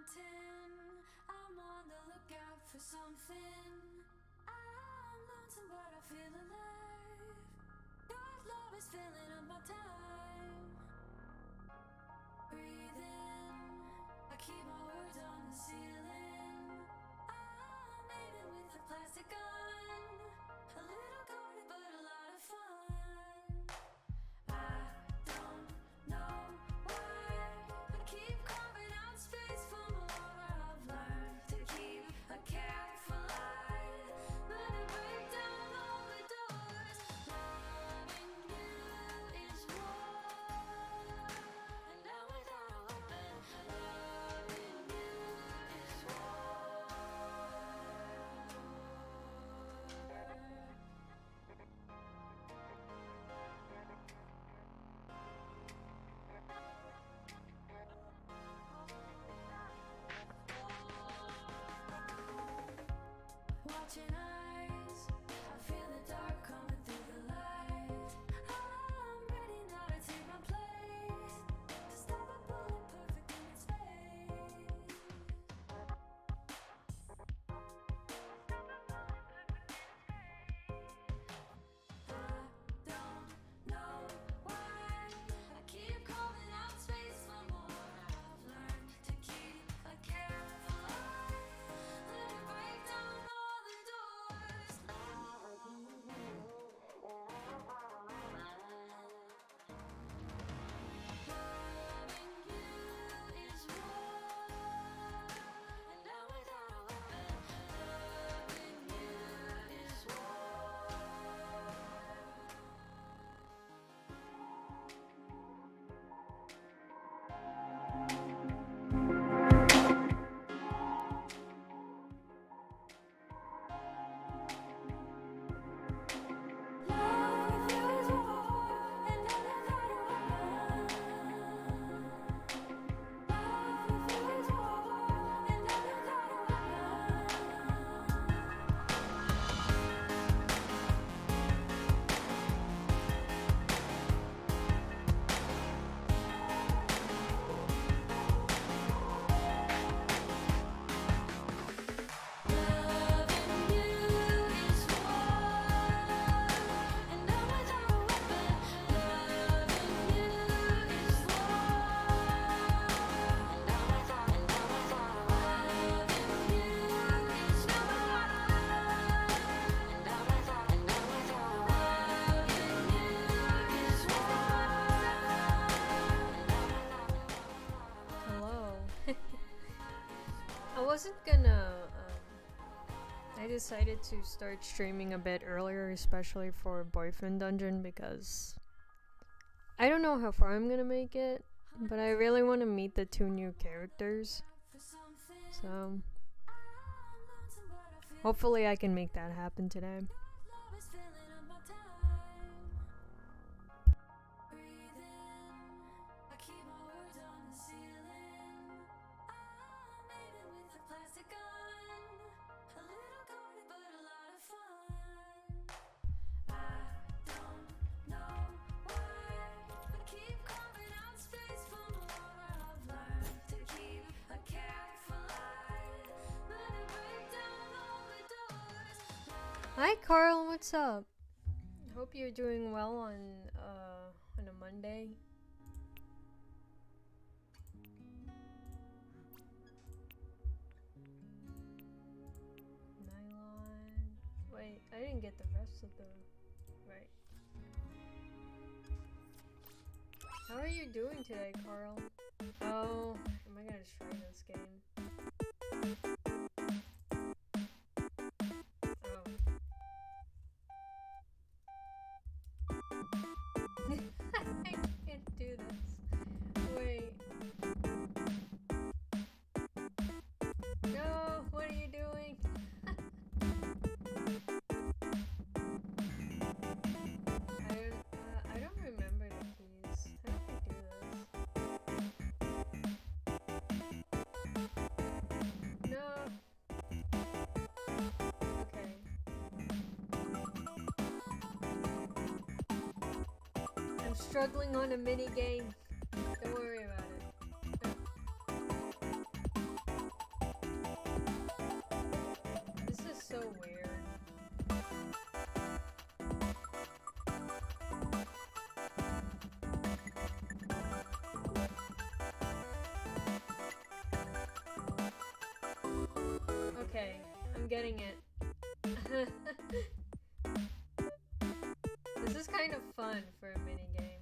mountain. I'm on the lookout for something. I'm lonesome, but I feel alive. God's love is filling up my time. Breathing, I keep my words on the ceiling. I'm aiming with a plastic gun. A little guarded, but a lot of fun. I don't know why I keep carving out space for more. I've learned to keep a careful eye. Let it break down all the doors. Loving you is war, and now without a weapon. Loving you is war. Watching eyes, I feel the dark coming through the light. I'm ready now to take my place, to stop a bullet perfect in its space. I don't know why I keep carving out space for more. I've learned to keep a careful eye. Let it break down all the doors. Loving you is war, and now without a weapon. Loving you is war. Love you is war, and now without a weapon. Love you is war, and now without a weapon. Loving you is war, and now without a weapon. Loving you is war, and now without a weapon. Loving you is war, and now without a weapon. Loving you is war. Hello. I wasn't gonna. I decided to start streaming a bit earlier, especially for Boyfriend Dungeon, because I don't know how far I'm gonna make it, but I really want to meet the two new characters. So hopefully I can make that happen today. Love is filling up my time. Breathing, I keep my words on the ceiling. I'm aiming with a plastic gun. A little guarded, but a lot of fun. I don't know why I keep carving out space for more. I've learned to keep a careful eye. Let it break down all the doors. Hi Carl, what's up? Hope you're doing well on a Monday. Nylon. Wait, I didn't get the rest of the right. How are you doing today, Carl? Oh, am I gonna try this game? Oh. I can't do this. Wait. No, what are you doing? I don't remember the keys. How do I do this? No. Okay. I'm struggling on a mini game. Don't worry about it. I'm getting it. This is kind of fun for a mini game.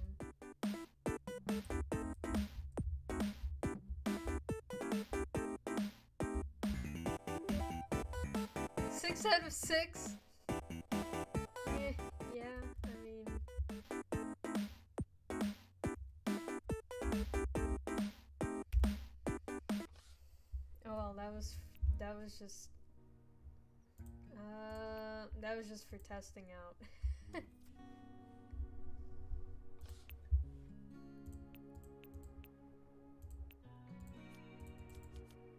6 out of 6. Yeah, I mean. Oh well, that was just that was just for testing out.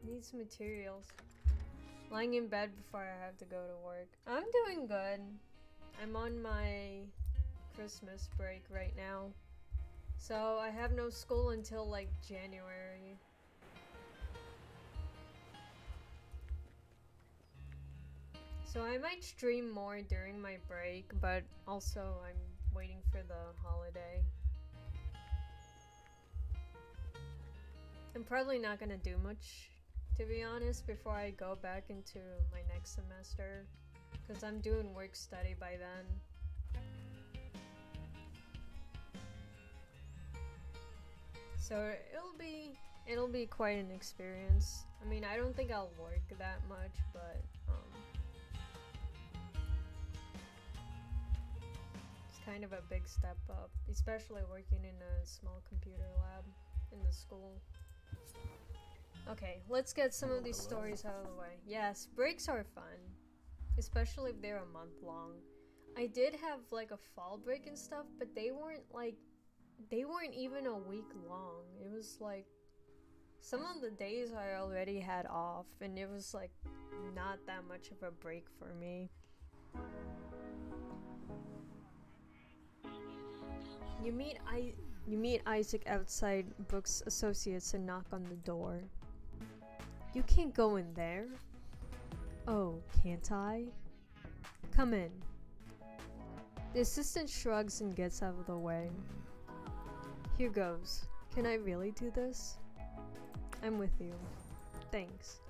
Needs materials. Lying in bed before I have to go to work. I'm doing good. I'm on my Christmas break right now. So I have no school until like January. So I might stream more during my break, but also I'm waiting for the holiday. I'm probably not gonna do much, to be honest, before I go back into my next semester, because I'm doing work study by then. So it'll be quite an experience. I mean, I don't think I'll work that much, but it's kind of a big step up, especially working in a small computer lab in the school. Okay, let's get some of these stories out of the way. Yes, breaks are fun, especially if they're a month long. I did have like a fall break and stuff, but they weren't even a week long. It was like some of the days I already had off, and it was like not that much of a break for me. You meet Isaac outside Brooks Associates and knock on the door. You can't go in there. Oh, can't I? Come in. The assistant shrugs and gets out of the way. Here goes. Can I really do this? I'm with you. Thanks.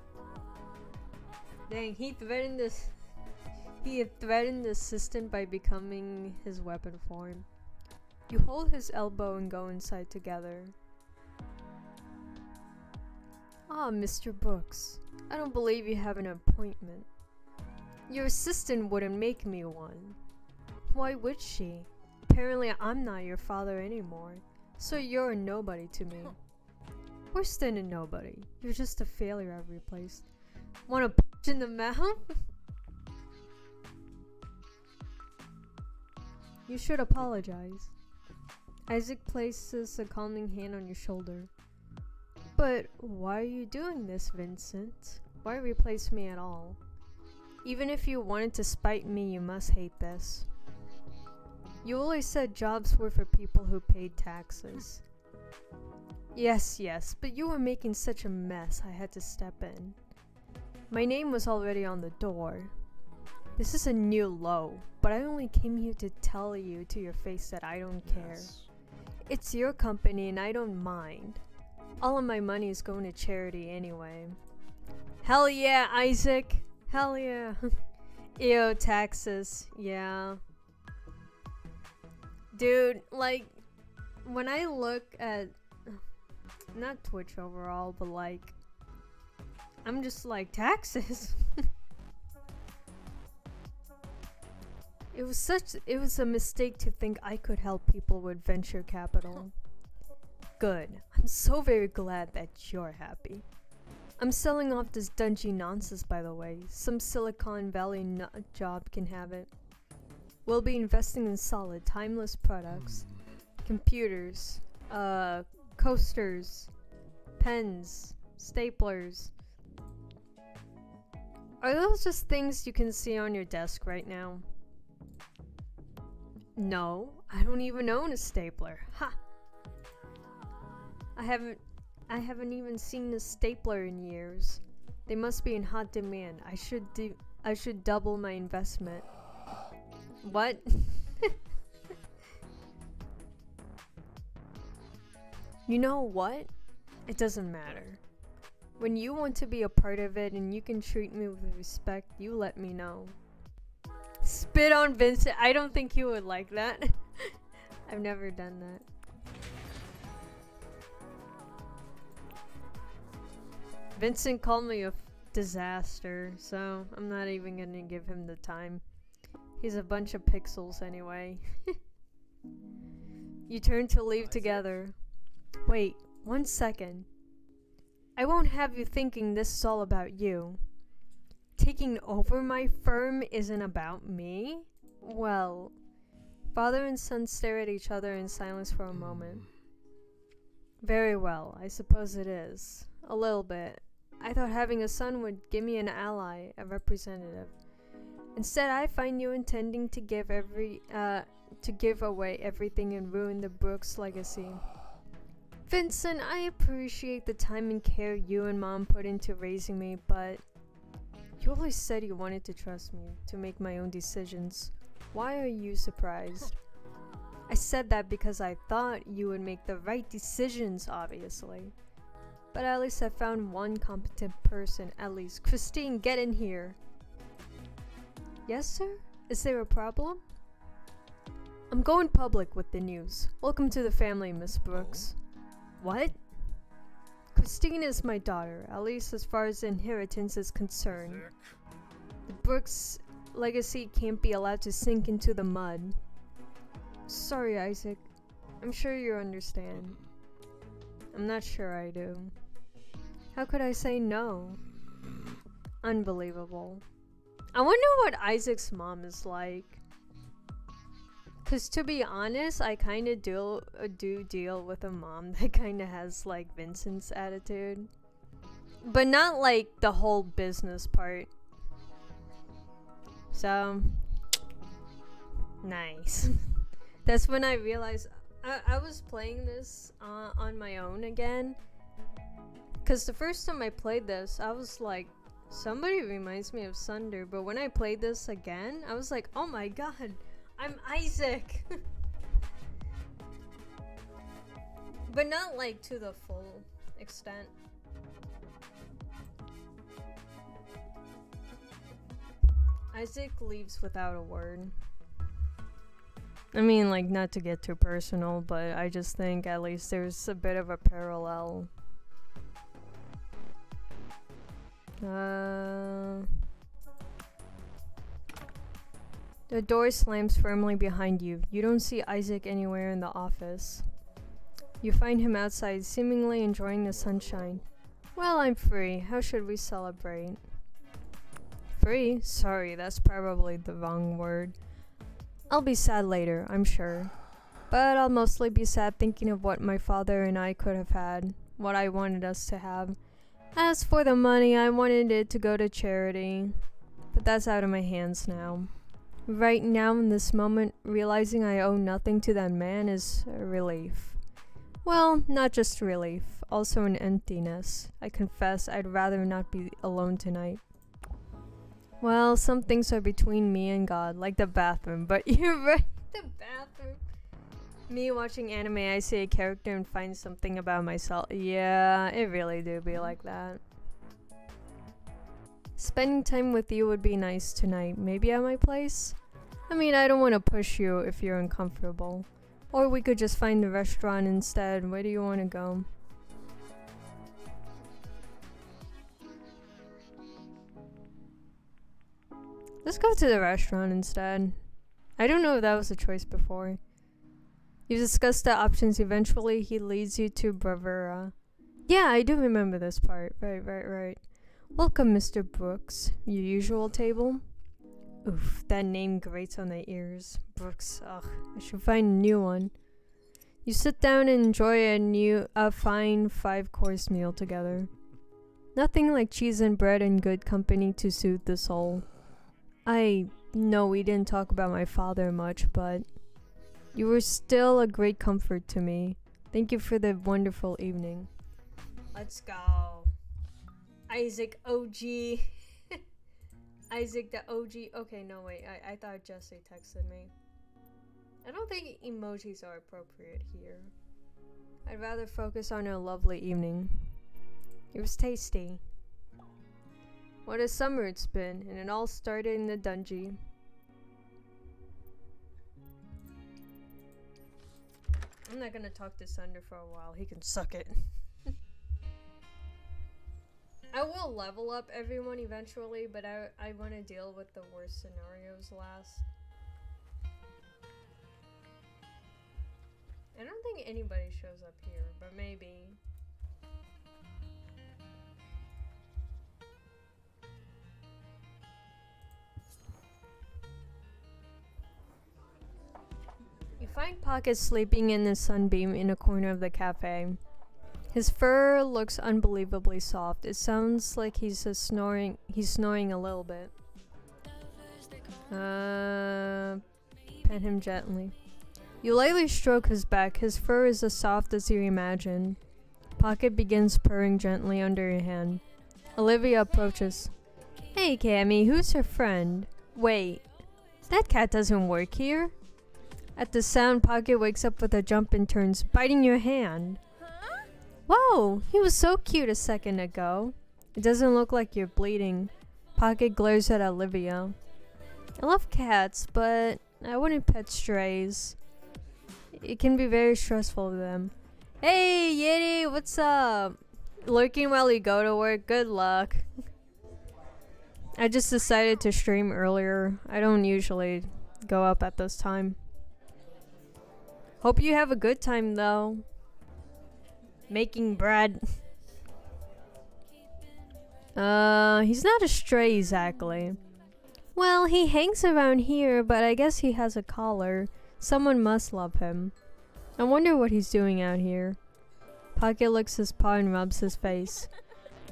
Dang, he threatened the assistant by becoming his weapon for him. You hold his elbow and go inside together. Ah, Mr. Brooks. I don't believe you have an appointment. Your assistant wouldn't make me one. Why would she? Apparently I'm not your father anymore, so you're a nobody to me. Worse than a nobody. You're just a failure I've replaced. Want a punch in the mouth? You should apologize. Isaac places a calming hand on your shoulder. But why are you doing this, Vincent? Why replace me at all? Even if you wanted to spite me, you must hate this. You always said jobs were for people who paid taxes. Yes, but you were making such a mess I had to step in. My name was already on the door. This is a new low, but I only came here to tell you to your face that I don't care. It's your company and I don't mind. All of my money is going to charity anyway. Hell yeah, Isaac! Hell yeah! Ew, taxes. Yeah. Dude, like, when I look at, not Twitch overall, but like, I'm just like, taxes? It was a mistake to think I could help people with venture capital. Good. I'm so very glad that you're happy. I'm selling off this dungy nonsense, by the way. Some Silicon Valley job can have it. We'll be investing in solid, timeless products. Computers, coasters, pens, staplers. Are those just things you can see on your desk right now? No, I don't even own a stapler. Ha! I haven't even seen a stapler in years. They must be in hot demand. I should double my investment. What? You know what? It doesn't matter. When you want to be a part of it and you can treat me with respect, you let me know. Spit on Vincent. I don't think he would like that. I've never done that. Vincent called me a disaster, so I'm not even gonna give him the time. He's a bunch of pixels anyway. You turn to leave together. Wait, 1 second. I won't have you thinking this is all about you. Taking over my firm isn't about me? Well, father and son stare at each other in silence for a moment. Very well, I suppose it is. A little bit. I thought having a son would give me an ally, a representative. Instead, I find you intending to give away everything and ruin the Brooks legacy. Vincent, I appreciate the time and care you and Mom put into raising me, but you always said you wanted to trust me, to make my own decisions. Why are you surprised? I said that because I thought you would make the right decisions, obviously. But at least I found one competent person, at least. Christine, get in here. Yes, sir? Is there a problem? I'm going public with the news. Welcome to the family, Miss Brooks. What? Christine is my daughter, at least as far as inheritance is concerned. The Brooks legacy can't be allowed to sink into the mud. Sorry, Isaac. I'm sure you understand. I'm not sure I do. How could I say no? Unbelievable. I wonder what Isaac's mom is like. Cause to be honest, I kind of do deal with a mom that kind of has like Vincent's attitude. But not like the whole business part. So, nice. That's when I realized I was playing this on my own again. Cause the first time I played this, I was like, somebody reminds me of Sunder. But when I played this again, I was like, oh my god, I'm Isaac. But not like to the full extent. Isaac leaves without a word. I mean, like, not to get too personal, but I just think at least there's a bit of a parallel. The door slams firmly behind you. You don't see Isaac anywhere in the office. You find him outside, seemingly enjoying the sunshine. Well, I'm free. How should we celebrate? Free? Sorry, that's probably the wrong word. I'll be sad later, I'm sure. But I'll mostly be sad thinking of what my father and I could have had, what I wanted us to have. As for the money, I wanted it to go to charity. But that's out of my hands now. Right now, in this moment, realizing I owe nothing to that man is a relief. Well, not just relief, also an emptiness. I confess I'd rather not be alone tonight. Well, some things are between me and God, like the bathroom, but you're right, the bathroom. Me watching anime, I see a character and find something about myself. Yeah, it really do be like that. Spending time with you would be nice tonight, maybe at my place? I mean, I don't want to push you if you're uncomfortable. Or we could just find a restaurant instead. Where do you want to go? Let's go to the restaurant instead. I don't know if that was a choice before. You discussed the options. Eventually, he leads you to Bravura. Yeah, I do remember this part. Right. Welcome, Mr. Brooks. Your usual table? Oof, that name grates on the ears. Brooks, ugh, I should find a new one. You sit down and enjoy a fine 5-course meal together. Nothing like cheese and bread and good company to soothe the soul. I know we didn't talk about my father much, but you were still a great comfort to me. Thank you for the wonderful evening. Let's go. Isaac OG. Isaac the OG. Okay, no, wait. I thought Jesse texted me. I don't think emojis are appropriate here. I'd rather focus on a lovely evening. It was tasty. What a summer it's been, and it all started in the dungeon. I'm not gonna talk to Sunder for a while. He can suck it. I will level up everyone eventually, but I want to deal with the worst scenarios last. I don't think anybody shows up here, but maybe. You find Pocket sleeping in the sunbeam in a corner of the cafe. His fur looks unbelievably soft. It sounds like he's snoring a little bit. Pet him gently. You lightly stroke his back. His fur is as soft as you imagined. Pocket begins purring gently under your hand. Olivia approaches. Hey, Cammy, who's her friend? Wait, that cat doesn't work here. At the sound, Pocket wakes up with a jump and turns, biting your hand. Huh? Whoa, he was so cute a second ago. It doesn't look like you're bleeding. Pocket glares at Olivia. I love cats, but I wouldn't pet strays. It can be very stressful to them. Hey, Yeti, what's up? Lurking while you go to work? Good luck. I just decided to stream earlier. I don't usually go up at this time. Hope you have a good time, though. Making bread. He's not a stray exactly. Well, he hangs around here, but I guess he has a collar. Someone must love him. I wonder what he's doing out here. Pocket licks his paw and rubs his face.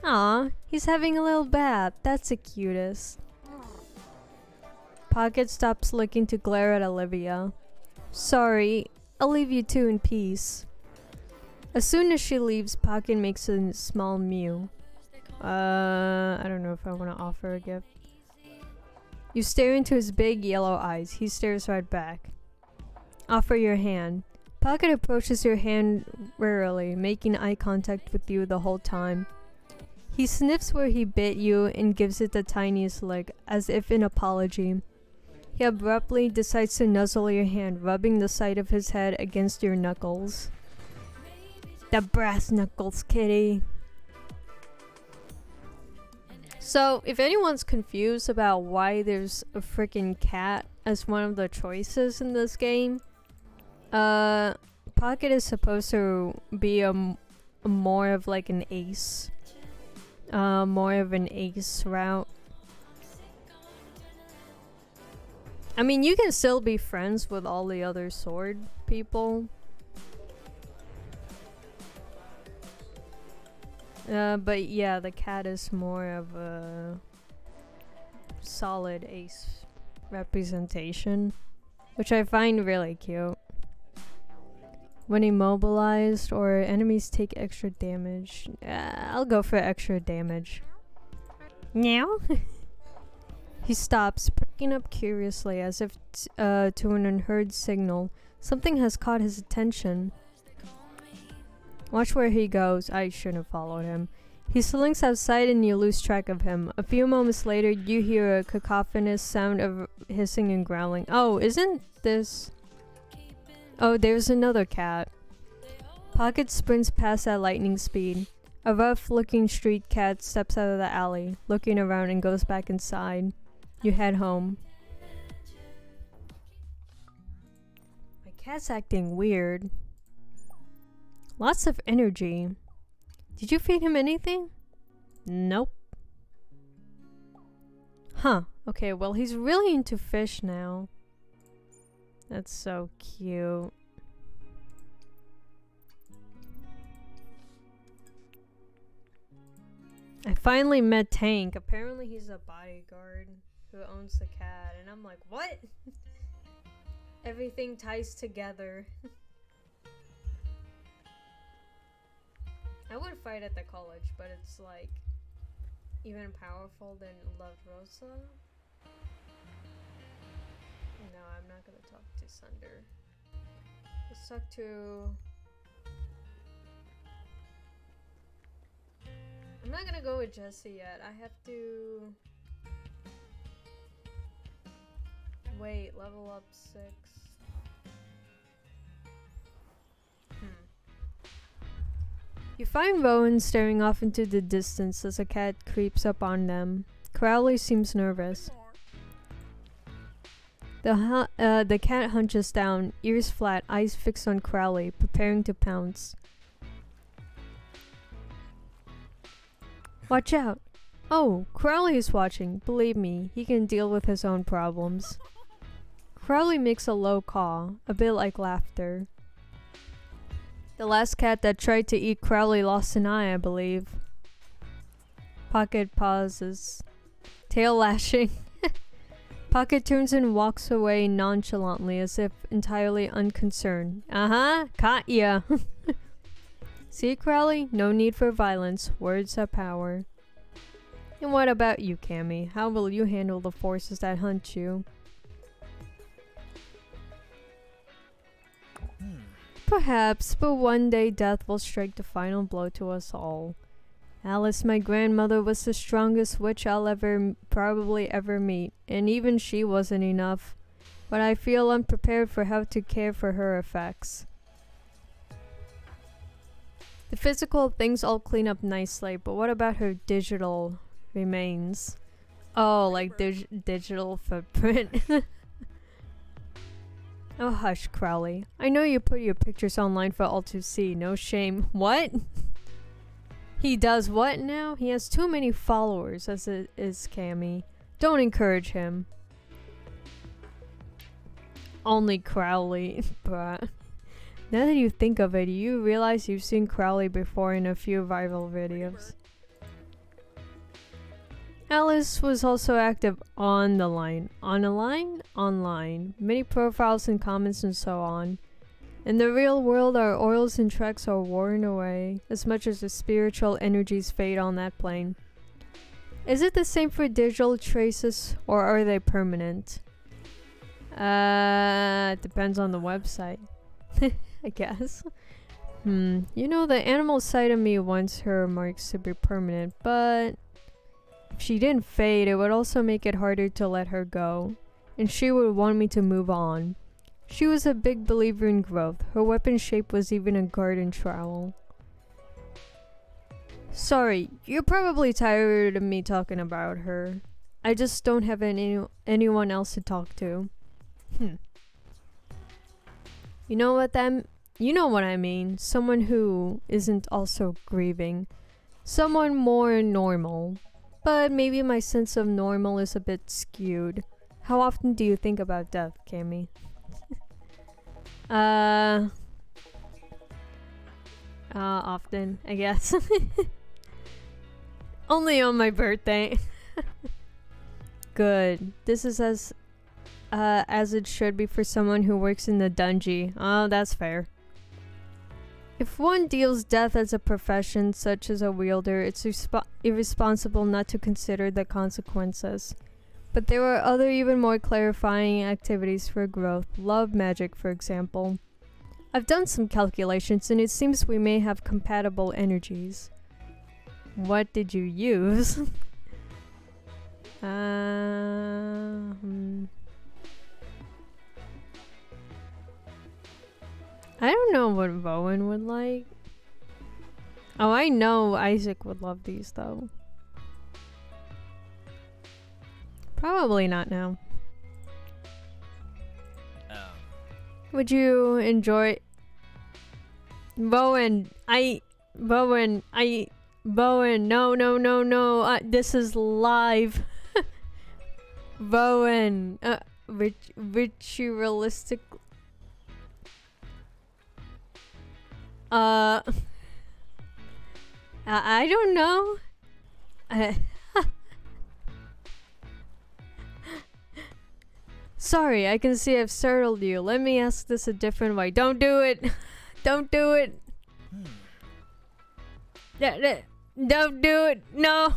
Aw, he's having a little bath. That's the cutest. Pocket stops licking to glare at Olivia. Sorry, I'll leave you two in peace. As soon as she leaves, Pocket makes a small mew. I don't know if I want to offer a gift. You stare into his big yellow eyes. He stares right back. Offer your hand. Pocket approaches your hand warily, making eye contact with you the whole time. He sniffs where he bit you and gives it the tiniest lick, as if in apology. He abruptly decides to nuzzle your hand, rubbing the side of his head against your knuckles. The brass knuckles, kitty. So, if anyone's confused about why there's a freaking cat as one of the choices in this game, Pocket is supposed to be a more of like an ace. More of an ace route. I mean, you can still be friends with all the other sword people. But yeah, the cat is more of a solid ace representation, which I find really cute. When immobilized or enemies take extra damage, I'll go for extra damage. Meow. He stops, perking up curiously as if to an unheard signal. Something has caught his attention. Watch where he goes. I shouldn't have followed him. He slinks outside and you lose track of him. A few moments later, you hear a cacophonous sound of hissing and growling. Oh, isn't this... Oh, there's another cat. Pocket sprints past at lightning speed. A rough-looking street cat steps out of the alley, looking around and goes back inside. You head home. My cat's acting weird. Lots of energy. Did you feed him anything? Nope. Huh. Okay, well, he's really into fish now. That's so cute. I finally met Tank. Apparently he's a bodyguard who owns the cat. And I'm like, what? Everything ties together. I would fight at the college, but it's like even powerful than La Rosa. No, I'm not gonna talk to Sunder. Let's talk to... not gonna go with Jesse yet. I have to... Wait, level up 6. You find Rowan staring off into the distance as a cat creeps up on them. Crowley seems nervous. The cat hunches down, ears flat, eyes fixed on Crowley, preparing to pounce. Watch out! Oh, Crowley is watching. Believe me, he can deal with his own problems. Crowley makes a low caw, a bit like laughter. The last cat that tried to eat Crowley lost an eye, I believe. Pocket pauses. Tail lashing. Pocket turns and walks away nonchalantly as if entirely unconcerned. Uh-huh, caught ya. See, Crowley? No need for violence. Words have power. And what about you, Cammy? How will you handle the forces that hunt you? Perhaps, but one day death will strike the final blow to us all. Alice, my grandmother, was the strongest witch I'll probably ever meet, and even she wasn't enough. But I feel unprepared for how to care for her effects. The physical things all clean up nicely, but what about her digital remains? Oh, like digital footprint. Oh, hush, Crowley. I know you put your pictures online for all to see. No shame. What? He does what now? He has too many followers, as it is Cammy. Don't encourage him. Only Crowley. Bruh. Now that you think of it, you realize you've seen Crowley before in a few viral videos. Alice was also active on the line. On a line? Online. Many profiles and comments and so on. In the real world, our oils and tracks are worn away, as much as the spiritual energies fade on that plane. Is it the same for digital traces, or are they permanent? It depends on the website. I guess. You know, the animal side of me wants her marks to be permanent, but if she didn't fade, it would also make it harder to let her go, and she would want me to move on. She was a big believer in growth. Her weapon shape was even a garden trowel. Sorry, you're probably tired of me talking about her. I just don't have anyone else to talk to. You know what I mean. Someone who isn't also grieving. Someone more normal. But maybe my sense of normal is a bit skewed. How often do you think about death, Cammy? Often, I guess. Only on my birthday. Good. This is as it should be for someone who works in the dungeon. Oh, that's fair. If one deals death as a profession, such as a wielder, it's irresponsible not to consider the consequences. But there are other even more clarifying activities for growth. Love magic, for example. I've done some calculations and it seems we may have compatible energies. What did you use? I don't know what Bowen would like. Oh, I know Isaac would love these though. Probably not now. Would you enjoy... Bowen, no, this is live. Bowen, ritualistic... I don't know. Sorry, I can see I've startled you. Let me ask this a different way. Don't do it. Don't do it. Don't do it. No.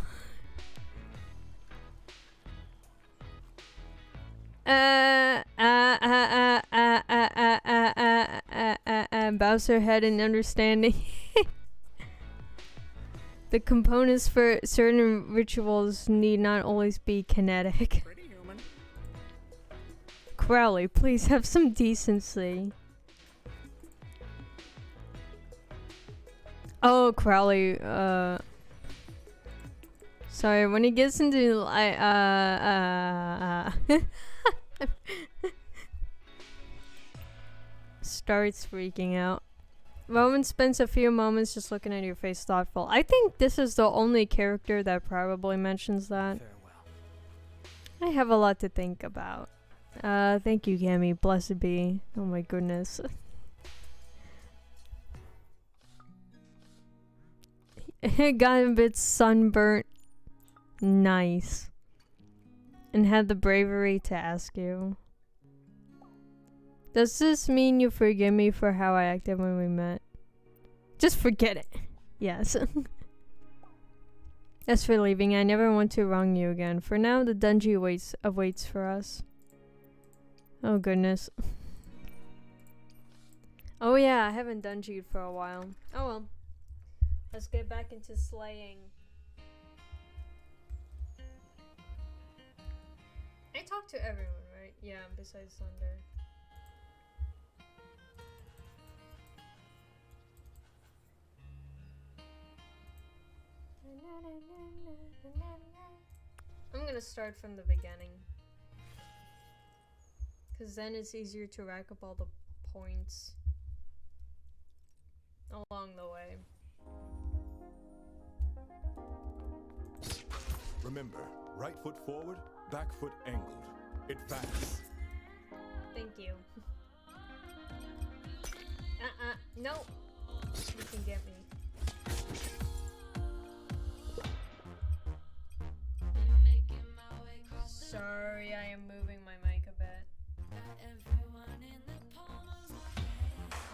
Bows her head in understanding. The components for certain rituals need not always be kinetic. Pretty human. Crowley, please have some decency. Oh, Crowley, sorry, when he gets into, starts freaking out. Roman spends a few moments just looking at your face thoughtful. I think this is the only character that probably mentions that. Farewell. I have a lot to think about. Thank you, Cammy. Blessed be. Oh my goodness. Got a bit sunburnt. Nice. And had the bravery to ask you. Does this mean you forgive me for how I acted when we met? Just forget it. Yes. As for leaving, I never want to wrong you again. For now, the dungeon awaits for us. Oh goodness. Oh yeah, I haven't dungeoned for a while. Oh well. Let's get back into slaying. I talk to everyone, right? Yeah, besides Thunder. I'm gonna start from the beginning. Cause then it's easier to rack up all the points along the way. Remember, right foot forward, back foot angled. It fast. Thank you. No. You can get me. Sorry, I am moving my mic a bit.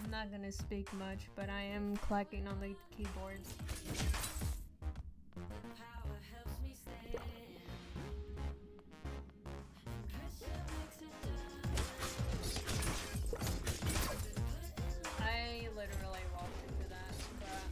I'm not gonna speak much, but I am clacking on the keyboard. I literally walked into that, but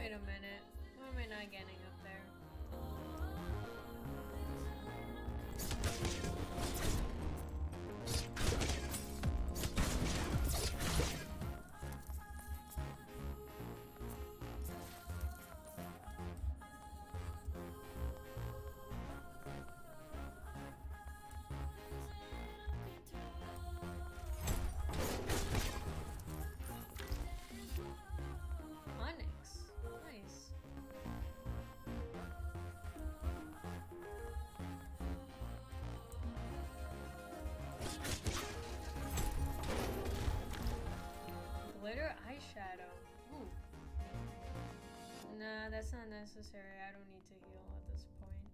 wait a minute. Why am I not getting up there? Onyx. Nice. Glitter eyeshadow. Ooh. Nah, that's not necessary. I don't need to heal at this point.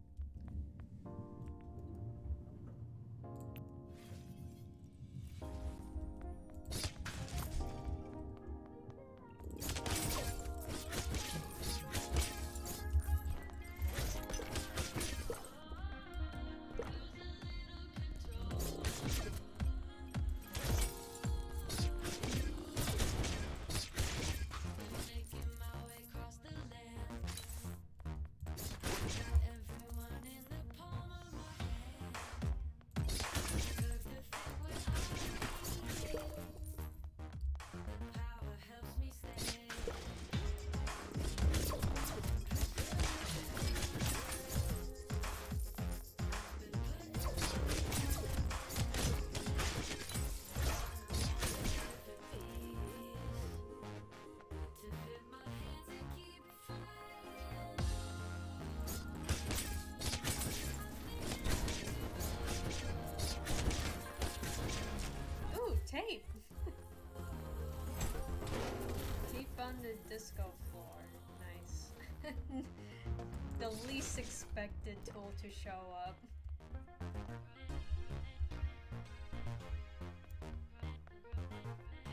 to show up.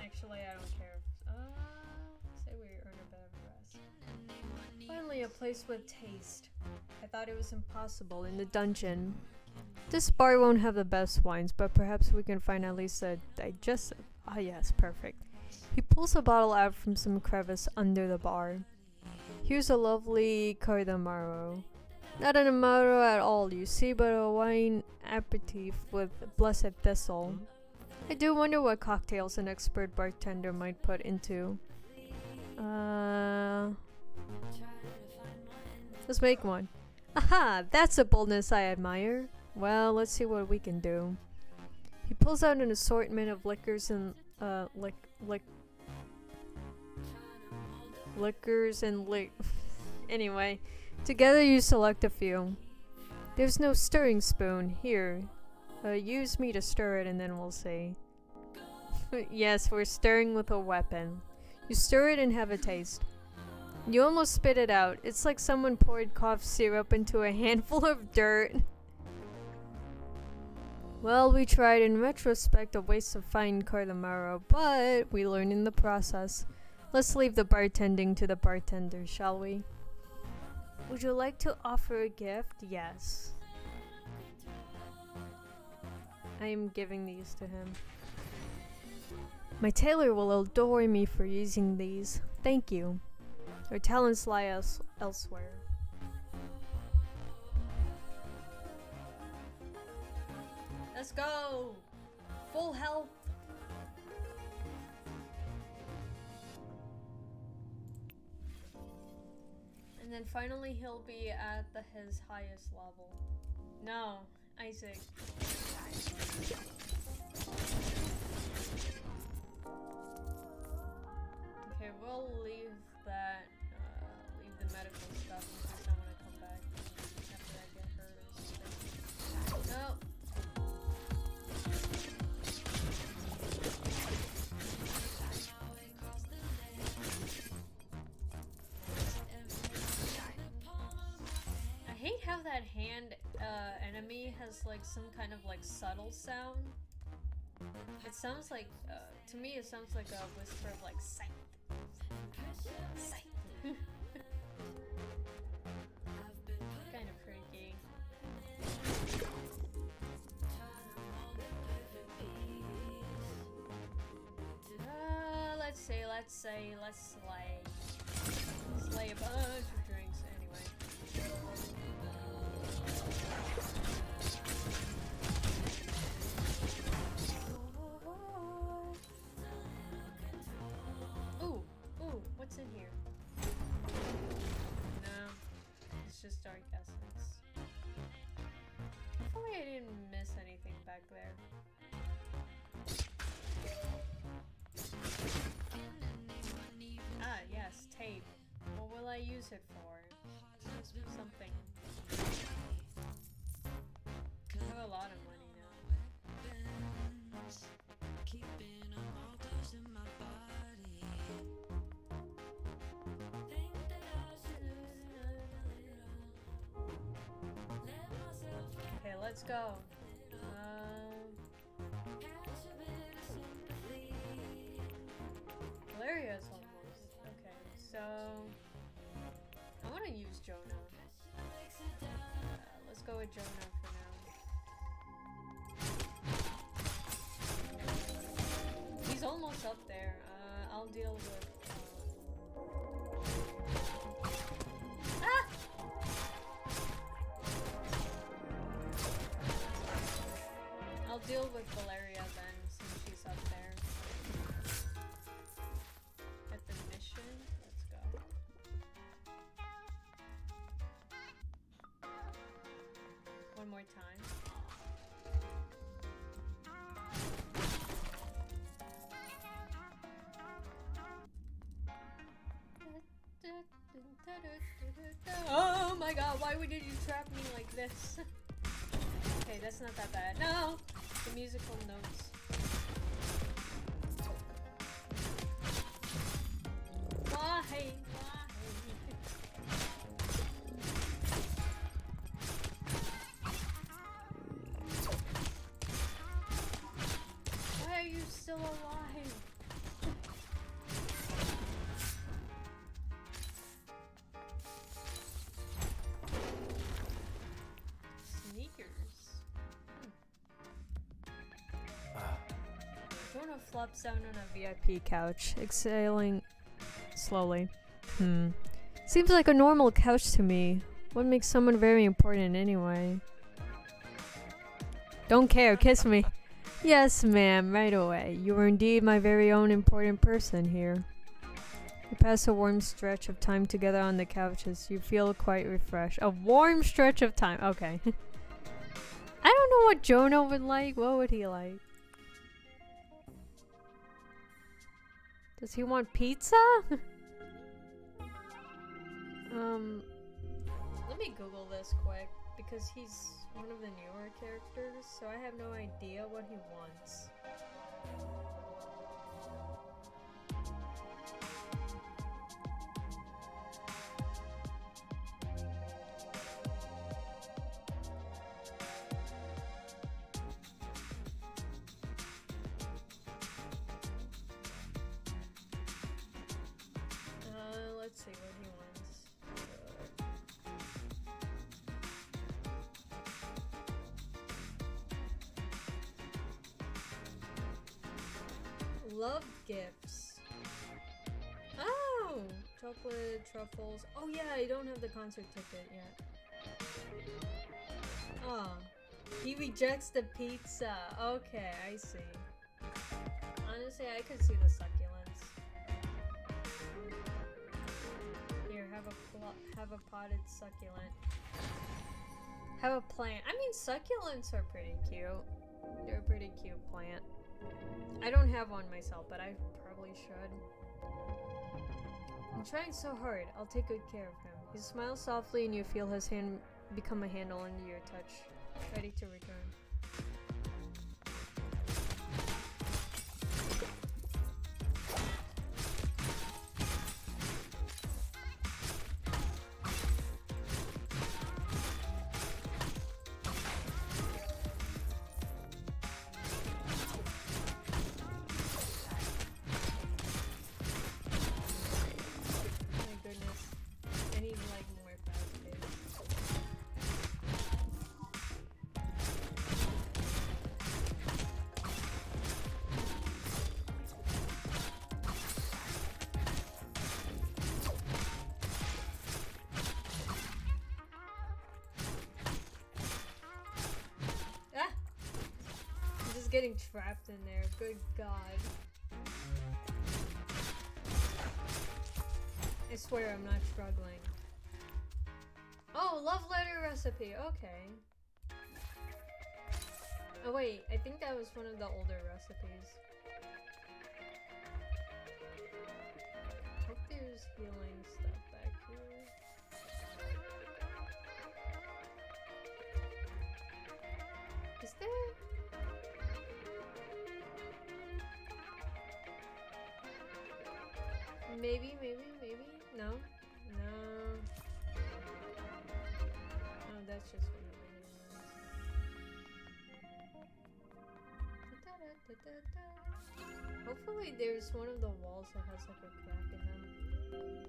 Actually, I don't care. Say we earn a bit of rest. Finally, a place with taste. I thought it was impossible in the dungeon. This bar won't have the best wines, but perhaps we can find at least a digestive. Ah, yes, perfect. He pulls a bottle out from some crevice under the bar. Here's a lovely cardamaro. Not an amaro at all, you see, but a wine aperitif with blessed thistle. I do wonder what cocktails an expert bartender might put into. Let's make one. Aha! That's a boldness I admire. Well, let's see what we can do. He pulls out an assortment of liquors and Anyway, together you select a few. There's no stirring spoon. Here, use me to stir it and then we'll see. Yes, we're stirring with a weapon. You stir it and have a taste. You almost spit it out. It's like someone poured cough syrup into a handful of dirt. Well, we tried. In retrospect, a waste of fine cardamaro, but we learned in the process. Let's leave the bartending to the bartender, shall we? Would you like to offer a gift? Yes. I am giving these to him. My tailor will adore me for using these. Thank you. Their talents lie elsewhere. Let's go! Full health! And then finally he'll be at his highest level. No, Isaac. Okay, we'll leave that, leave the medical stuff in case I want to come back after I get hurt or something. No! I hate how that hand enemy has like some kind of like subtle sound. It sounds like, to me it sounds like a whisper of like sight. Sight. Kind of freaky. Let's slay a bunch of drinks anyway. Ooh, what's in here? No, it's just dark essence. Hopefully I didn't miss anything back there. Ah, yes, tape. What will I use it for? Something. I have a lot of money now. Okay, let's go. Valeria's almost. Okay, so I want to use Jonah. Let's go with Jonah for now. He's almost up there. I'll deal with. Ah! I'll deal with Valeria then, since she's up there. At the mission, let's go. One more time. Oh my god, why did you trap me like this? Okay, that's not that bad. No! The musical notes. Why? still alive. Sneakers. Jonah flops down on a VIP couch, exhaling slowly. Seems like a normal couch to me. What makes someone very important anyway? Don't care, kiss me. Yes, ma'am, right away. You are indeed my very own important person here. You pass a warm stretch of time together on the couches. You feel quite refreshed. A warm stretch of time. Okay. I don't know what Jonah would like. What would he like? Does he want pizza? Let me Google this quick because he's one of the newer characters, so I have no idea what he wants. Let's see what he wants. Love gifts. Oh! Chocolate, truffles. Oh yeah, I don't have the concert ticket yet. Oh. He rejects the pizza. Okay, I see. Honestly, I could see the succulents. Here, have a potted succulent. Have a plant. I mean, succulents are pretty cute. They're a pretty cute plant. I don't have one myself, but I probably should. I'm trying so hard. I'll take good care of him. He smiles softly and you feel his hand become a handle under your touch, ready to return. Getting trapped in there. Good God. I swear I'm not struggling. Oh, love letter recipe. Okay. Oh wait, I think that was one of the older recipes. Hope there's healing stuff back here. Is there? Maybe. No. Oh, that's just one of the ones. Hopefully there's one of the walls that has like a crack in them.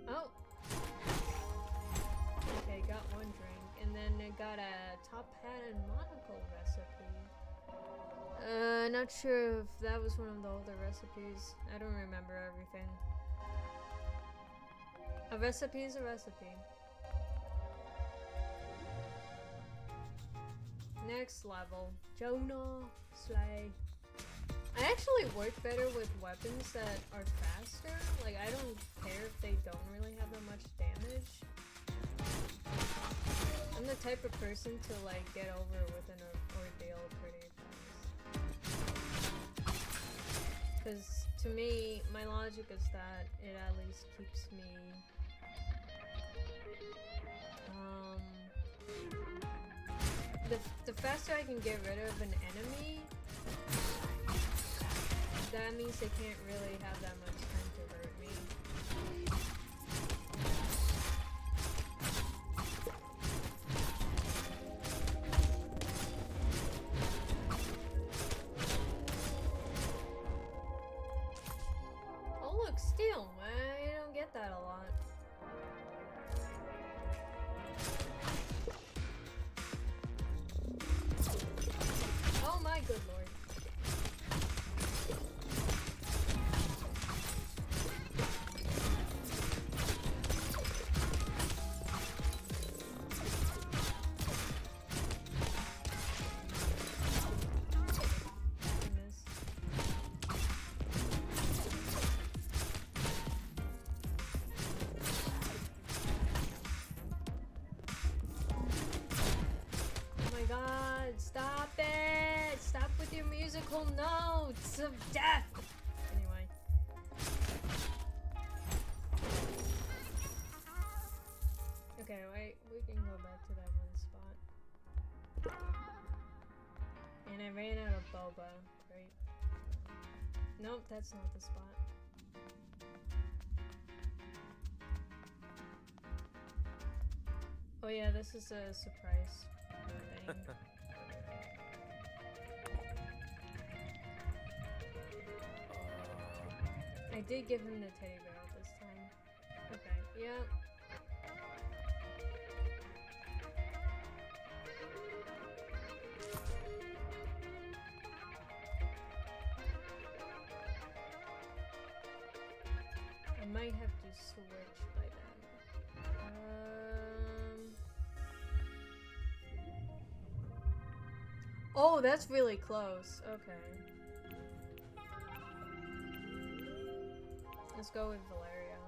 Oh! Okay, got one drink. And then I got a top hat and monocle recipe. Not sure if that was one of the older recipes. I don't remember everything. A recipe is a recipe. Next level. Jonah Slay. I actually work better with weapons that are faster. Like, I don't care if they don't really have that much damage. I'm the type of person to, like, get over with an ordeal pretty fast. Because, to me, my logic is that it at least keeps me... The faster I can get rid of an enemy, that means they can't really have that much time to hurt me. magical notes of death! Anyway. Okay, wait, we can go back to that one spot. And I ran out of boba, right? Nope, that's not the spot. Oh yeah, this is a surprise thing. I did give him the teddy bear this time. Okay, yeah. I might have to switch by then. Oh, that's really close. Okay. Let's go with Valeria.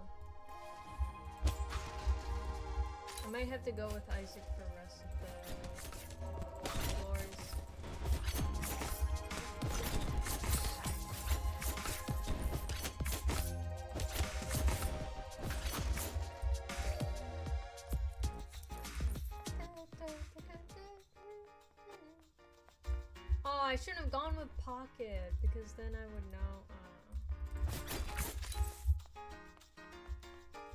I might have to go with Isaac for the rest of the floors. Oh, I shouldn't have gone with Pocket because then I would know.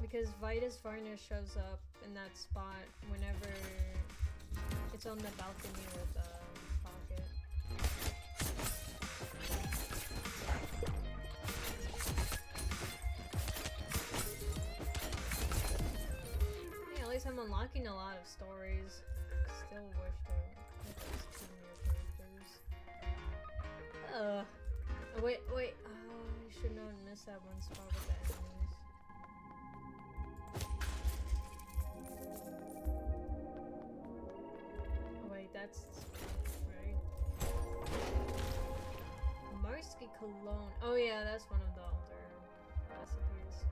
Because Vitus Varnish shows up in that spot whenever it's on the balcony with Pocket. Yeah, at least I'm unlocking a lot of stories. Still wish to hit those 2 new characters. Oh, wait. Oh, I should not miss that one spot with the enemies. That's right. Marsky cologne. Oh yeah, that's one of the older recipes.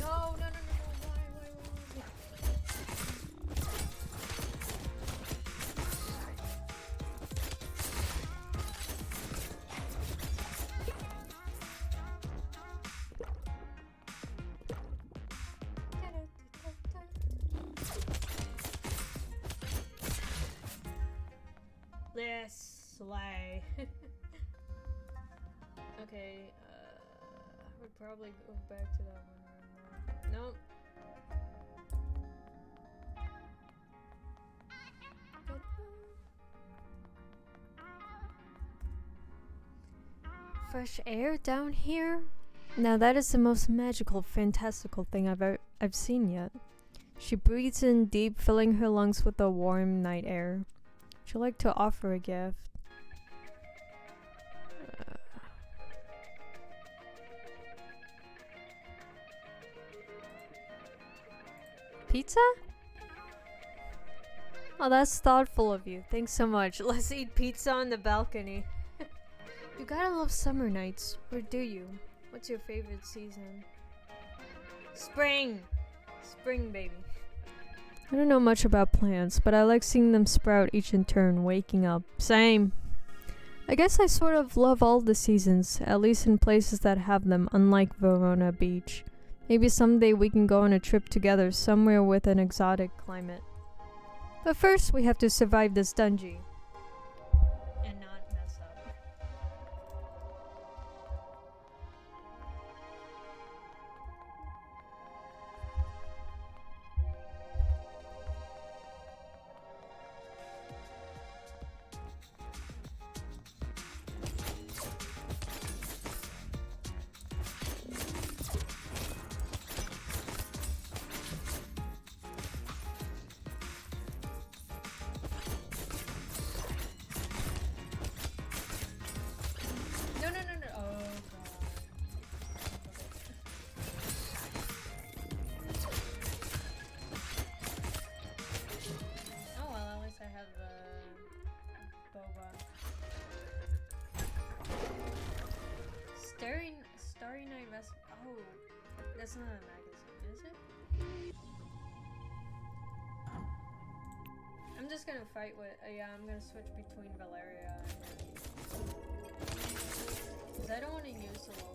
No. Why? Let's slay. Okay, we'll probably go back to that one room now. Nope. Fresh air down here? Now that is the most magical, fantastical thing I've seen yet. She breathes in deep, filling her lungs with the warm night air. She'd like to offer a gift. Pizza? Oh, that's thoughtful of you. Thanks so much. Let's eat pizza on the balcony. You gotta love summer nights. Or do you? What's your favorite season? Spring! Spring, baby. I don't know much about plants, but I like seeing them sprout each in turn, waking up. Same. I guess I sort of love all the seasons, at least in places that have them, unlike Verona Beach. Maybe someday we can go on a trip together somewhere with an exotic climate. But first, we have to survive this dungeon. And not mess up. Starry Night Rest. Oh, that's not a magazine, is it? just gonna fight with. Yeah, I'm gonna switch between Valeria and. Because I don't want to use the lower.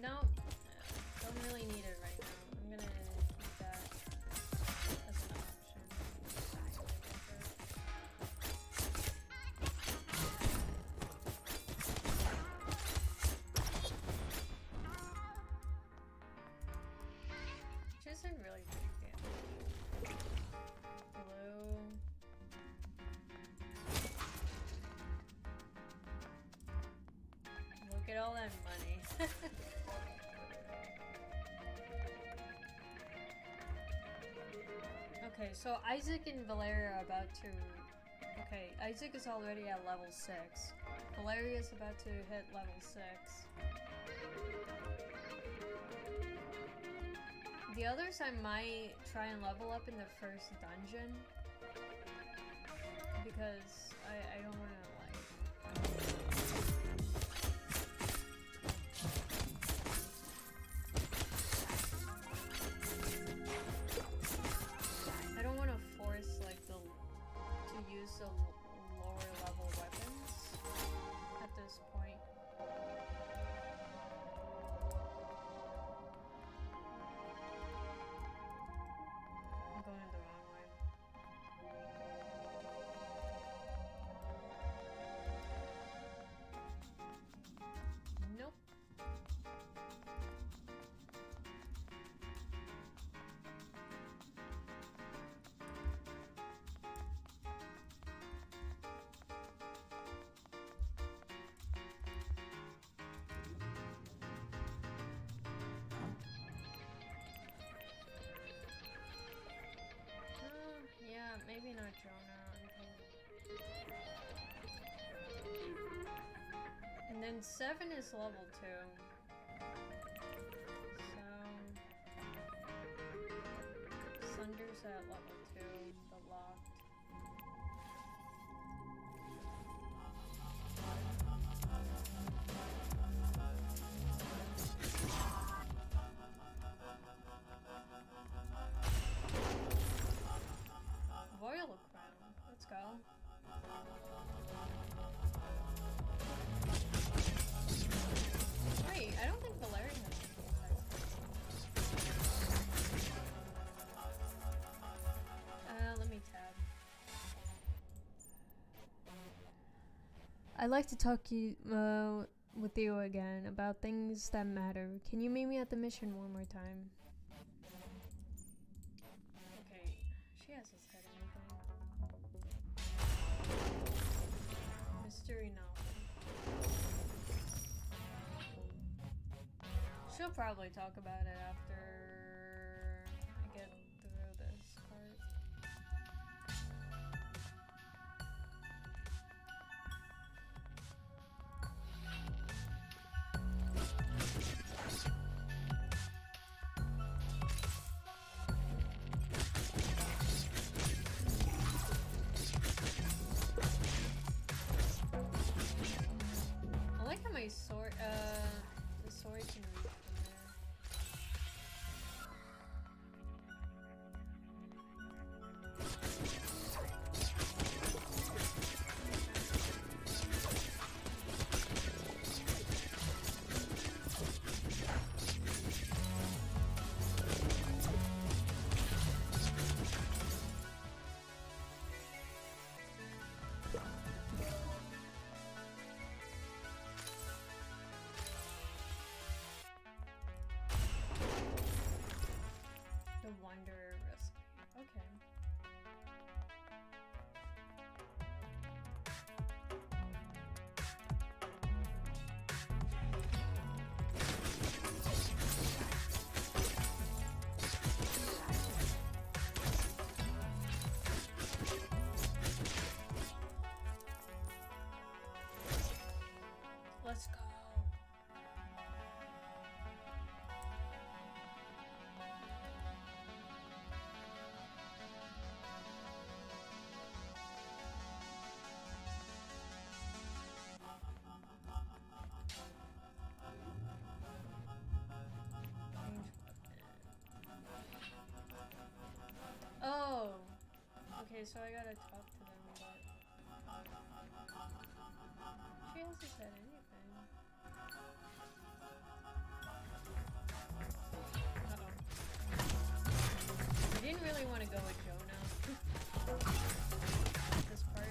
No, don't really need it right now. I'm gonna keep that as an option. Which isn't really big damage. Blue. Look at all that money. Okay, so Isaac and Valeria are about to... Okay, Isaac is already at level 6. Valeria is about to hit level 6. The others I might try and level up in the first dungeon. Because I don't want to, like... I don't want to force, like, to use the lower level weapons at this point. I'm going the wrong way. Nope. Yeah, maybe not Jonah. And then 7 is level 2. So Sunder's at level 2, the locked. Royal Crown. Let's go. Wait, I don't think Valeria has anything. Let me tab. I'd like to talk with you again about things that matter. Can you meet me at the mission one more time? Okay, she hasn't said anything. Mystery novel. She'll probably talk about it after I get through this part. I like how my sword, the sword can reach from there. Let's go. Oh. Okay, so I gotta talk to them, but she hasn't said anything. Uh-oh. I didn't really want to go with Jonah. This part.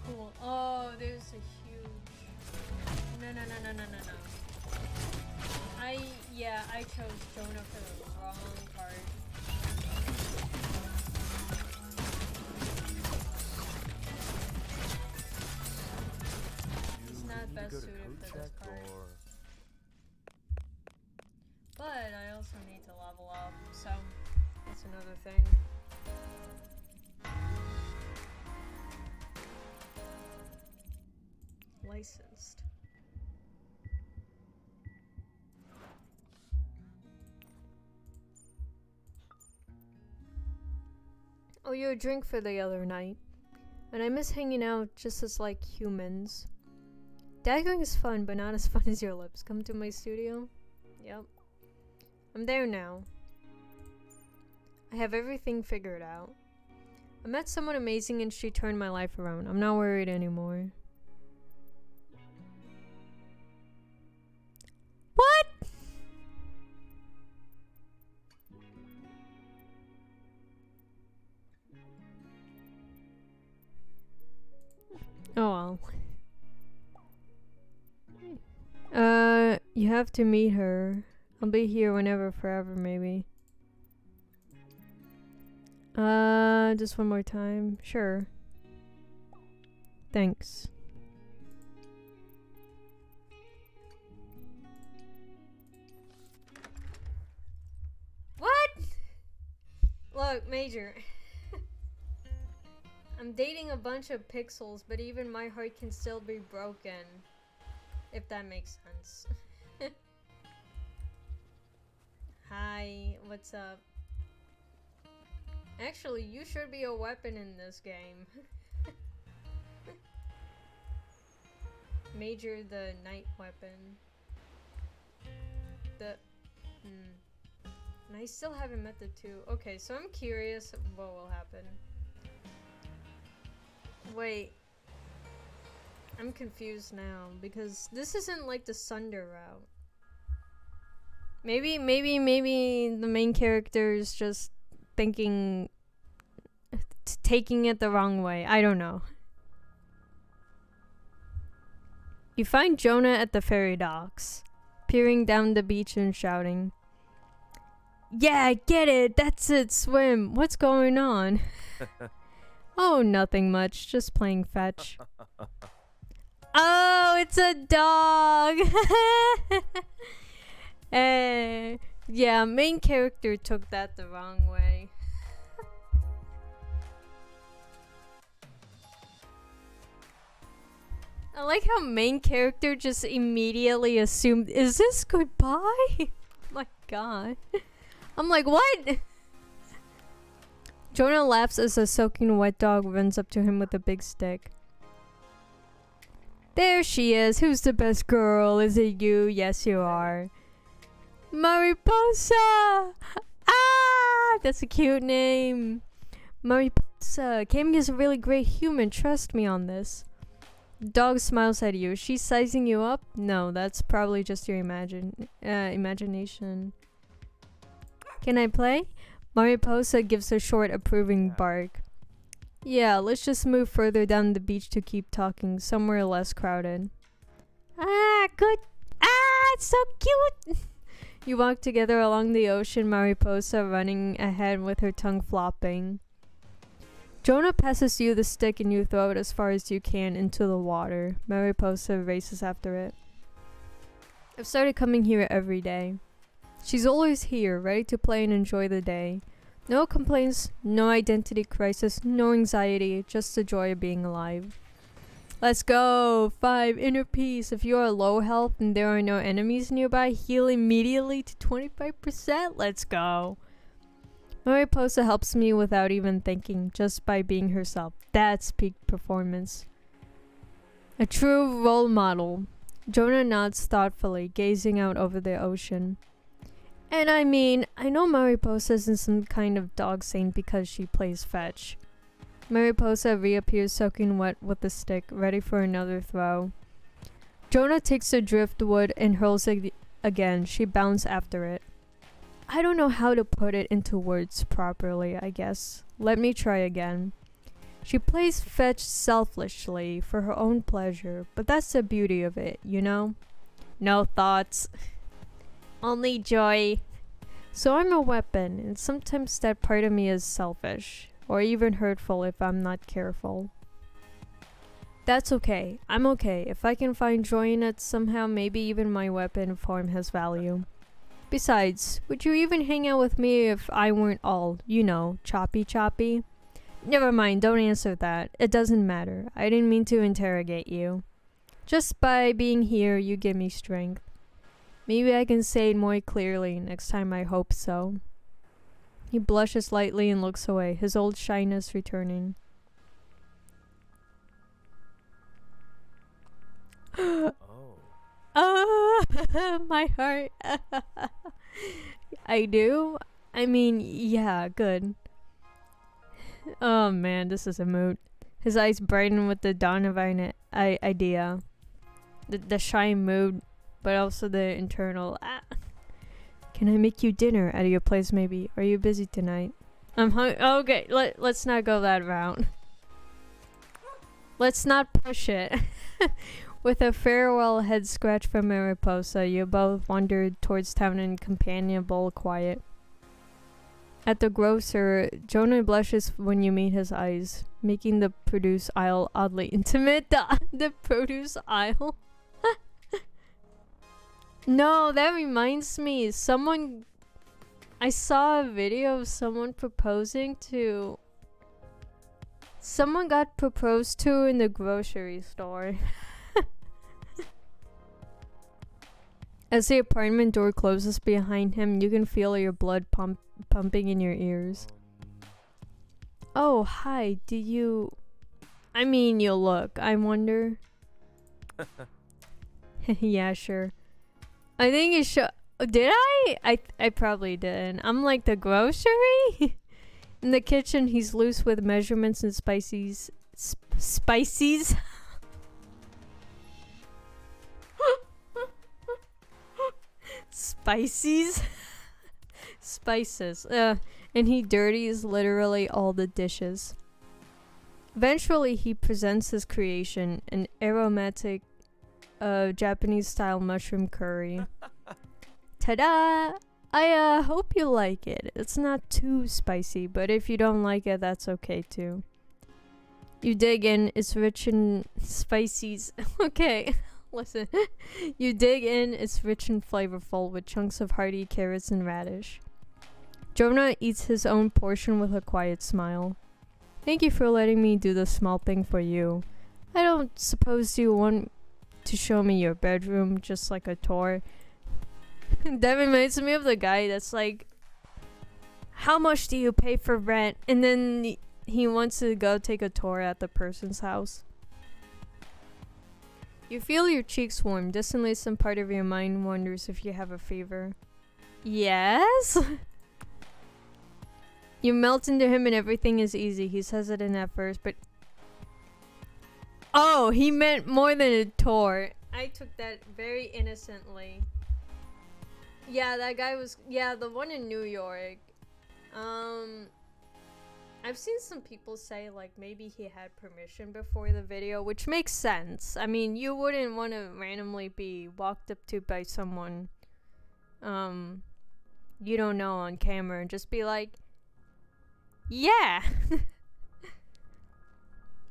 Cool. Oh, there's a huge... No. I chose Jonah for the wrong card. He's not best suited for this part. But I also need to level up, so that's another thing. Licensed. Oh, you a drink for the other night. And I miss hanging out just as like humans. Daggering is fun, but not as fun as your lips. Come to my studio? Yep. I'm there now. I have everything figured out. I met someone amazing and she turned my life around. I'm not worried anymore. What? Oh well. You have to meet her. I'll be here whenever, forever, maybe. Just one more time. Sure. Thanks. What? Look, Major. I'm dating a bunch of pixels, but even my heart can still be broken. If that makes sense. Hi, what's up? Actually, you should be a weapon in this game. Major the night weapon. And I still haven't met the two. Okay, so I'm curious what will happen. Wait. I'm confused now because this isn't like the Sunder route. Maybe the main character is just taking it the wrong way. I don't know. You find Jonah at the ferry docks, peering down the beach and shouting, "Yeah, I get it. That's it. Swim. What's going on?" Oh, nothing much. Just playing fetch. Oh, it's a dog. Yeah, main character took that the wrong way. I like how main character just immediately assumed, is this goodbye? My god. I'm like, what? Jonah laughs as a soaking wet dog runs up to him with a big stick. There she is. Who's the best girl? Is it you? Yes, you are. Mariposa! Ah! That's a cute name. Mariposa. Cammy is a really great human. Trust me on this. The dog smiles at you. She's sizing you up? No, that's probably just your imagination. Can I play? Mariposa gives a short approving bark. Yeah, let's just move further down the beach to keep talking, somewhere less crowded. Ah, good. Ah, it's so cute. You walk together along the ocean, Mariposa running ahead with her tongue flopping. Jonah passes you the stick and you throw it as far as you can into the water. Mariposa races after it. I've started coming here every day. She's always here, ready to play and enjoy the day. No complaints, no identity crisis, no anxiety, just the joy of being alive. Let's go! 5. Inner peace. If you are low health and there are no enemies nearby, heal immediately to 25%. Let's go! Mariposa helps me without even thinking, just by being herself. That's peak performance. A true role model. Jonah nods thoughtfully, gazing out over the ocean. And I mean, I know Mariposa isn't some kind of dog saint because she plays fetch. Mariposa reappears soaking wet with the stick, ready for another throw. Jonah takes the driftwood and hurls it again. She bounds after it. I don't know how to put it into words properly, I guess. Let me try again. She plays fetch selfishly for her own pleasure, but that's the beauty of it, you know? No thoughts. Only joy. So I'm a weapon, and sometimes that part of me is selfish, or even hurtful if I'm not careful. That's okay. I'm okay. If I can find joy in it somehow, maybe even my weapon form has value. Besides, would you even hang out with me if I weren't all, you know, choppy? Never mind, don't answer that. It doesn't matter. I didn't mean to interrogate you. Just by being here, you give me strength. Maybe I can say it more clearly next time. I hope so. He blushes lightly and looks away, his old shyness returning. Oh, my heart. I do? I mean, yeah, good. Oh man, this is a mood. His eyes brighten with the dawn of an idea. The shy mood, but also the internal. Can I make you dinner at your place maybe? Are you busy tonight? I'm hungry. Okay, let's not go that route. Let's not push it. With a farewell head scratch from Mariposa, you both wandered towards town in companionable quiet. At the grocer, Jonah blushes when you meet his eyes, making the produce aisle oddly intimate. The produce aisle? No, that reminds me. I saw a video of someone proposing to... Someone got proposed to in the grocery store. As the apartment door closes behind him, you can feel your blood pumping in your ears. Oh, hi, you look, I wonder. Yeah, sure. I think you should. Did I? I probably didn't. I'm like the grocery? In the kitchen, he's loose with measurements and spices. Spices? Spices? Spices. And he dirties literally all the dishes. Eventually, he presents his creation, an aromatic Japanese-style mushroom curry. Ta-da! I hope you like it. It's not too spicy, but if you don't like it, that's okay too. You dig in, it's rich in spices. Okay, listen. You dig in, it's rich and flavorful with chunks of hearty carrots and radish. Jonah eats his own portion with a quiet smile. Thank you for letting me do the small thing for you. I don't suppose you want to show me your bedroom just like a tour. That reminds me of the guy that's like, how much do you pay for rent? And then he wants to go take a tour at the person's house. You feel your cheeks warm. Distantly, some part of your mind wonders if you have a fever. Yes? You melt into him and everything is easy. He's hesitant at first, but... Oh, he meant more than a tour. I took that very innocently. Yeah, that guy was... Yeah, the one in New York. I've seen some people say, like, maybe he had permission before the video, which makes sense. I mean, you wouldn't want to randomly be walked up to by someone, you don't know on camera and just be like, yeah.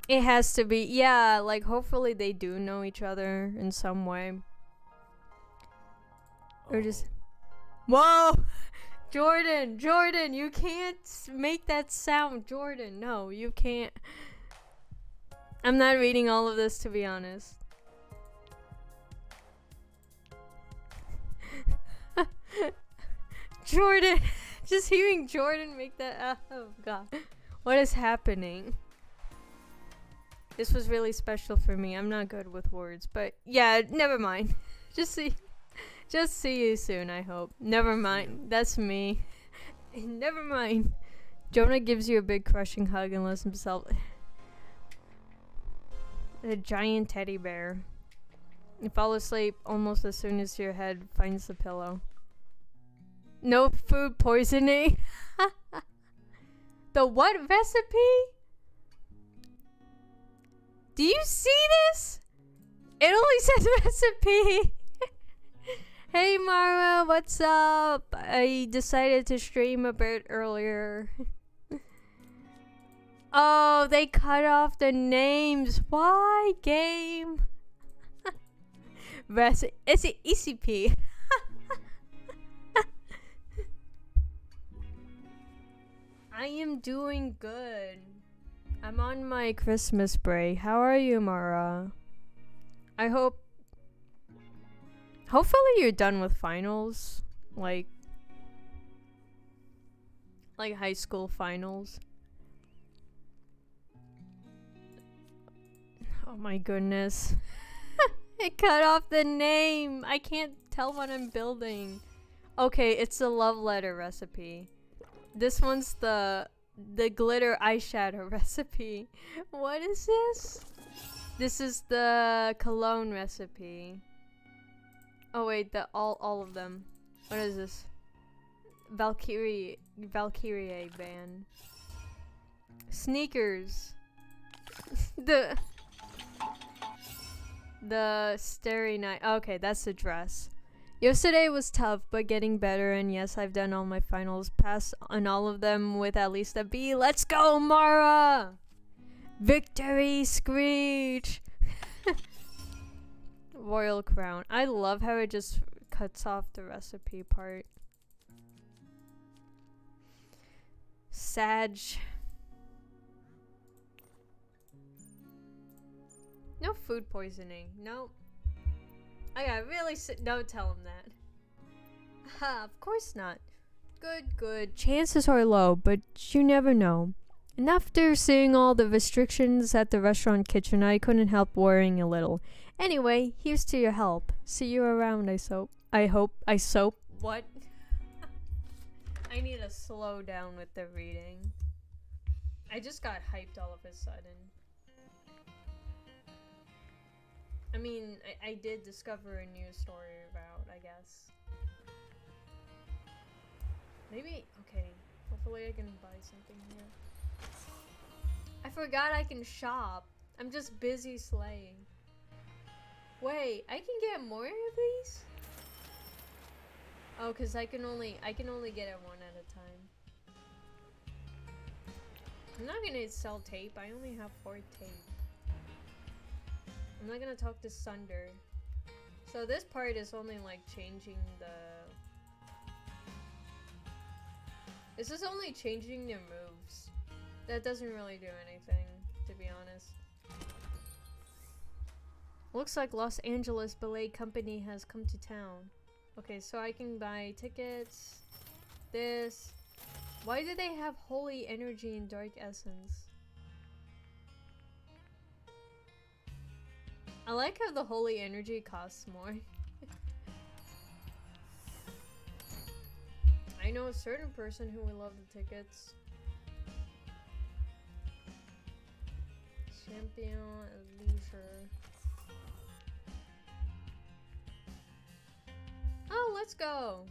It has to be, yeah, like, hopefully they do know each other in some way. Or just, whoa! Jordan, you can't make that sound, Jordan. No, you can't. I'm not reading all of this, to be honest. Jordan, just hearing Jordan make that, oh god. What is happening? This was really special for me. I'm not good with words, but yeah, never mind. Just see you soon, I hope. Never mind. That's me. Never mind. Jonah gives you a big crushing hug and lets himself... A giant teddy bear. You fall asleep almost as soon as your head finds the pillow. No food poisoning? The what recipe? Do you see this? It only says recipe. Hey Mara, what's up? I decided to stream a bit earlier. Oh, they cut off the names. Why, game? It's an ECP. I am doing good. I'm on my Christmas break. How are you, Mara? I hope... Hopefully you're done with finals. Like high school finals. Oh my goodness. It cut off the name. I can't tell what I'm building. Okay, it's a love letter recipe. This one's the glitter eyeshadow recipe. What is this? This is the cologne recipe. Oh wait, all of them. What is this? Valkyrie band. Sneakers. The Starry Night. Okay, that's the dress. Yesterday was tough, but getting better, and yes, I've done all my finals. Passed on all of them with at least a B. Let's go, Mara! Victory, Screech! Royal crown. I love how it just cuts off the recipe part. Sag. No food poisoning. Nope. I gotta really don't tell him that. Ha, of course not. Good. Chances are low, but you never know. And after seeing all the restrictions at the restaurant kitchen, I couldn't help worrying a little. Anyway, here's to your help. See you around, I hope. What? I need to slow down with the reading. I just got hyped all of a sudden. I mean, I did discover a new story about, I guess. Maybe, okay. Hopefully I can buy something here. I forgot I can shop. I'm just busy slaying. Wait, I can get more of these? Oh, cause I can only get it one at a time. I'm not gonna sell tape. I only have 4 tape. I'm not gonna talk to Sunder. So this part is only like changing the... This is only changing their moves. That doesn't really do anything, to be honest. Looks like Los Angeles Ballet Company has come to town. Okay, so I can buy tickets. This. Why do they have Holy Energy and Dark Essence? I like how the Holy Energy costs more. I know a certain person who would love the tickets. Champion Leisure. Oh, let's go.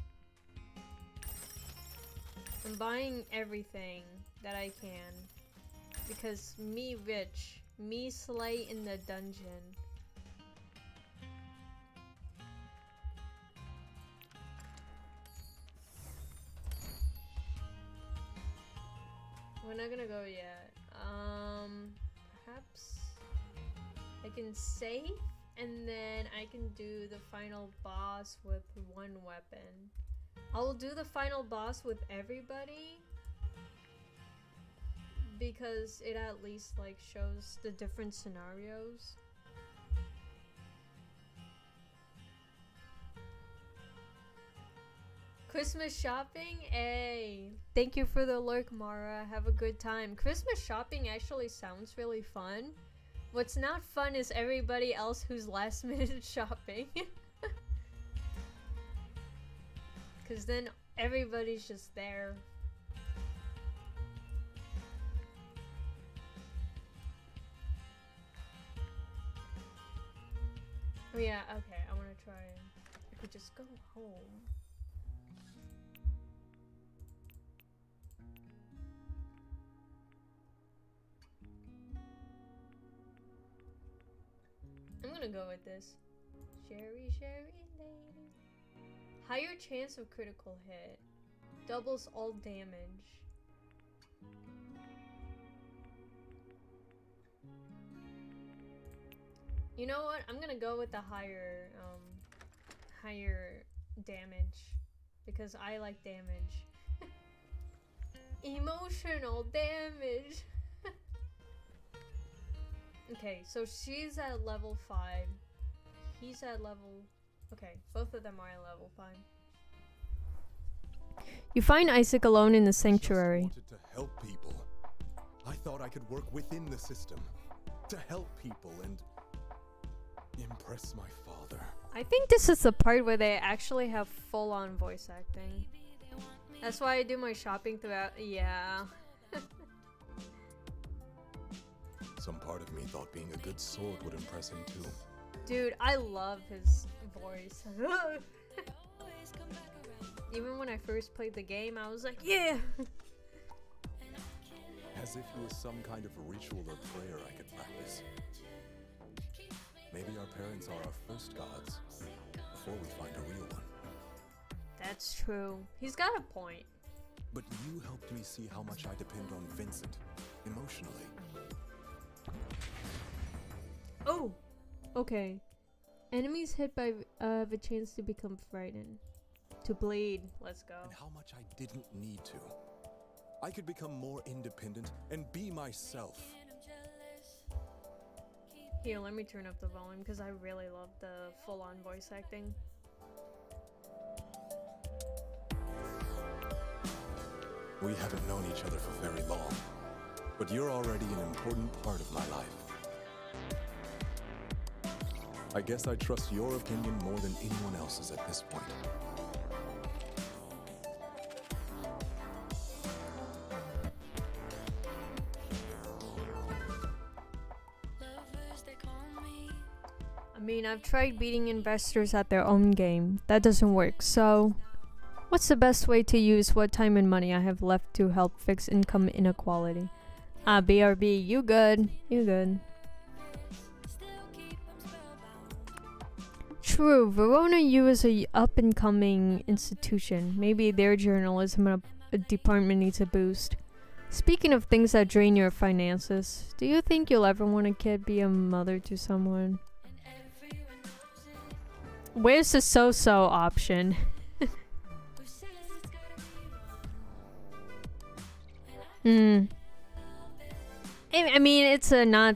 I'm buying everything. that I can. Because me rich. Me slay in the dungeon. We're not gonna go yet. Perhaps I can save and then I can do the final boss with one weapon. I will do the final boss with everybody because it at least like shows the different scenarios. Christmas shopping? Hey, thank you for the lurk, Mara. Have a good time. Christmas shopping actually sounds really fun. What's not fun is everybody else who's last minute shopping. Cause then everybody's just there. Oh yeah, okay, I wanna try. I could just go home. I'm gonna go with this. Sherry, lady. Higher chance of critical hit. Doubles all damage. You know what? I'm gonna go with the higher damage. Because I like damage. Emotional damage. Okay, so she's at level 5. He's at level... Okay, both of them are at level 5. You find Isaac alone in the sanctuary. I just wanted to help people. I thought I could work within the system to help people and impress my father. I think this is the part where they actually have full-on voice acting. That's why I do my shopping throughout... Yeah. Some part of me thought being a good sword would impress him too. Dude, I love his voice. Even when I first played the game, I was like, yeah! As if it was some kind of ritual or prayer I could practice. Maybe our parents are our first gods, before we find a real one. That's true. He's got a point. But you helped me see how much I depend on Vincent, emotionally. Oh! Okay. Enemies hit by have a chance to become frightened. To bleed. Let's go. And how much I didn't need to. I could become more independent and be myself. Here, let me turn up the volume because I really love the full-on voice acting. We haven't known each other for very long, but you're already an important part of my life. I guess I trust your opinion more than anyone else's at this point. I mean, I've tried beating investors at their own game. That doesn't work, so... What's the best way to use what time and money I have left to help fix income inequality? BRB, you good. You good. True, Verona U is a up-and-coming institution. Maybe their journalism department needs a boost. Speaking of things that drain your finances, do you think you'll ever want a kid be a mother to someone? Where's the so-so option? I mean, it's a not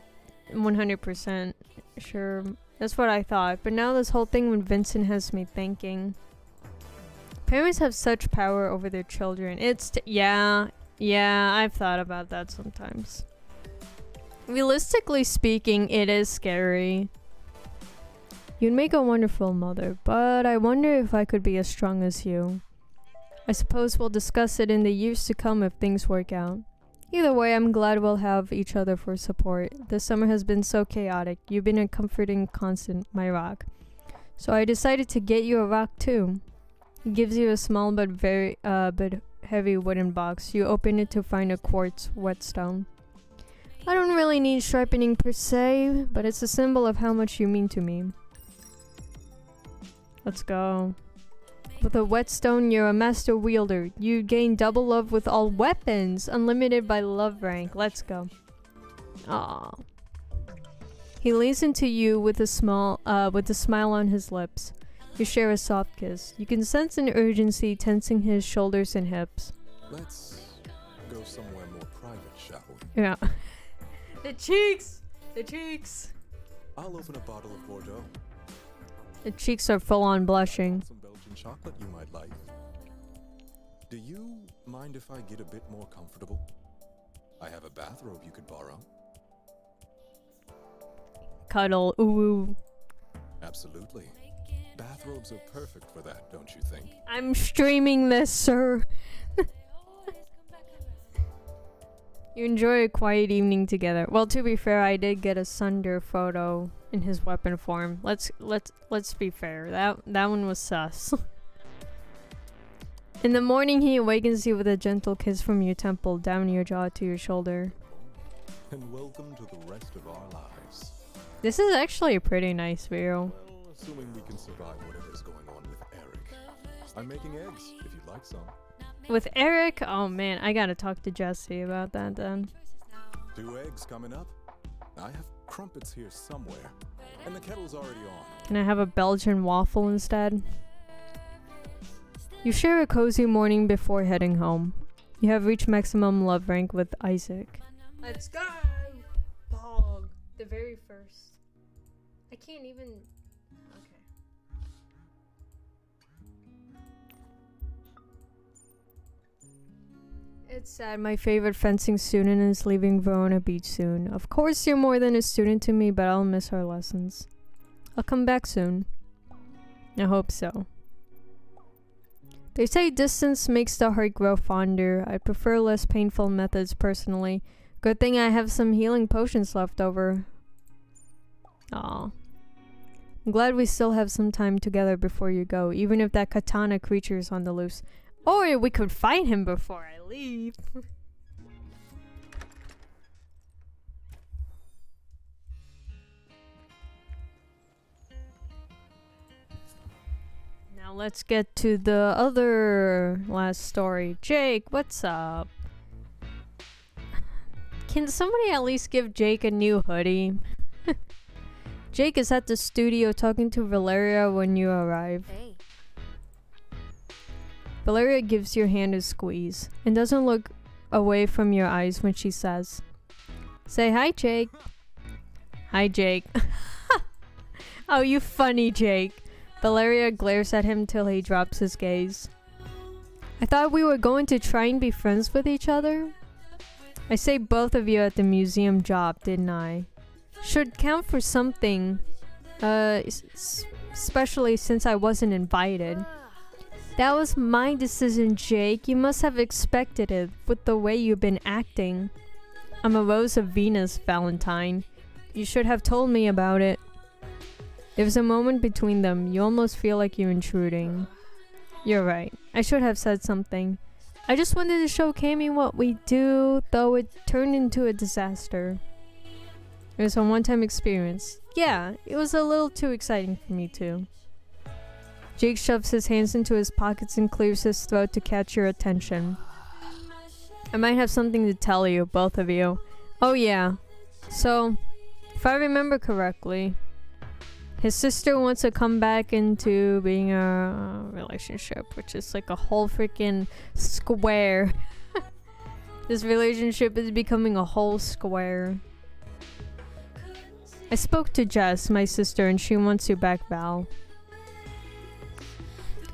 100% sure. That's what I thought. But now this whole thing with Vincent has me thinking. Parents have such power over their children. Yeah, I've thought about that sometimes. Realistically speaking, it is scary. You'd make a wonderful mother, but I wonder if I could be as strong as you. I suppose we'll discuss it in the years to come if things work out. Either way, I'm glad we'll have each other for support. This summer has been so chaotic. You've been a comforting constant, my rock. So I decided to get you a rock too. It gives you a small but heavy wooden box. You open it to find a quartz whetstone. I don't really need sharpening per se, but it's a symbol of how much you mean to me. Let's go. With a whetstone, you're a master wielder. You gain double love with all weapons, unlimited by love rank. Let's go. Aww. He leans into you with a smile on his lips. You share a soft kiss. You can sense an urgency tensing his shoulders and hips. Let's go somewhere more private, shall we? Yeah. The cheeks! The cheeks! I'll open a bottle of Bordeaux. The cheeks are full on blushing. Some Belgian chocolate you might like. Do you mind if I get a bit more comfortable? I have a bathrobe you could borrow. Cuddle. Ooh. Absolutely. Bathrobes are perfect for that, don't you think? I'm streaming this, sir. You enjoy a quiet evening together. Well, to be fair, I did get a Sunder photo in his weapon form. Let's be fair. That one was sus. In the morning, he awakens you with a gentle kiss from your temple, down your jaw to your shoulder. And welcome to the rest of our lives. This is actually a pretty nice view. Well, assuming we can survive whatever's going on with Eric. I'm making eggs, if you'd like some. With Eric? Oh man, I gotta talk to Jesse about that then. 2 eggs coming up. I have crumpets here somewhere. And the kettle's already on. Can I have a Belgian waffle instead? You share a cozy morning before heading home. You have reached maximum love rank with Isaac. Let's go! Bog. The very first. I can't even... Okay. It's sad. My favorite fencing student is leaving Verona Beach soon. Of course you're more than a student to me, but I'll miss our lessons. I'll come back soon. I hope so. They say distance makes the heart grow fonder. I prefer less painful methods personally. Good thing I have some healing potions left over. Aw. I'm glad we still have some time together before you go, even if that katana creature is on the loose. Or we could fight him before I leave. Now let's get to the other last story. Jake, what's up? Can somebody at least give Jake a new hoodie? Jake is at the studio talking to Valeria when you arrive. Hey. Valeria gives your hand a squeeze and doesn't look away from your eyes when she says, "Say hi, Jake." Hi, Jake. Oh, you funny Jake. Valeria glares at him till he drops his gaze. I thought we were going to try and be friends with each other. I saved both of you at the museum job, didn't I? Should count for something, especially since I wasn't invited. That was my decision, Jake. You must have expected it with the way you've been acting. I'm a rose of Venus, Valentine. You should have told me about it. There's a moment between them. You almost feel like you're intruding. You're right. I should have said something. I just wanted to show Cammy what we do, though it turned into a disaster. It was a one-time experience. Yeah, it was a little too exciting for me too. Jake shoves his hands into his pockets and clears his throat to catch your attention. I might have something to tell you, both of you. Oh yeah. So, if I remember correctly, his sister wants to come back into being a relationship, which is like a whole freaking square. This relationship is becoming a whole square. I spoke to Jess, my sister, and she wants you back, Val.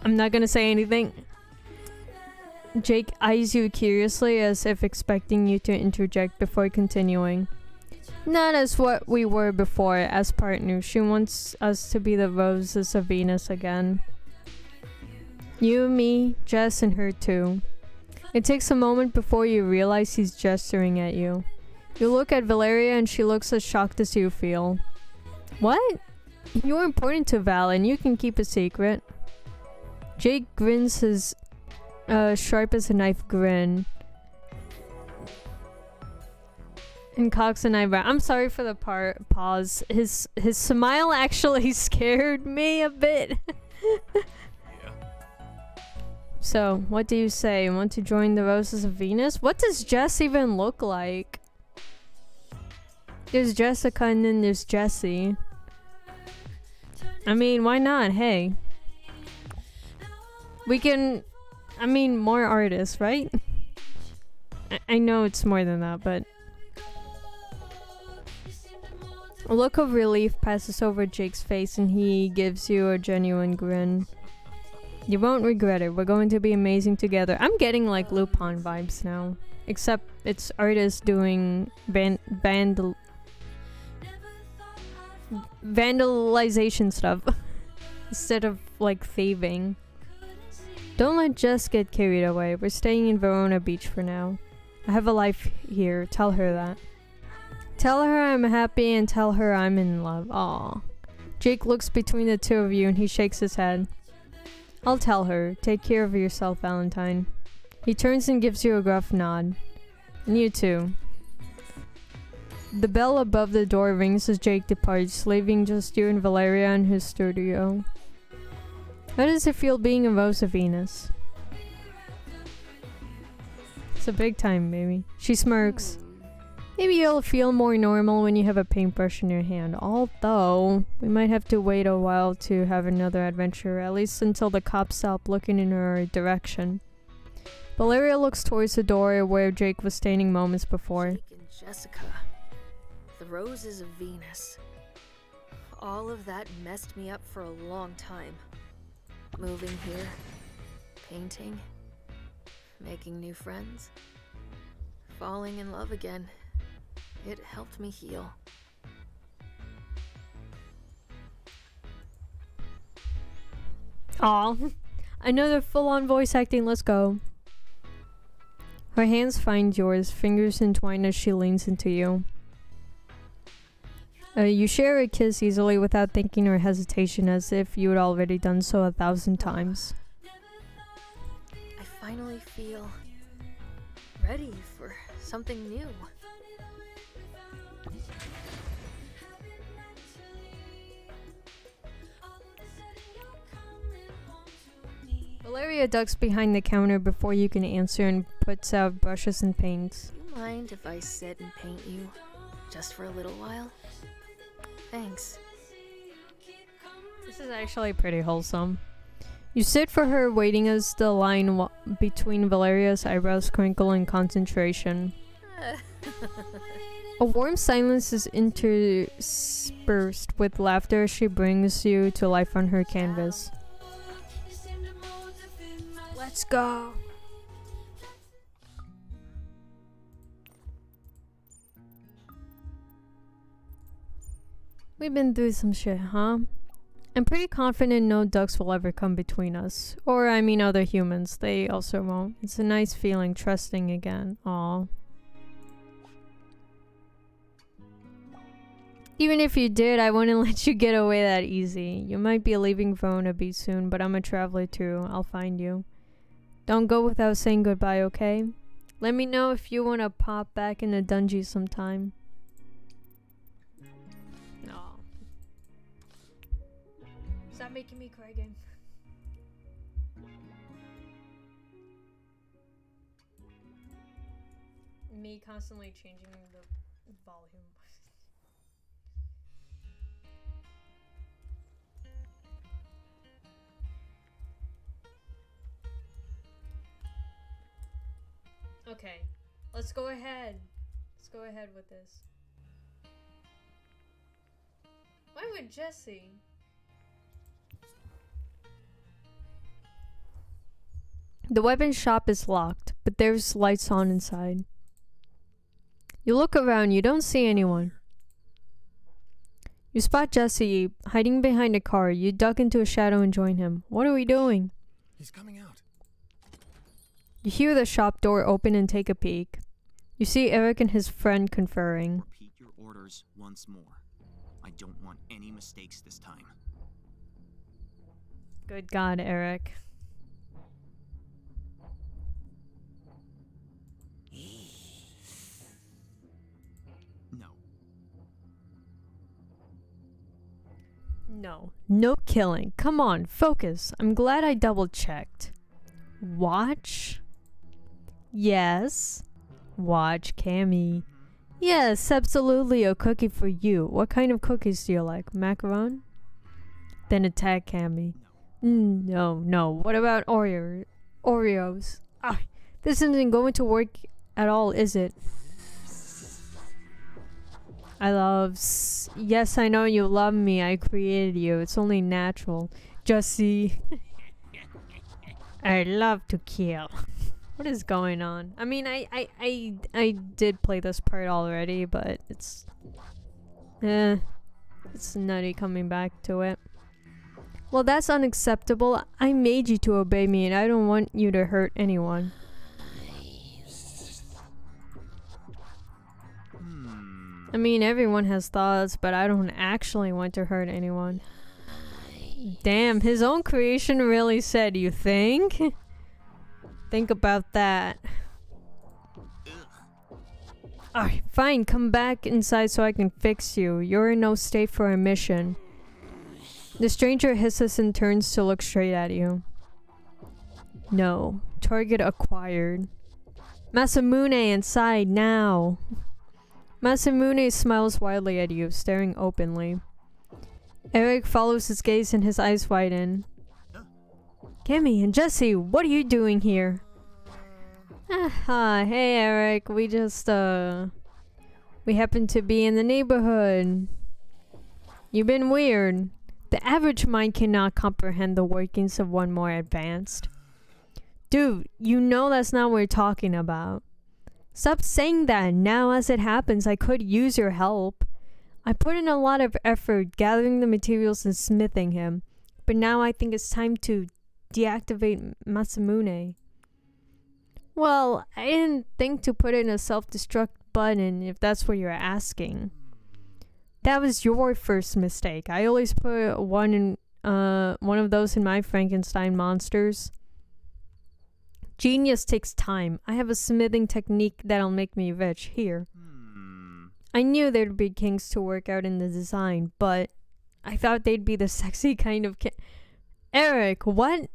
I'm not gonna say anything. Jake eyes you curiously as if expecting you to interject before continuing. Not as what we were before, as partners. She wants us to be the roses of Venus again. You, me, Jess, and her too. It takes a moment before you realize he's gesturing at you. You look at Valeria and she looks as shocked as you feel. What? You're important to Val and you can keep a secret. Jake grins his sharp as a knife grin. And cocks an eyebrow. I'm sorry for the pause. His smile actually scared me a bit. Yeah. So, what do you say? Want to join the Roses of Venus? What does Jess even look like? There's Jessica and then there's Jessie. I mean, why not? Hey. We can... I mean, more artists, right? I know it's more than that, but... A look of relief passes over Jake's face and he gives you a genuine grin. You won't regret it. We're going to be amazing together. I'm getting like Lupin vibes now. Except it's artists doing vandalization stuff. Instead of like thieving. Don't let Jess get carried away. We're staying in Verona Beach for now. I have a life here. Tell her that. Tell her I'm happy and tell her I'm in love. Aw. Jake looks between the two of you and he shakes his head. I'll tell her. Take care of yourself, Valentine. He turns and gives you a gruff nod. And you too. The bell above the door rings as Jake departs, leaving just you and Valeria in his studio. How does it feel being a Rose of Venus? It's a big time, baby. She smirks. Maybe you'll feel more normal when you have a paintbrush in your hand. Although, we might have to wait a while to have another adventure, at least until the cops stop looking in our direction. Valeria looks towards the door where Jake was standing moments before. Jake and Jessica. The Roses of Venus. All of that messed me up for a long time. Moving here, painting, making new friends, falling in love again. It helped me heal. Aw. Another full-on voice acting, let's go. Her hands find yours, fingers entwined as she leans into you. You share a kiss easily without thinking or hesitation, as if you had already done so 1,000 times. I finally feel ready for something new. Valeria ducks behind the counter before you can answer and puts out brushes and paints. Do you mind if I sit and paint you? Just for a little while? Thanks. This is actually pretty wholesome. You sit for her, waiting as the line between Valeria's eyebrows crinkle in concentration. A warm silence is interspersed with laughter as she brings you to life on her canvas. Let's go. We've been through some shit, huh? I'm pretty confident no ducks will ever come between us. Or, I mean other humans. They also won't. It's a nice feeling, trusting again. Aw. Even if you did, I wouldn't let you get away that easy. You might be leaving Verona Beach soon, but I'm a traveler too. I'll find you. Don't go without saying goodbye, okay? Let me know if you want to pop back in the dungeon sometime. Aw. Stop making me cry again. Me constantly changing the volume. Okay, let's go ahead. Let's go ahead with this. Why would Jesse? The weapon shop is locked, but there's lights on inside. You look around, you don't see anyone. You spot Jesse hiding behind a car. You duck into a shadow and join him. What are we doing? He's coming out. You hear the shop door open and take a peek. You see Eric and his friend conferring. Repeat your orders once more. I don't want any mistakes this time. Good God, Eric. No. No killing. Come on, focus. I'm glad I double checked. Watch? Yes. Watch Cammy. Yes, absolutely a cookie for you. What kind of cookies do you like? Macaron? Then attack Cammy. No. What about Oreos? Ah, this isn't going to work at all, is it? Yes, I know you love me. I created you. It's only natural. Jussie. I love to kill. What is going on? I mean, I did play this part already, but it's nutty coming back to it. Well, that's unacceptable. I made you to obey me, and I don't want you to hurt anyone. I mean, everyone has thoughts, but I don't actually want to hurt anyone. Damn, his own creation really said, you think? Think about that. Alright, fine, come back inside so I can fix you. You're in no state for a mission. The stranger hisses and turns to look straight at you. No. Target acquired. Masamune inside now. Masamune smiles widely at you, staring openly. Eric follows his gaze and his eyes widen. Cammy and Jesse, what are you doing here? Hey Eric, we happen to be in the neighborhood. You've been weird. The average mind cannot comprehend the workings of one more advanced. Dude, you know that's not what we're talking about. Stop saying that. Now as it happens, I could use your help. I put in a lot of effort gathering the materials and smithing him, but now I think it's time to deactivate Masamune. Well, I didn't think to put in a self-destruct button if that's what you're asking. That was your first mistake. I always put one of those in my Frankenstein monsters. Genius takes time. I have a smithing technique that'll make me rich. Here. I knew there'd be kinks to work out in the design, but I thought they'd be the sexy kind of Eric, what?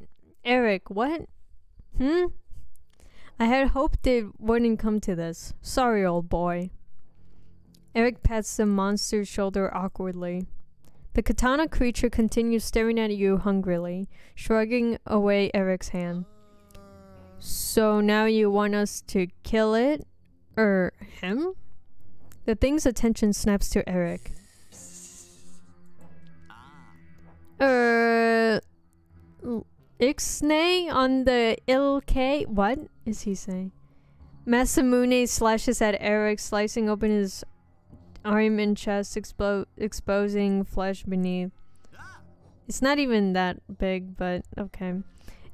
Eric, what? I had hoped it wouldn't come to this. Sorry, old boy. Eric pats the monster's shoulder awkwardly. The katana creature continues staring at you hungrily, shrugging away Eric's hand. So now you want us to kill it? Him? The thing's attention snaps to Eric. Ixnay on the ilk? What is he saying? Masamune slashes at Eric, slicing open his arm and chest, exposing flesh beneath. It's not even that big, but okay.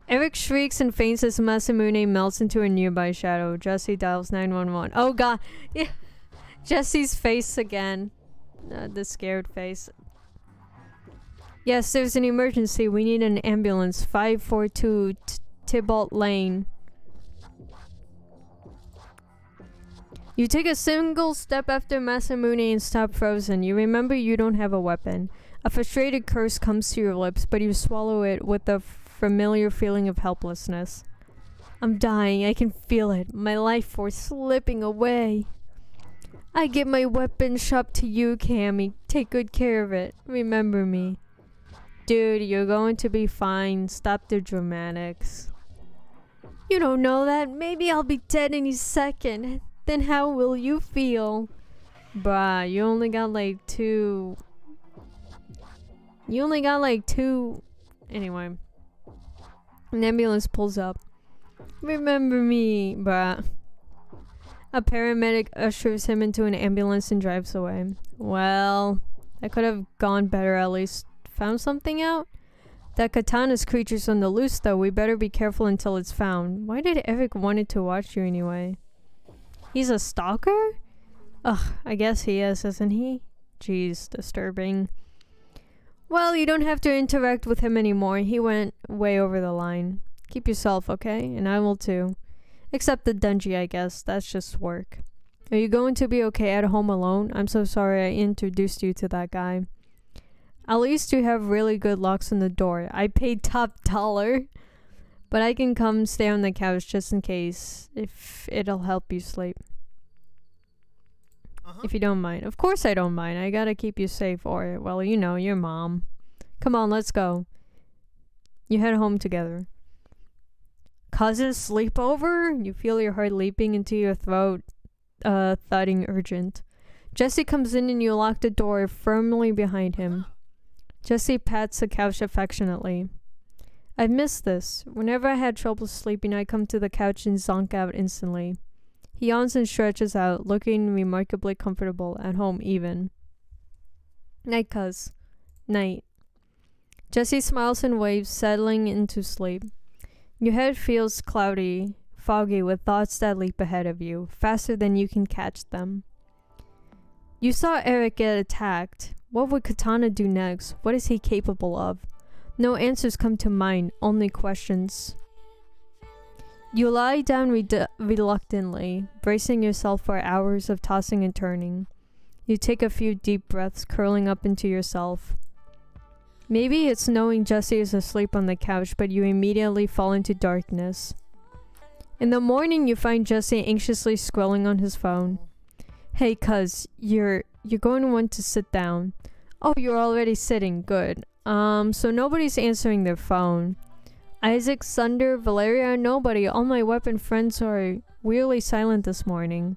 Eric shrieks and faints as Masamune melts into a nearby shadow. Jesse dials 911. Oh god. Yeah. Jesse's face again. The scared face. Yes, there's an emergency. We need an ambulance. 542 Tybalt Lane. You take a single step after Masamune and stop frozen. You remember you don't have a weapon. A frustrated curse comes to your lips, but you swallow it with the familiar feeling of helplessness. I'm dying. I can feel it. My life force slipping away. I give my weapon shop to you, Cammy. Take good care of it. Remember me. Dude, you're going to be fine. Stop the dramatics. You don't know that. Maybe I'll be dead any second. Then how will you feel? Bruh, you only got like two... Anyway. An ambulance pulls up. Remember me, bruh. A paramedic ushers him into an ambulance and drives away. Well, that could have gone better. At least found something out? That katana's creature's on the loose though. We better be careful until it's found. Why did Eric wanted to watch you anyway? He's a stalker? Ugh, I guess he is, isn't he? Jeez, disturbing. Well, you don't have to interact with him anymore. He went way over the line. Keep yourself, okay? And I will too. Except the dungeon, I guess. That's just work. Are you going to be okay at home alone? I'm so sorry I introduced you to that guy. At least you have really good locks on the door. I paid top dollar. But I can come stay on the couch just in case, if it'll help you sleep. If you don't mind. Of course I don't mind. I gotta keep you safe, or, well, you know, your mom. Come on, let's go. You head home together. Cousin sleepover? You feel your heart leaping into your throat, thudding urgent. Jesse comes in and you lock the door firmly behind him. Jesse pats the couch affectionately. I've missed this. Whenever I had trouble sleeping, I come to the couch and zonk out instantly. He yawns and stretches out, looking remarkably comfortable, at home even. Night, cuz. Night. Jesse smiles and waves, settling into sleep. Your head feels cloudy, foggy with thoughts that leap ahead of you, faster than you can catch them. You saw Eric get attacked. What would Katana do next? What is he capable of? No answers come to mind, only questions. You lie down reluctantly, bracing yourself for hours of tossing and turning. You take a few deep breaths, curling up into yourself. Maybe it's knowing Jesse is asleep on the couch, but you immediately fall into darkness. In the morning, you find Jesse anxiously scrolling on his phone. Hey, cuz, you're going to want to sit down. Oh, you're already sitting. Good. So nobody's answering their phone. Isaac, Sunder, Valeria, nobody. All my weapon friends are weirdly silent this morning.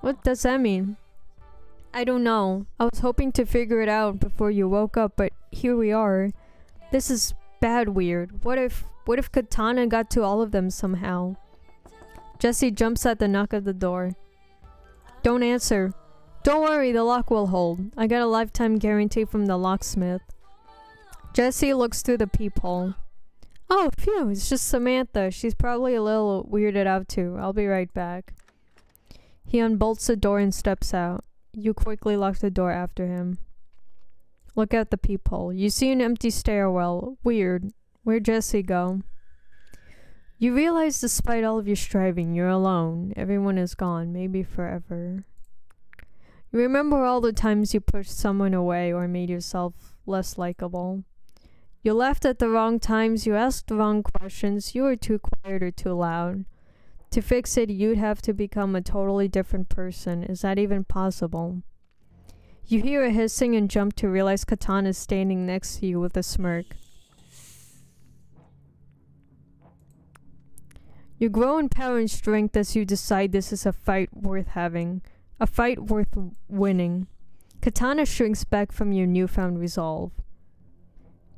What does that mean? I don't know. I was hoping to figure it out before you woke up, but here we are. This is bad weird. What if Katana got to all of them somehow? Jesse jumps at the knock of the door. Don't answer. Don't worry, the lock will hold. I got a lifetime guarantee from the locksmith. Jesse looks through the peephole. Oh, phew, it's just Samantha. She's probably a little weirded out too. I'll be right back. He unbolts the door and steps out. You quickly lock the door after him. Look out the peephole. You see an empty stairwell. Weird. Where'd Jesse go? You realize despite all of your striving, you're alone. Everyone is gone, maybe forever. You remember all the times you pushed someone away or made yourself less likable. You laughed at the wrong times, you asked the wrong questions, you were too quiet or too loud. To fix it, you'd have to become a totally different person. Is that even possible? You hear a hissing and jump to realize Katana is standing next to you with a smirk. You grow in power and strength as you decide this is a fight worth having. A fight worth winning. Katana shrinks back from your newfound resolve.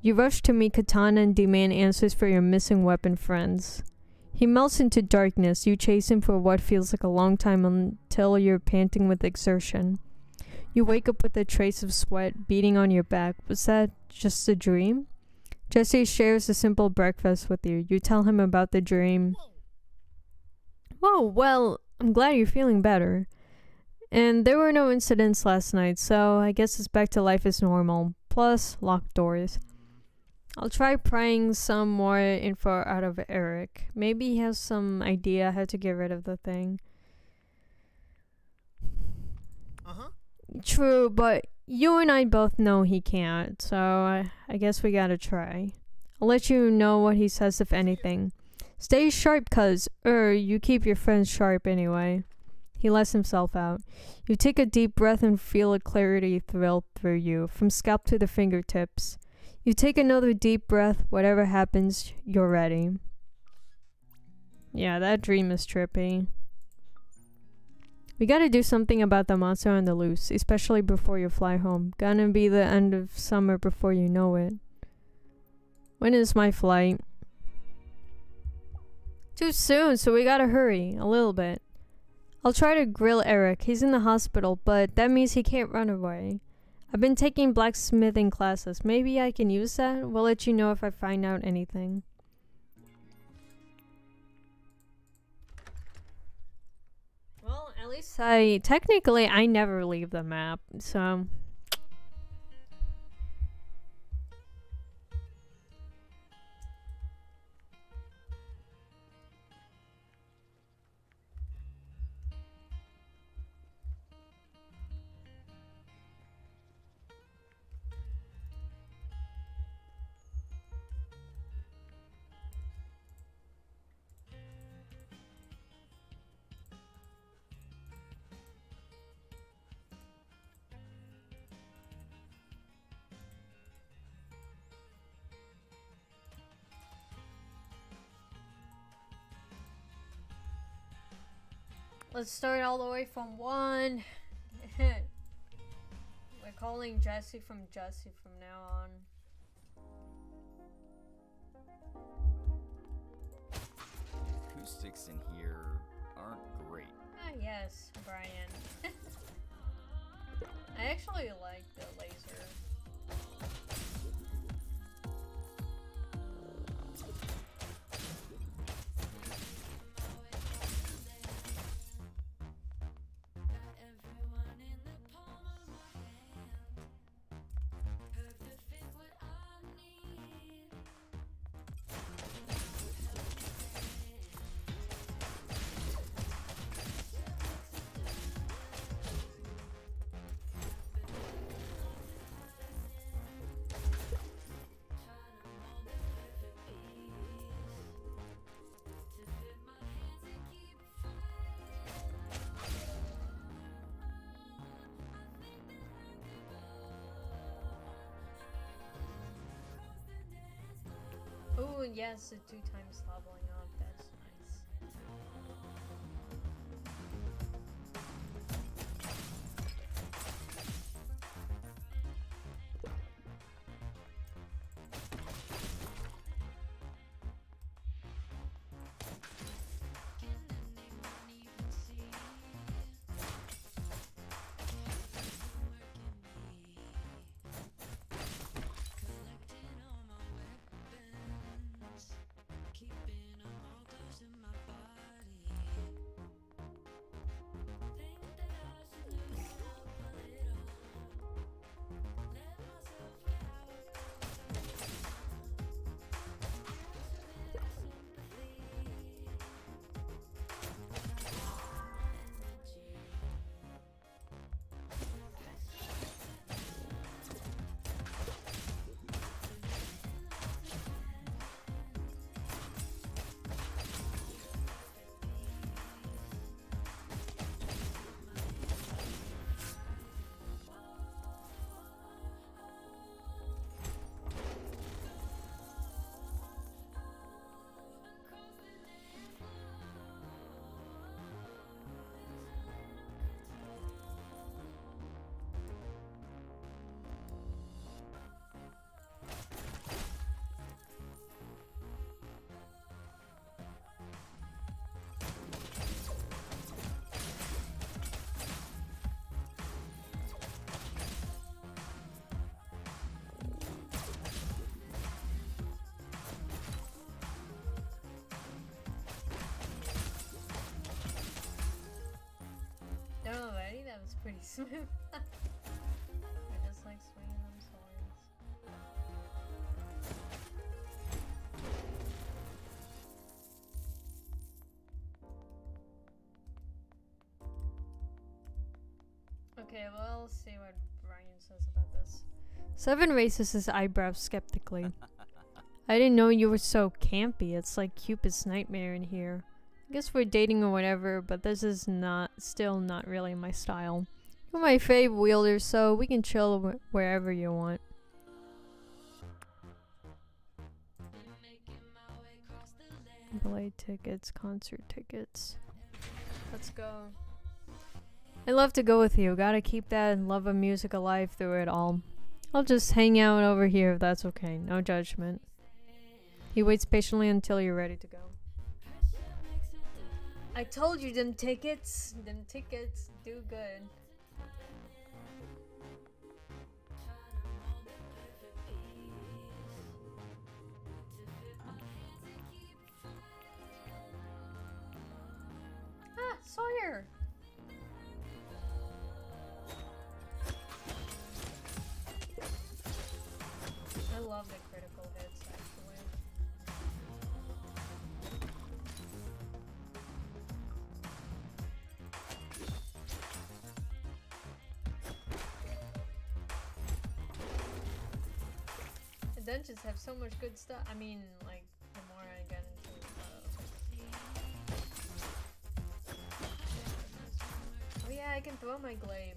You rush to meet Katana and demand answers for your missing weapon friends. He melts into darkness. You chase him for what feels like a long time until you're panting with exertion. You wake up with a trace of sweat beating on your back. Was that just a dream? Jesse shares a simple breakfast with you. You tell him about the dream. Oh, well, I'm glad you're feeling better. And there were no incidents last night, so I guess it's back to life as normal. Plus, locked doors. I'll try prying some more info out of Eric. Maybe he has some idea how to get rid of the thing. True, but you and I both know he can't, so I guess we gotta try. I'll let you know what he says if anything. Stay sharp, cuz, you keep your friends sharp anyway. He lets himself out. You take a deep breath and feel a clarity thrill through you, from scalp to the fingertips. You take another deep breath. Whatever happens, you're ready. Yeah, that dream is trippy. We gotta do something about the monster on the loose, especially before you fly home. Gonna be the end of summer before you know it. When is my flight? Too soon, so we gotta hurry. A little bit. I'll try to grill Eric. He's in the hospital, but that means he can't run away. I've been taking blacksmithing classes. Maybe I can use that? We'll let you know if I find out anything. Well, at least technically I never leave the map, so... Let's start all the way from 1. We're calling Jesse from now on. Acoustics in here aren't great. Ah, yes, Brian. I actually like the laser. Everyone in the palm of my hand. Perfect fit what I need. Oh, yes, the 2 times leveling up. That's nice. Alrighty, that was pretty smooth. I just like swinging them swords. Okay, well, let's see what Brian says about this. 7 raises his eyebrows skeptically. I didn't know you were so campy. It's like Cupid's nightmare in here. I guess we're dating or whatever, but this is still not really my style. You're my fave wielder, so we can chill wherever you want. Ballet tickets, concert tickets. Let's go. I'd love to go with you. Gotta keep that love of music alive through it all. I'll just hang out over here if that's okay. No judgment. He waits patiently until you're ready to go. I told you them tickets do good. Ah, Sawyer! I love the critical hits, actually. The dungeons have so much good stuff. I mean, like, the more I get into oh yeah, I can throw my glaive.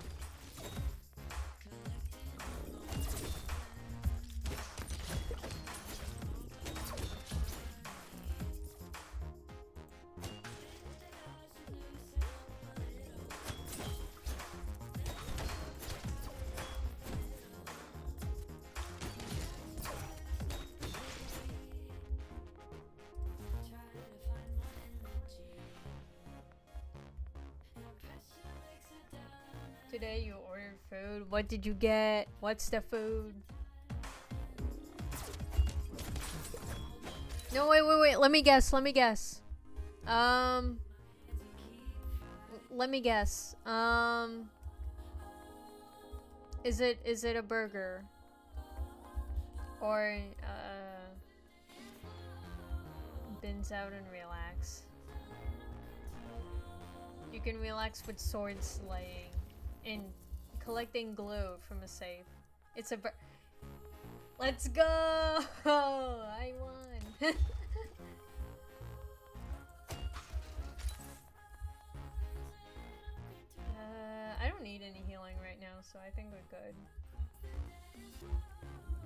Today you ordered food. What did you get? What's the food? No, wait. Let me guess. Let me guess. Is it a burger? Or, bins out and relax. You can relax with sword slaying and collecting glue from a safe. It's a Let's go! I won! I don't need any healing right now, so I think we're good.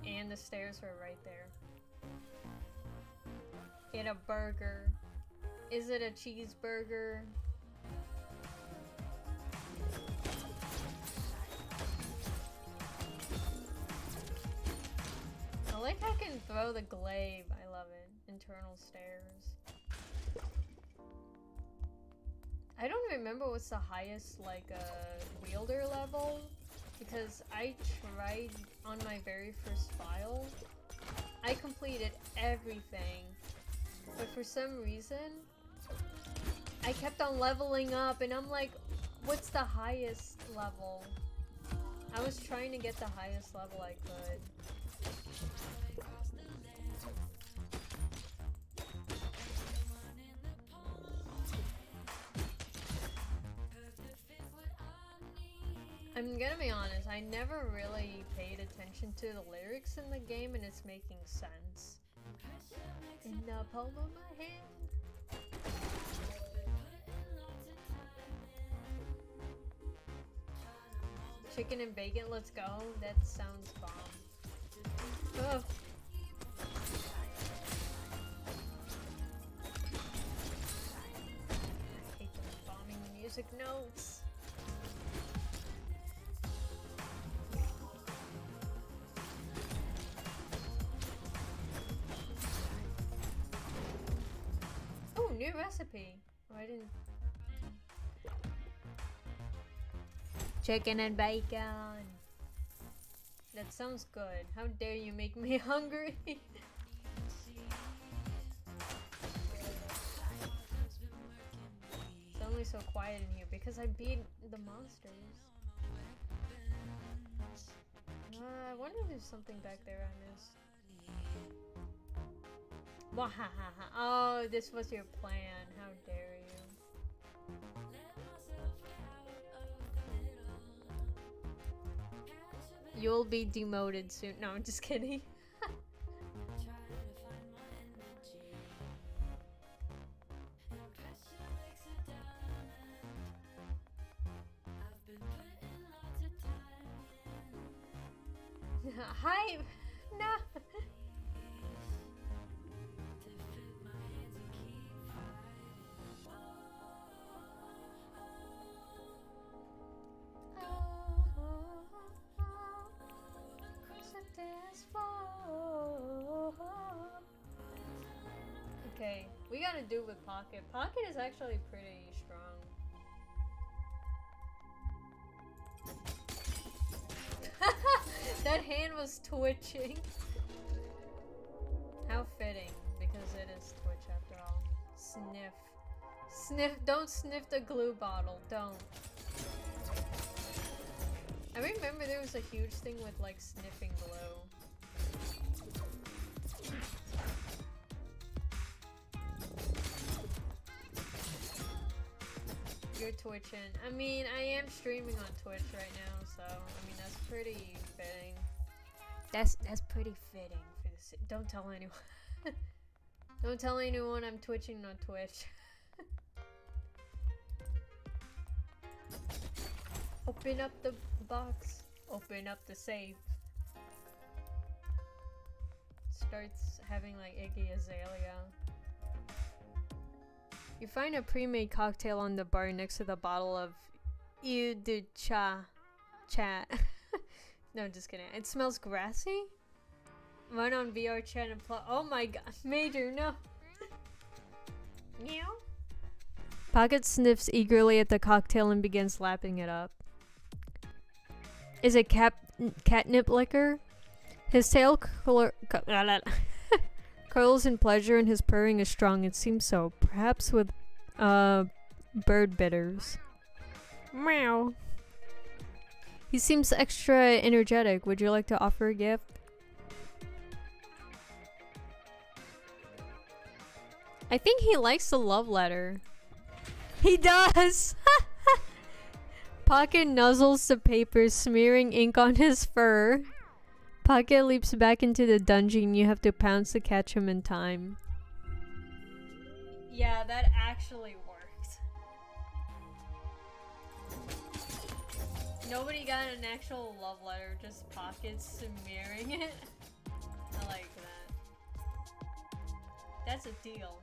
And the stairs are right there. Get a burger. Is it a cheeseburger? I like how I can throw the glaive. I love it. Internal stairs. I don't remember what's the highest, like, wielder level. Because I tried on my very first file. I completed everything. But for some reason, I kept on leveling up. And I'm like, what's the highest level? I was trying to get the highest level I could. I'm gonna be honest, I never really paid attention to the lyrics in the game, and it's making sense. In the palm of my hand. Chicken and bacon, let's go. That sounds bomb. Ugh. I hate those bombing music notes. Oh, new recipe. Oh, I didn't. Chicken and bacon. That sounds good. How dare you make me hungry? It's only so quiet in here because I beat the monsters. I wonder if there's something back there I missed. Wahahaha. Oh, this was your plan. How dare you. You'll be demoted soon. No, I'm just kidding. Hi! No! Okay, we gotta do with Pocket. Pocket is actually pretty strong. That hand was twitching. How fitting, because it is Twitch after all. Sniff. Sniff, don't sniff the glue bottle, don't. I remember there was a huge thing with like sniffing glue. You're twitching. I mean, I am streaming on Twitch right now, so I mean that's pretty fitting. That's pretty fitting for this. Don't tell anyone. Don't tell anyone I'm twitching on Twitch. Open up the box. Open up the safe. Starts having like Iggy Azalea. You find a pre-made cocktail on the bar next to the bottle of Eau de chat. No, just kidding. It smells grassy? Run on VR chat and plot. Oh my god. Major, no. Meow. Pocket sniffs eagerly at the cocktail and begins lapping it up. is a catnip licker. His tail curls in pleasure and his purring is strong. It seems so. Perhaps with bird bitters. Meow. He seems extra energetic. Would you like to offer a gift? I think he likes the love letter. He does! Pocket nuzzles the paper, smearing ink on his fur. Pocket leaps back into the dungeon. You have to pounce to catch him in time. Yeah, that actually worked. Nobody got an actual love letter, just Pocket smearing it. I like that. That's a deal.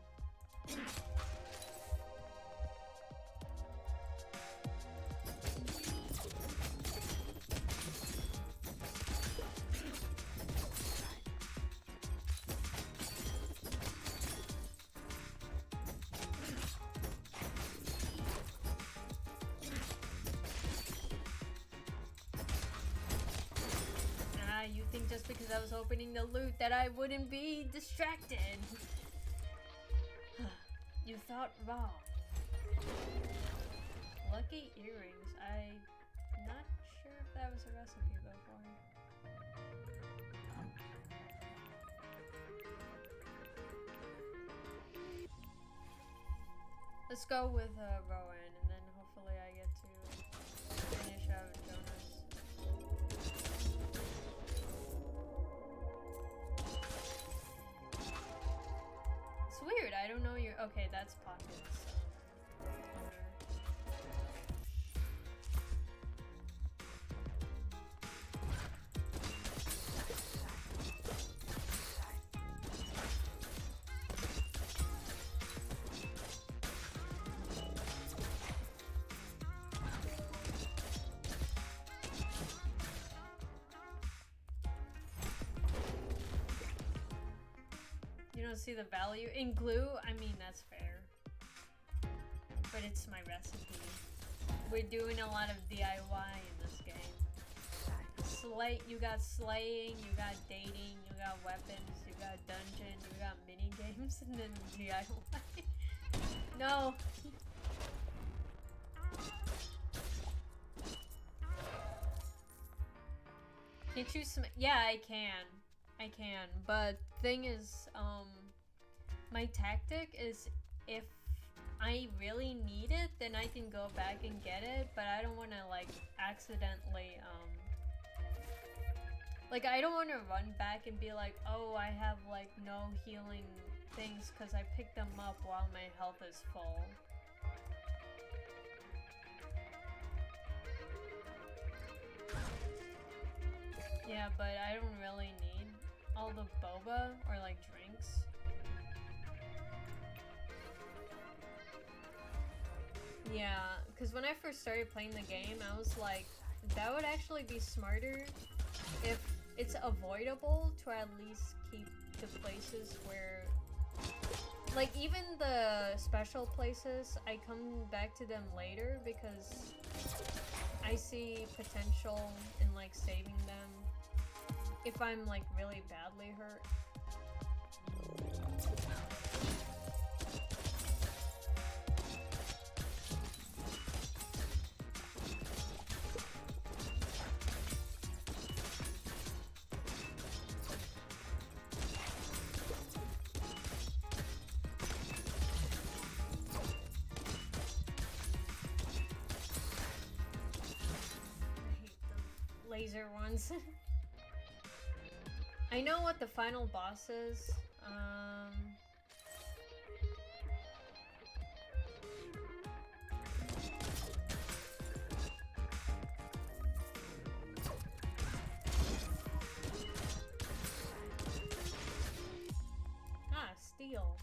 You think just because I was opening the loot that I wouldn't be distracted. You thought wrong. Lucky earrings. I'm not sure if that was a recipe before. Let's go with Rowan, and then hopefully I get to finish out Jonas. It's weird, I don't know your— okay, that's Pockets. You don't see the value in glue? I mean, that's fair. But it's my recipe. We're doing a lot of DIY in this game. You got slaying, you got dating, you got weapons, you got dungeon, you got mini games, and then DIY. No. Can't you yeah, I can. I can, but thing is, my tactic is if I really need it, then I can go back and get it, but I don't want to, like, accidentally, like, I don't want to run back and be like, oh, I have, like, no healing things, because I picked them up while my health is full. Yeah, but I don't really need all the boba or like drinks. Yeah, because when I first started playing the game, I was like, that would actually be smarter if it's avoidable to at least keep the places where, like, even the special places, I come back to them later because I see potential in like saving them if I'm like really badly hurt. Laser ones. I know what the final boss is. Steel.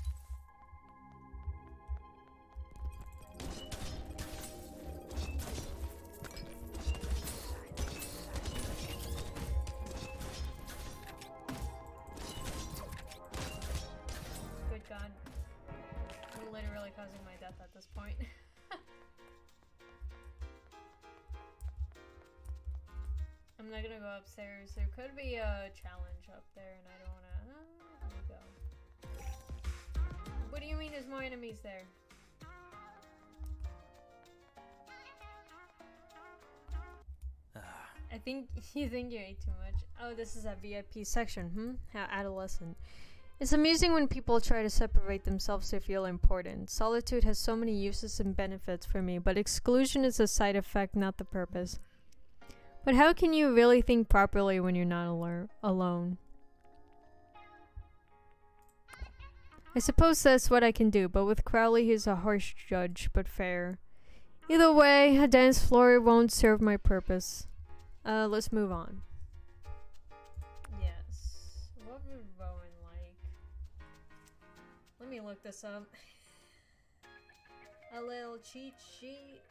I'm not gonna go upstairs. There could be a challenge up there, and I don't wanna. Let me go. What do you mean there's more enemies there? I think you ate too much. Oh, this is a VIP section, How adolescent. It's amusing when people try to separate themselves to feel important. Solitude has so many uses and benefits for me, but exclusion is a side effect, not the purpose. But how can you really think properly when you're not alone? I suppose that's what I can do, but with Crowley he's a harsh judge, but fair. Either way, a dance floor won't serve my purpose. Let's move on. Yes. What would Rowan like? Let me look this up. A little cheat sheet.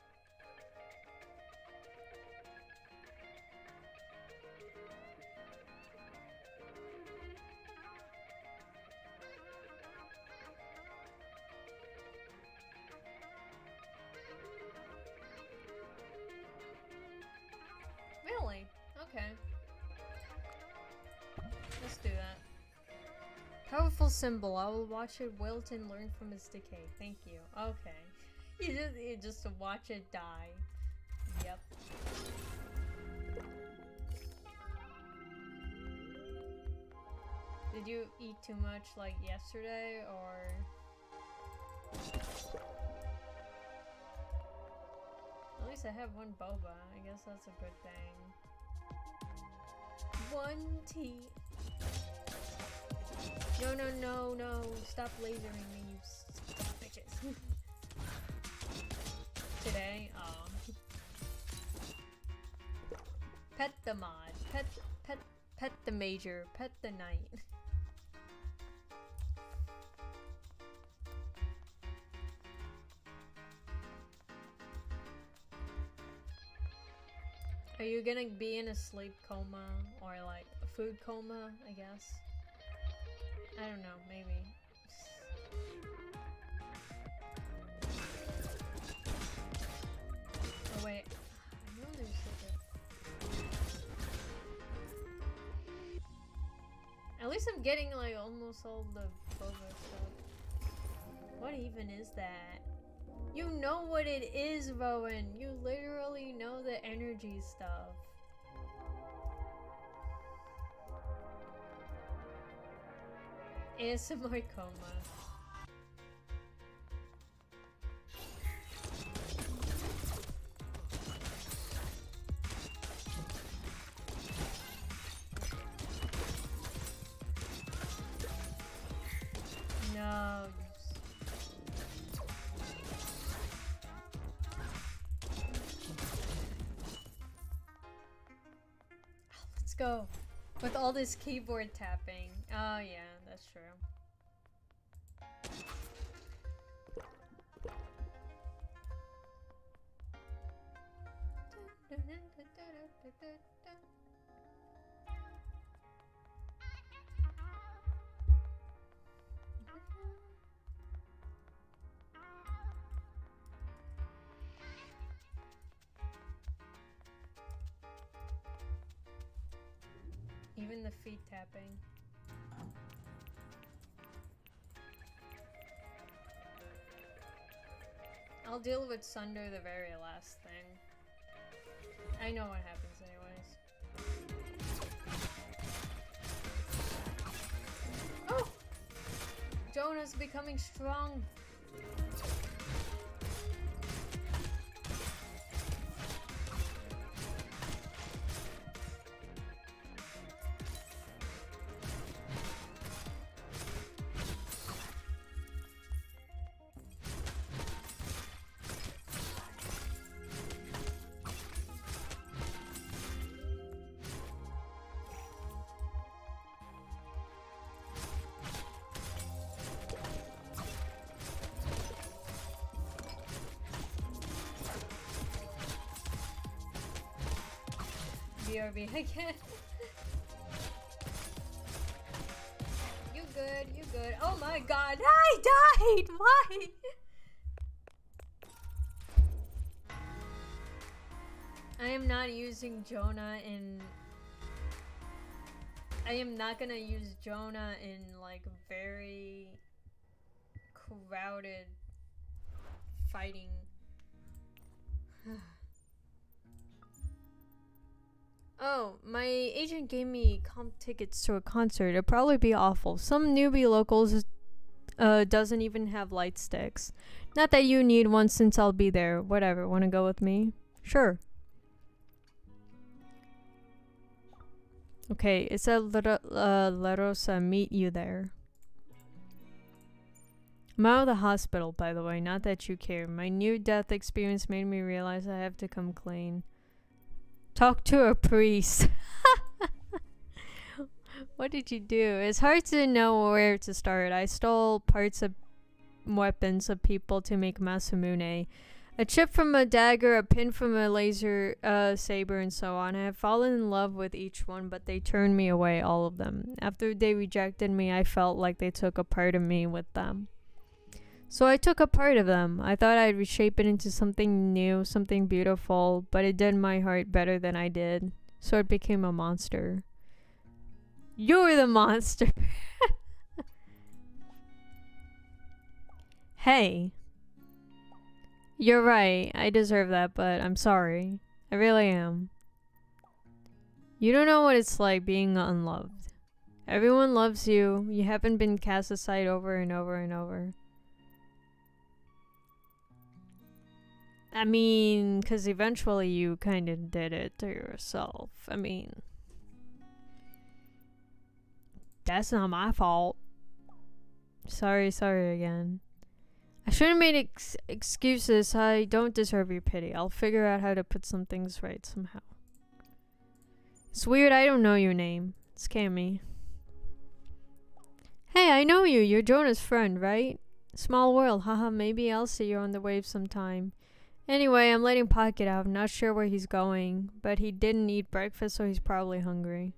Really? Okay. Let's do that. Powerful symbol. I will watch it wilt and learn from its decay. Thank you. Okay. You just to watch it die. Yep. Did you eat too much like yesterday or? At least I have one boba. I guess that's a good thing. One tea. No, no, no, no. Stop lasering me, you bitches. Today, pet the mod. Pet the major. Pet the knight. Are you gonna be in a sleep coma or like a food coma, I guess? I don't know, maybe. Oh wait, I know there's such a... At least I'm getting like almost all the boba stuff. What even is that? You know what it is, Rowan. You literally know the energy stuff. ASMR coma. No. Let's go. With all this keyboard tapping. Oh yeah, that's true. Even the feet tapping. I'll deal with Sunder the very last thing. I know what happens anyways. Oh! Jonah's becoming strong. BRB again. You good, you good. Oh my god, I died! Why? I am not using Jonah in I am not gonna use Jonah in like very crowded fighting. Oh, my agent gave me comp tickets to a concert. It'll probably be awful. Some newbie locals doesn't even have light sticks. Not that you need one since I'll be there. Whatever. Wanna go with me? Sure. Okay, it said let us meet you there. I'm out of the hospital, by the way. Not that you care. My near-death experience made me realize I have to come clean. Talk to a priest. What did you do? It's hard to know where to start. I stole parts of weapons of people to make Masamune. A chip from a dagger, a pin from a laser saber, and so on. I have fallen in love with each one, but they turned me away, all of them. After they rejected me, I felt like they took a part of me with them. So I took a part of them. I thought I'd reshape it into something new, something beautiful, but it did my heart better than I did. So it became a monster. You're the monster! Hey. You're right. I deserve that, but I'm sorry. I really am. You don't know what it's like being unloved. Everyone loves you. You haven't been cast aside over and over and over. I mean, because eventually you kind of did it to yourself. I mean, that's not my fault. Sorry again. I shouldn't have made excuses. I don't deserve your pity. I'll figure out how to put some things right somehow. It's weird I don't know your name. It's Cammy. Hey, I know you. You're Jonah's friend, right? Small world. Haha, maybe I'll see you on the wave sometime. Anyway, I'm letting Pocket out. I'm not sure where he's going, but he didn't eat breakfast, so he's probably hungry.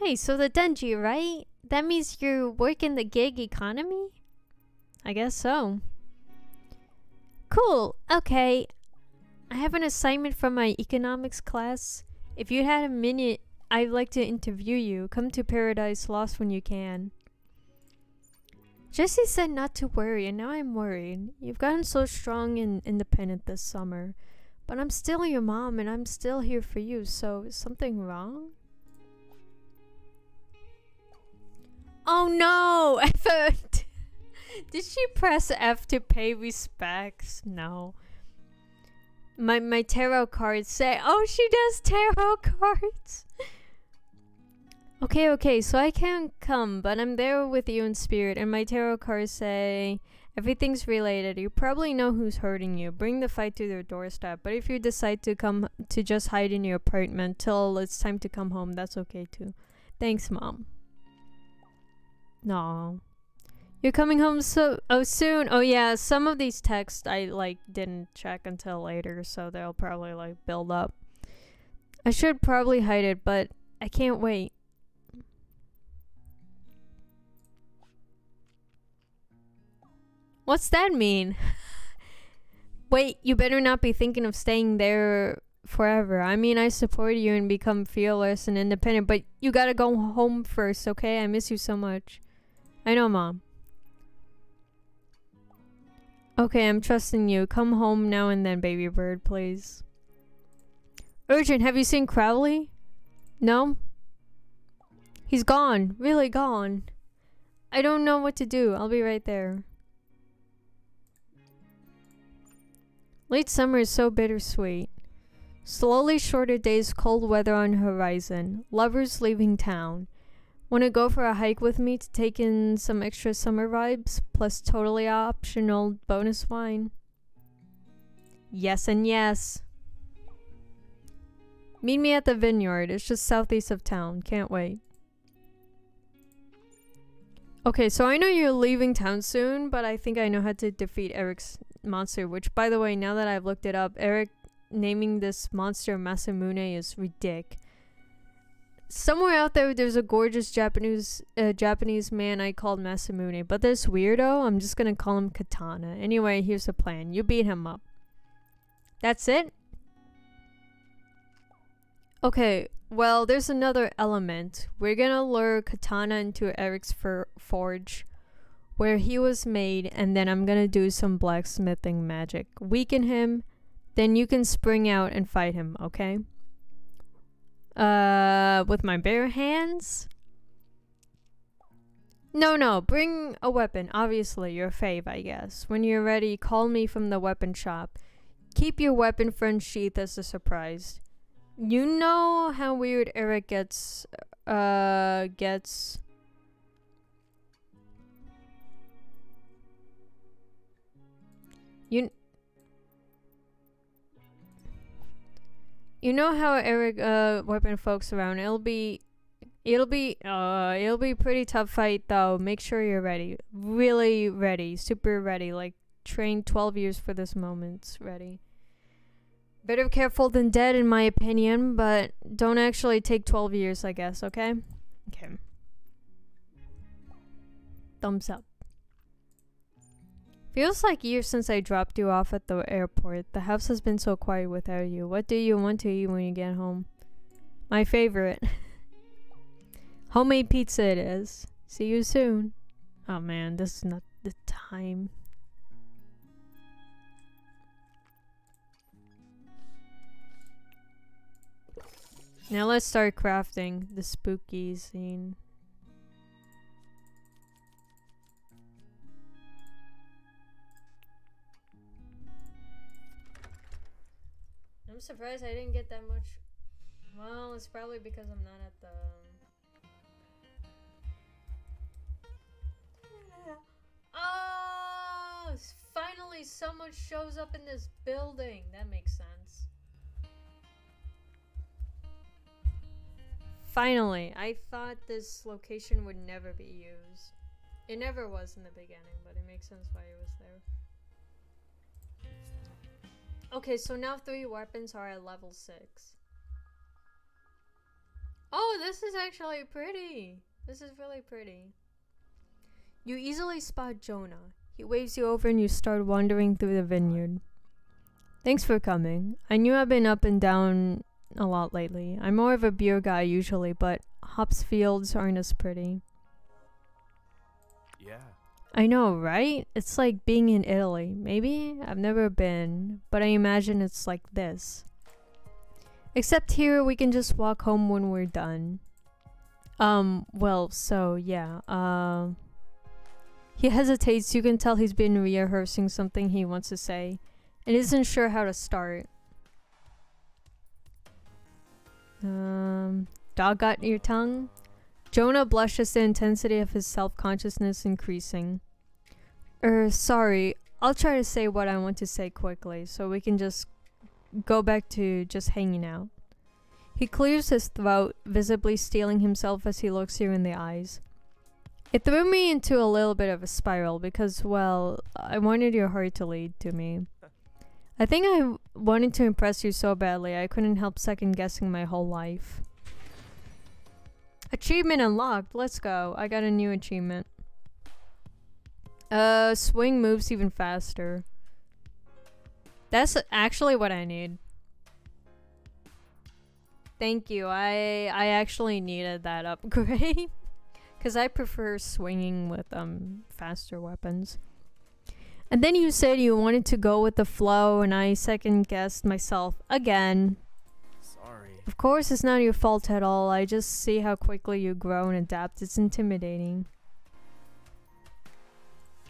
Hey, so the Denji, right? That means you work in the gig economy? I guess so. Cool. Okay. I have an assignment from my economics class. If you had a minute, I'd like to interview you. Come to Paradise Lost when you can. Jessie said not to worry, and now I'm worried. You've gotten so strong and independent this summer. But I'm still your mom, and I'm still here for you, so is something wrong? Oh no! Did she press F to pay respects? No. My tarot cards say, oh, she does tarot cards. Okay, so I can't come, but I'm there with you in spirit, and my tarot cards say, everything's related. You probably know who's hurting you. Bring the fight to their doorstep, but if you decide to come to just hide in your apartment till it's time to come home, that's okay too. Thanks, Mom. No. You're coming home soon? Oh yeah, some of these texts I didn't check until later, so they'll probably build up. I should probably hide it, but I can't wait. What's that mean? Wait, you better not be thinking of staying there forever. I mean, I support you and become fearless and independent, but you gotta go home first, okay? I miss you so much. I know, Mom. Okay, I'm trusting you. Come home now and then, baby bird, please. Urgent, have you seen Crowley? No? He's gone. Really gone. I don't know what to do. I'll be right there. Late summer is so bittersweet. Slowly shorter days, cold weather on horizon. Lovers leaving town. Wanna go for a hike with me to take in some extra summer vibes, plus totally optional bonus wine? Yes and yes. Meet me at the vineyard. It's just southeast of town. Can't wait. Okay, so I know you're leaving town soon, but I think I know how to defeat Eric's monster, which, by the way, now that I've looked it up, Eric naming this monster Masamune is ridiculous. Somewhere out there's a gorgeous Japanese man I called Masamune, but this weirdo, I'm just gonna call him Katana. Anyway, here's the plan. You beat him up. That's it? Okay, well, there's another element. We're gonna lure Katana into Eric's forge, where he was made, and then I'm gonna do some blacksmithing magic. Weaken him, then you can spring out and fight him, okay? With my bare hands? No, bring a weapon. Obviously, your fave, I guess. When you're ready, call me from the weapon shop. Keep your weapon front sheath as a surprise. You know how weird Eric gets. You know how Eric weapon folks around. It'll be pretty tough fight though. Make sure you're ready. Really ready. Super ready. Like trained 12 years for this moment. Ready. Better careful than dead in my opinion, but don't actually take 12 years, I guess, okay? Okay. Thumbs up. Feels like years since I dropped you off at the airport. The house has been so quiet without you. What do you want to eat when you get home? My favorite. Homemade pizza it is. See you soon. Oh man, this is not the time. Now let's start crafting the spooky scene. I'm surprised I didn't get that much. Well, it's probably because I'm not at the... Oh! Finally someone shows up in this building. That makes sense. Finally, I thought this location would never be used. It never was in the beginning, but it makes sense why it was there. Okay, so now 3 weapons are at level 6. Oh, this is actually pretty. This is really pretty. You easily spot Jonah. He waves you over and you start wandering through the vineyard. Thanks for coming. I knew I've been up and down a lot lately. I'm more of a beer guy usually, but hops fields aren't as pretty. Yeah. I know, right? It's like being in Italy. Maybe? I've never been, but I imagine it's like this. Except here we can just walk home when we're done. Well, so yeah, he hesitates. You can tell he's been rehearsing something he wants to say and isn't sure how to start. Dog got your tongue? Jonah blushes, the intensity of his self-consciousness increasing. Sorry. I'll try to say what I want to say quickly, so we can just go back to just hanging out. He clears his throat, visibly steeling himself as he looks you in the eyes. It threw me into a little bit of a spiral because, well, I wanted your heart to lead to me. I think I wanted to impress you so badly I couldn't help second-guessing my whole life. Achievement unlocked. Let's go. I got a new achievement. Swing moves even faster. That's actually what I need. Thank you. I actually needed that upgrade. Because I prefer swinging with faster weapons. And then you said you wanted to go with the flow, and I second-guessed myself again. Sorry. Of course, it's not your fault at all. I just see how quickly you grow and adapt. It's intimidating.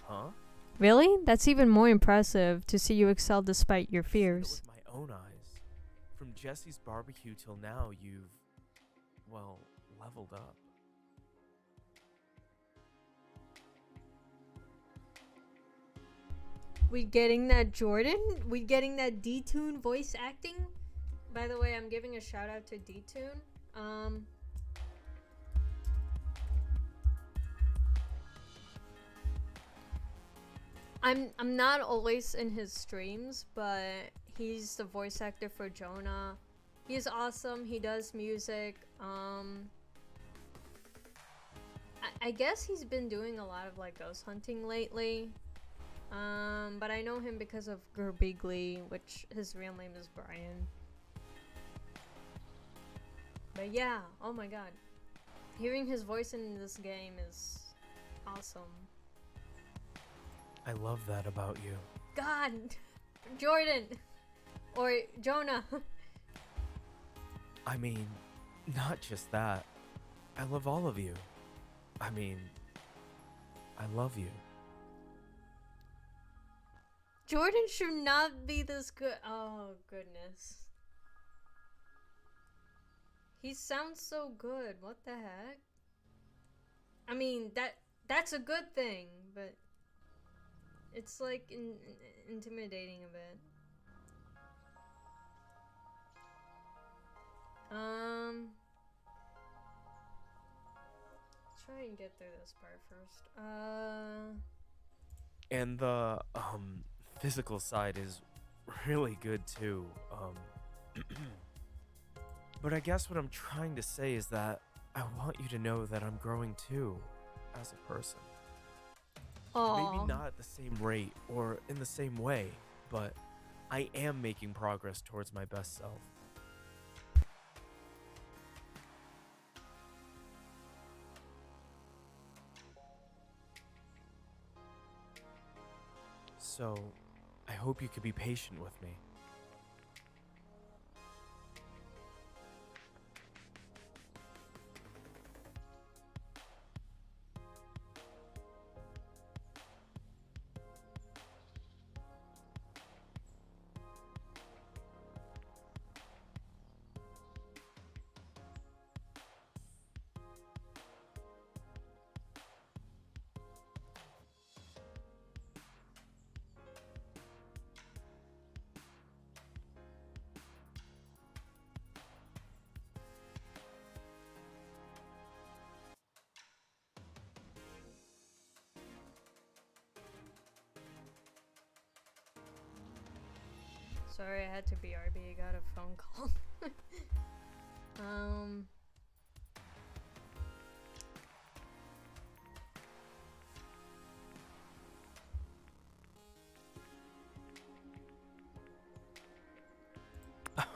Huh? Really? That's even more impressive, to see you excel despite your fears. With my own eyes. From Jesse's barbecue till now, you've, well, leveled up. We getting that Jordan? We getting that D-Tune voice acting? By the way, I'm giving a shout out to D-Tune. I'm not always in his streams, but he's the voice actor for Jonah. He's awesome. He does music. I guess he's been doing a lot of like ghost hunting lately. But I know him because of Gerbigly, which his real name is Brian. But yeah, oh my god. Hearing his voice in this game is awesome. I love that about you. God! Jordan! Or Jonah! I mean, not just that. I love all of you. I mean, I love you. Jordan should not be this good. Oh, goodness. He sounds so good. What the heck? I mean, that's a good thing, but it's like intimidating a bit. Try and get through this part first. And the physical side is really good too. But I guess what I'm trying to say is that I want you to know that I'm growing too as a person. Maybe Aww. not at the same rate or in the same way, but I am making progress towards my best self. So, I hope you could be patient with me. Sorry, I had to BRB. I got a phone call.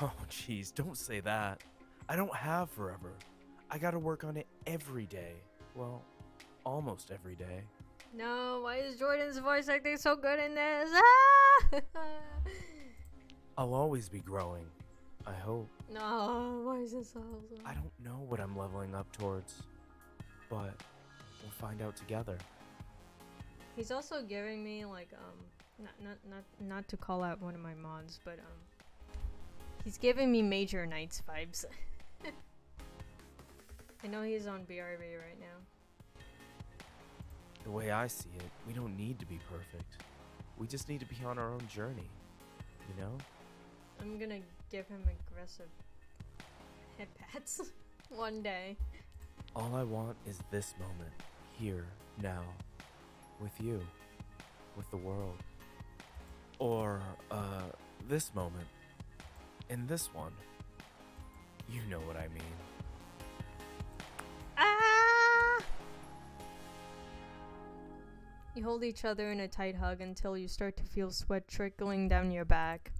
Oh, jeez, don't say that. I don't have forever. I gotta work on it every day. Well, almost every day. No, why is Jordan's voice acting so good in this? Ah! I'll always be growing. I hope. No, why is this so awesome? I don't know what I'm leveling up towards, but we'll find out together. He's also giving me like not to call out one of my mods, but he's giving me Major Knights vibes. I know he's on BRB right now. The way I see it, we don't need to be perfect. We just need to be on our own journey, you know? I'm gonna give him aggressive head pats one day. All I want is this moment, here, now, with you, with the world. Or, this moment, in this one. You know what I mean. Ah! You hold each other in a tight hug until you start to feel sweat trickling down your back.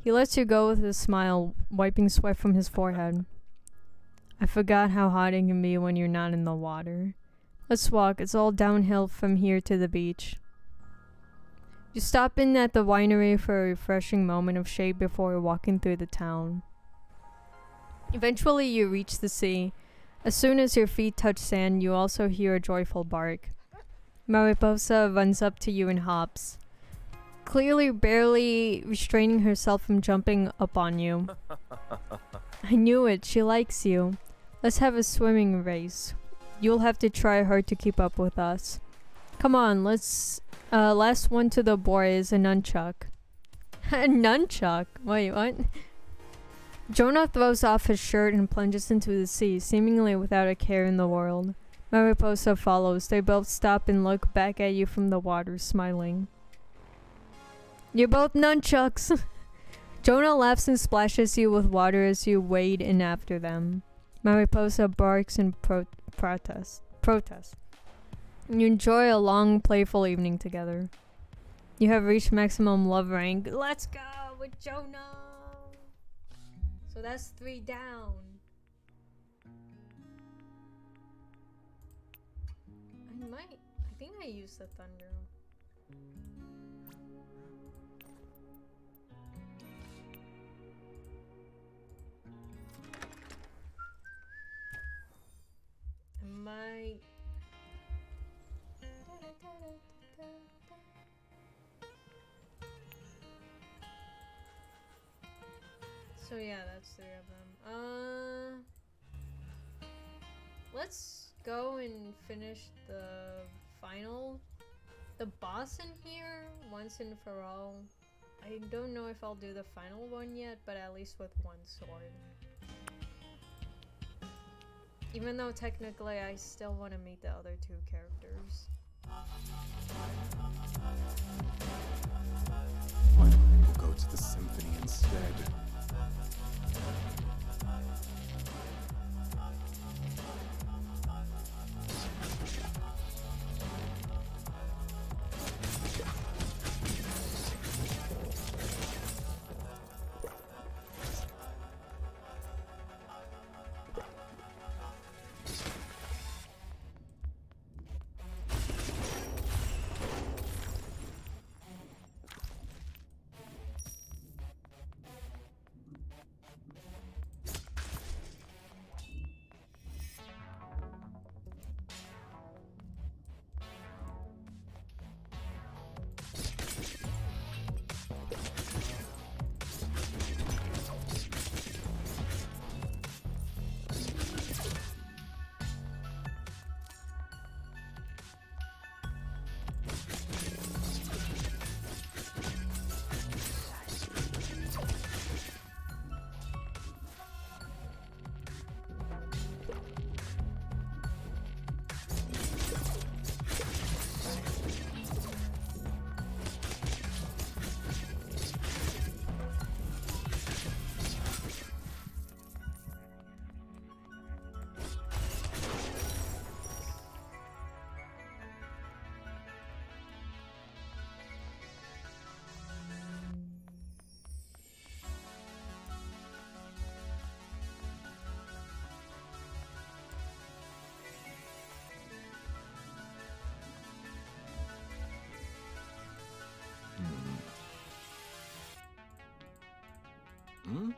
He lets you go with a smile, wiping sweat from his forehead. I forgot how hot it can be when you're not in the water. Let's walk. It's all downhill from here to the beach. You stop in at the winery for a refreshing moment of shade before walking through the town. Eventually, you reach the sea. As soon as your feet touch sand, you also hear a joyful bark. Mariposa runs up to you and hops, clearly barely restraining herself from jumping up on you. I knew it. She likes you. Let's have a swimming race. You'll have to try hard to keep up with us. Come on, let's... last one to the boy is a nunchuck. A nunchuck? Wait, what? Jonah throws off his shirt and plunges into the sea, seemingly without a care in the world. Mariposa follows. They both stop and look back at you from the water, smiling. You're both nunchucks! Jonah laughs and splashes you with water as you wade in after them. Mariposa barks in protest. You enjoy a long, playful evening together. You have reached maximum love rank. Let's go with Jonah! So that's 3 down. I think I used the thunder. I might. So yeah, that's 3 of them. Let's go and finish the boss in here once and for all. I don't know if I'll do the final one yet, but at least with one sword. Even though technically I still want to meet the other 2 characters. Why don't we go to the symphony instead? Hmm?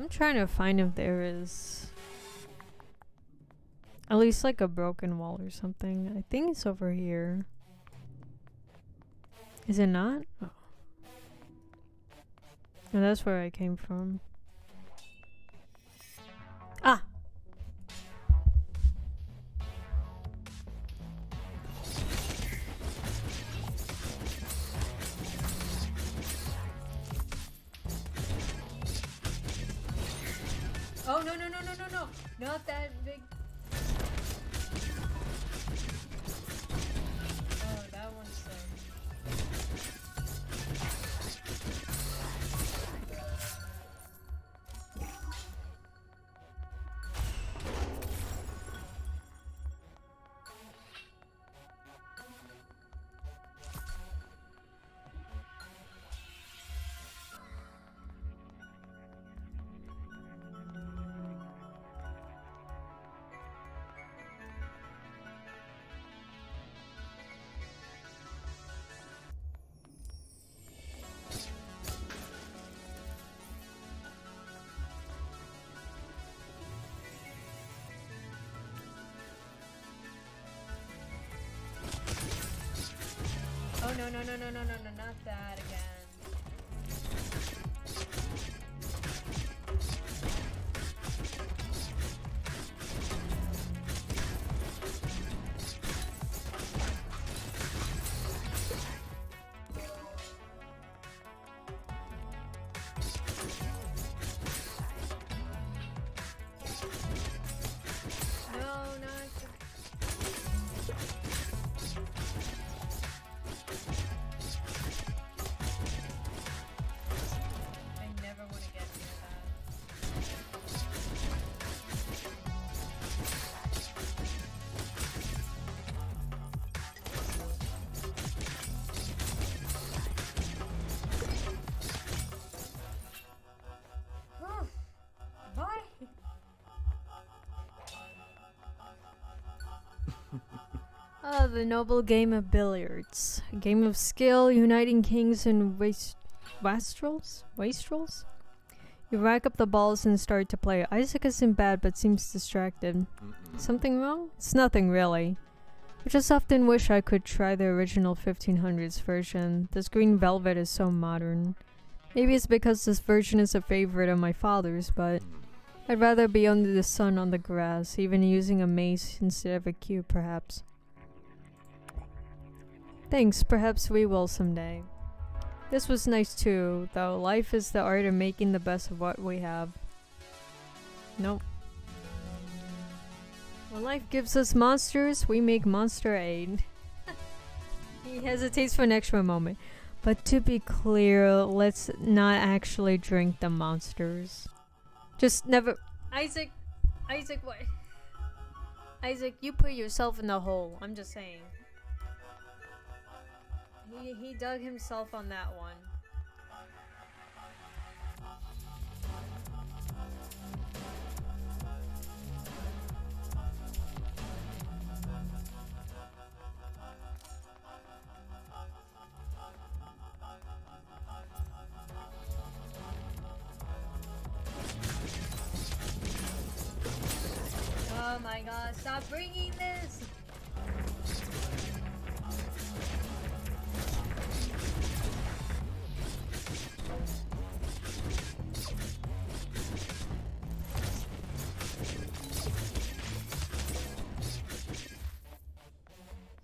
I'm trying to find if there is at least like a broken wall or something. I think it's over here. Is it not? Oh. No, that's where I came from. Ah! Oh, no, no, no, no, no, no! Not that big. Oh, that one's sick. Oh, no, no, no, no, no, no, no, not that again. No, not. I never want to get near that. Bye. Ah, the noble game of billiards. A game of skill, uniting kings and wastrels? Wastrels? You rack up the balls and start to play. Isaac isn't bad, but seems distracted. Something wrong? It's nothing, really. I just often wish I could try the original 1500s version. This green velvet is so modern. Maybe it's because this version is a favorite of my father's, but I'd rather be under the sun on the grass, even using a mace instead of a cube, perhaps. Thanks, perhaps we will someday. This was nice too, though. Life is the art of making the best of what we have. Nope. When life gives us monsters, we make monster aid. He hesitates for an extra moment. But to be clear, let's not actually drink the monsters. Just never... Isaac! Isaac, what? Isaac, you put yourself in the hole. I'm just saying. He dug himself on that one. Oh my god, stop bringing this!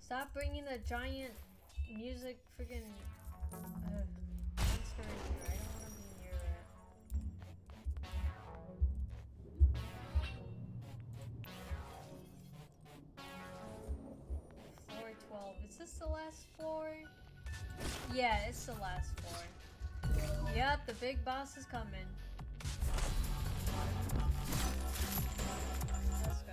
Stop bringing the giant music friggin' monster in here. I don't want to be near it. Floor 12. Is this the last floor? Yeah, it's the last floor. Yep, the big boss is coming. Let's go.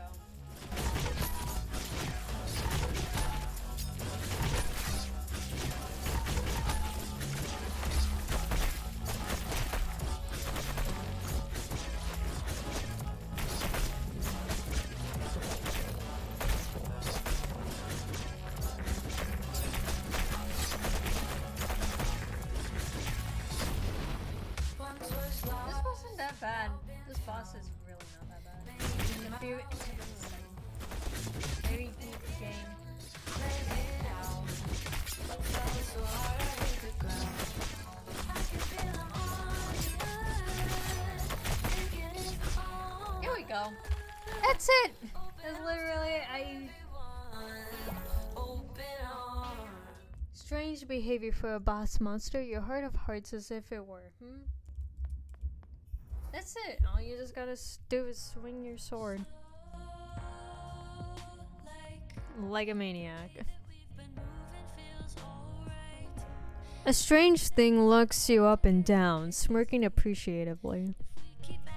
Once was lost. though. That's it. That's literally Strange behavior for a boss monster. Your heart of hearts as if it were. That's it. All you just gotta do is swing your sword. Like a maniac. A strange thing looks you up and down, smirking appreciatively.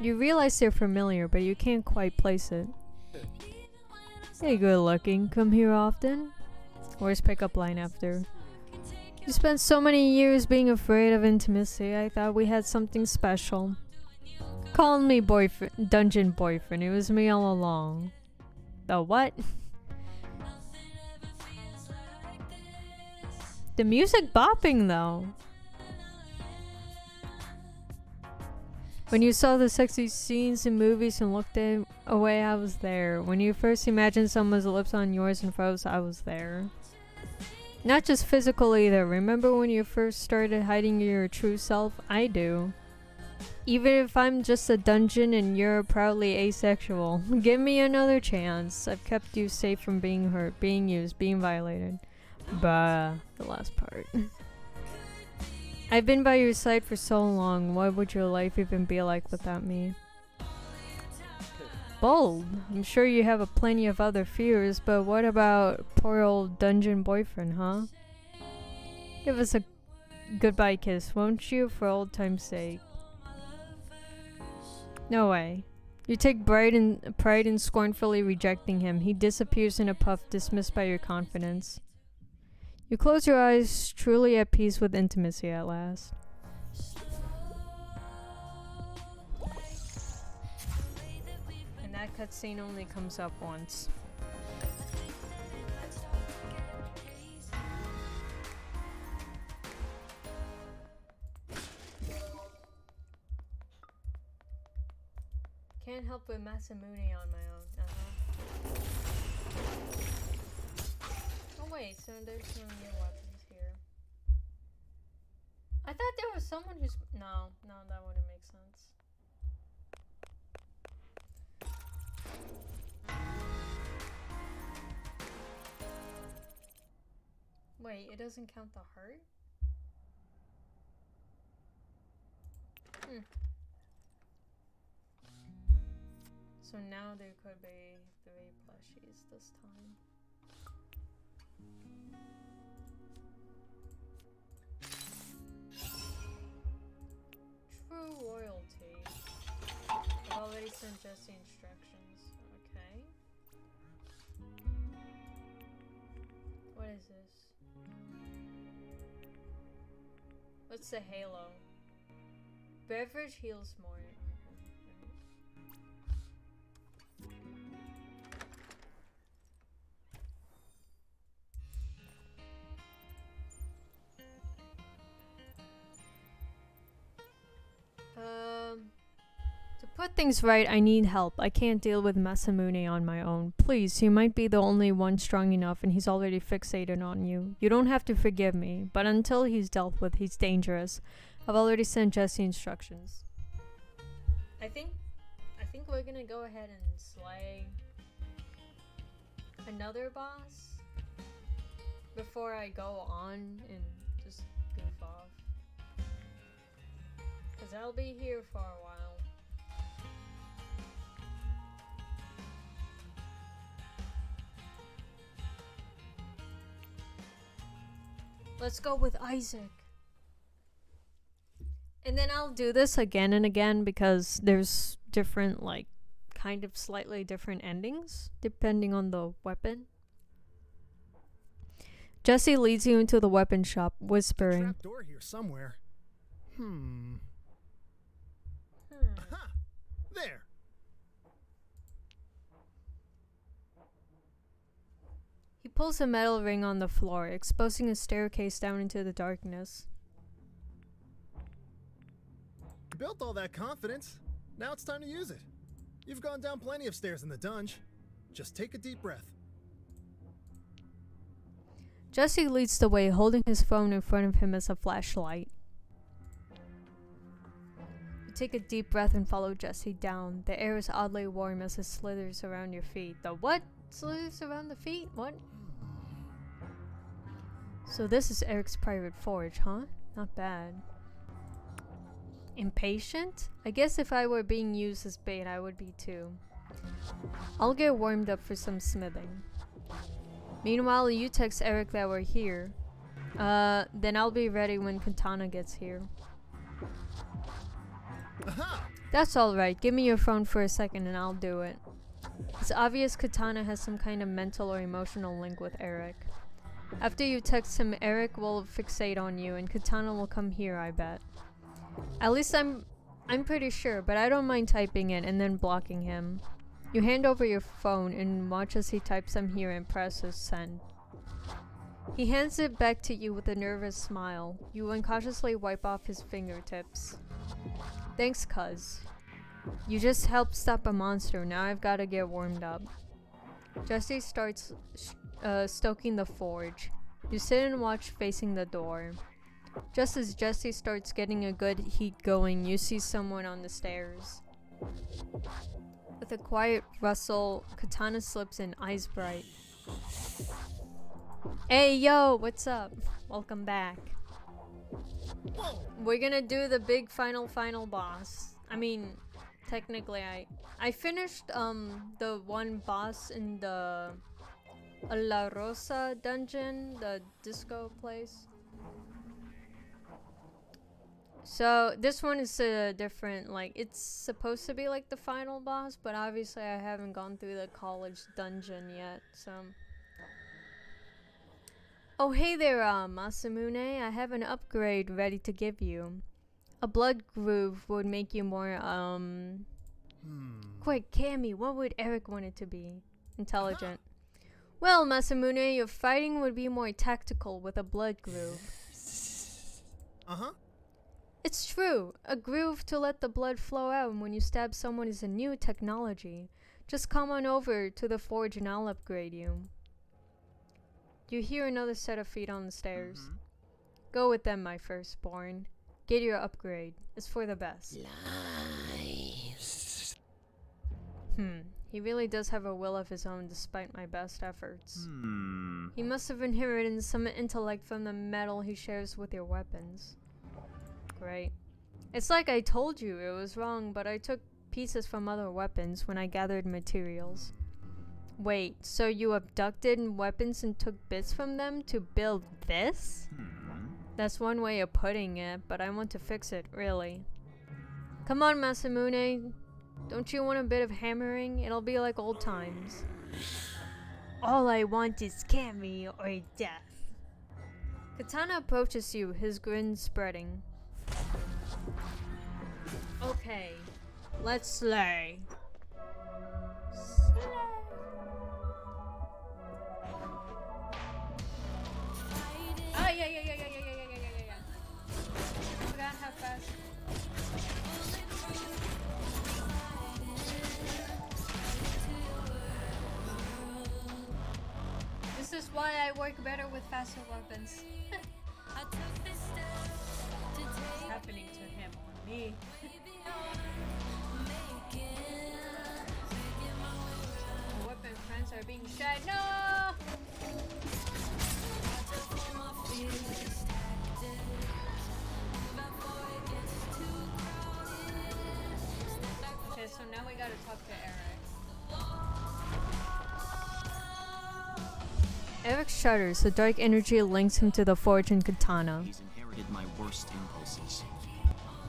You realize they're familiar, but you can't quite place it. Hey, good looking. Come here often? Where's pickup line after? You spent so many years being afraid of intimacy, I thought we had something special. Calling me boyfriend, dungeon boyfriend. It was me all along. The what? The music bopping though. When you saw the sexy scenes in movies and looked away, I was there. When you first imagined someone's lips on yours and froze, I was there. Not just physical either. Remember when you first started hiding your true self? I do. Even if I'm just a dungeon and you're proudly asexual, give me another chance. I've kept you safe from being hurt, being used, being violated. Bah, the last part. I've been by your side for so long. What would your life even be like without me? Bold. I'm sure you have plenty of other fears, but what about poor old dungeon boyfriend, huh? Give us a goodbye kiss, won't you, for old time's sake? No way. You take pride in scornfully rejecting him. He disappears in a puff, dismissed by your confidence. You close your eyes, truly at peace with intimacy at last. And that cutscene only comes up once. Can't help with Masamune on my own. Oh wait, so there's no new weapons here. I thought there was someone who's... No, that wouldn't make sense. Wait, it doesn't count the heart? So now there could be 3 plushies this time. True royalty. I've already sent Jesse instructions. Okay. What is this? What's the halo? Beverage heals more. To put things right, I need help. I can't deal with Masamune on my own. Please, you might be the only one strong enough and he's already fixated on you. You don't have to forgive me, but until he's dealt with, he's dangerous. I've already sent Jesse instructions. I think we're gonna go ahead and slay another boss before I go on and just goof off. Cause I'll be here for a while. Let's go with Isaac. And then I'll do this again and again because there's different, like, kind of slightly different endings depending on the weapon. Jesse leads you into the weapon shop, whispering. Trap door here somewhere. Aha! There. He pulls a metal ring on the floor, exposing a staircase down into the darkness. You built all that confidence. Now it's time to use it. You've gone down plenty of stairs in the dungeon. Just take a deep breath. Jesse leads the way, holding his phone in front of him as a flashlight. You take a deep breath and follow Jesse down. The air is oddly warm as it slithers around your feet. The what? Slithers around the feet? What? So this is Eric's private forge, huh? Not bad. Impatient? I guess if I were being used as bait, I would be too. I'll get warmed up for some smithing. Meanwhile, you text Eric that we're here. Then I'll be ready when Katana gets here. Aha! That's alright. Give me your phone for a second and I'll do it. It's obvious Katana has some kind of mental or emotional link with Eric. After you text him, Eric will fixate on you and Katana will come here, I bet. At least I'm pretty sure, but I don't mind typing it and then blocking him. You hand over your phone and watch as he types "I'm here" and presses send. He hands it back to you with a nervous smile. You uncautiously wipe off his fingertips. Thanks, cuz. You just helped stop a monster. Now I've gotta get warmed up. Jesse starts stoking the forge. You sit and watch facing the door. Just as Jesse starts getting a good heat going, you see someone on the stairs. With a quiet rustle, Katana slips in, eyes bright. Hey yo, what's up? Welcome back. We're gonna do the big final boss. I mean, technically I finished the one boss in the La Rosa dungeon, the disco place. So this one is a different, like, it's supposed to be like the final boss, but obviously I haven't gone through the college dungeon yet, so. Oh hey there, Masamune, I have an upgrade ready to give you. A blood groove would make you more, Quick, Cammy, what would Eric want it to be? Intelligent. Well, Masamune, your fighting would be more tactical with a blood groove. Uh-huh. It's true. A groove to let the blood flow out when you stab someone is a new technology. Just come on over to the forge and I'll upgrade you. You hear another set of feet on the stairs. Go with them, my firstborn. Get your upgrade. It's for the best. Lies. He really does have a will of his own despite my best efforts. He must have inherited some intellect from the metal he shares with your weapons. Great. It's like I told you it was wrong, but I took pieces from other weapons when I gathered materials. Wait, so you abducted weapons and took bits from them to build this? That's one way of putting it, but I want to fix it, really. Come on, Masamune. Don't you want a bit of hammering? It'll be like old times. All I want is Cammy or death. Katana approaches you, his grin spreading. Okay, let's slay. Oh, yeah. I forgot how fast. This is why I work better with faster weapons. What's happening to him or me? My weapon friends are being shot. No! Okay, so now we gotta talk to Eric. Eric shudders. The dark energy links him to the forge and katana. He's inherited my worst impulses.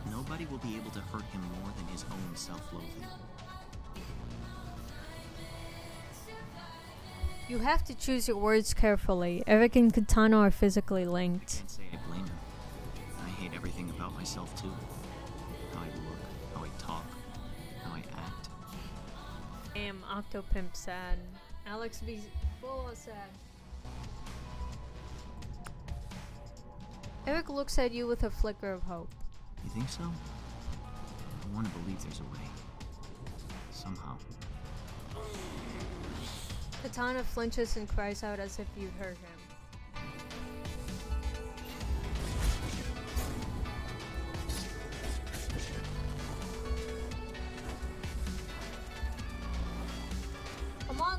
Nobody will be able to hurt him more than his own self-loathing. You have to choose your words carefully. Eric and katana are physically linked. I can't say I blame him. I hate everything about myself too. How I look, how I talk, how I act. Damn, Octopimp sad. Alex be full of sad. Eric looks at you with a flicker of hope. You think so? I want to believe there's a way. Somehow. Katana flinches and cries out as if you heard him.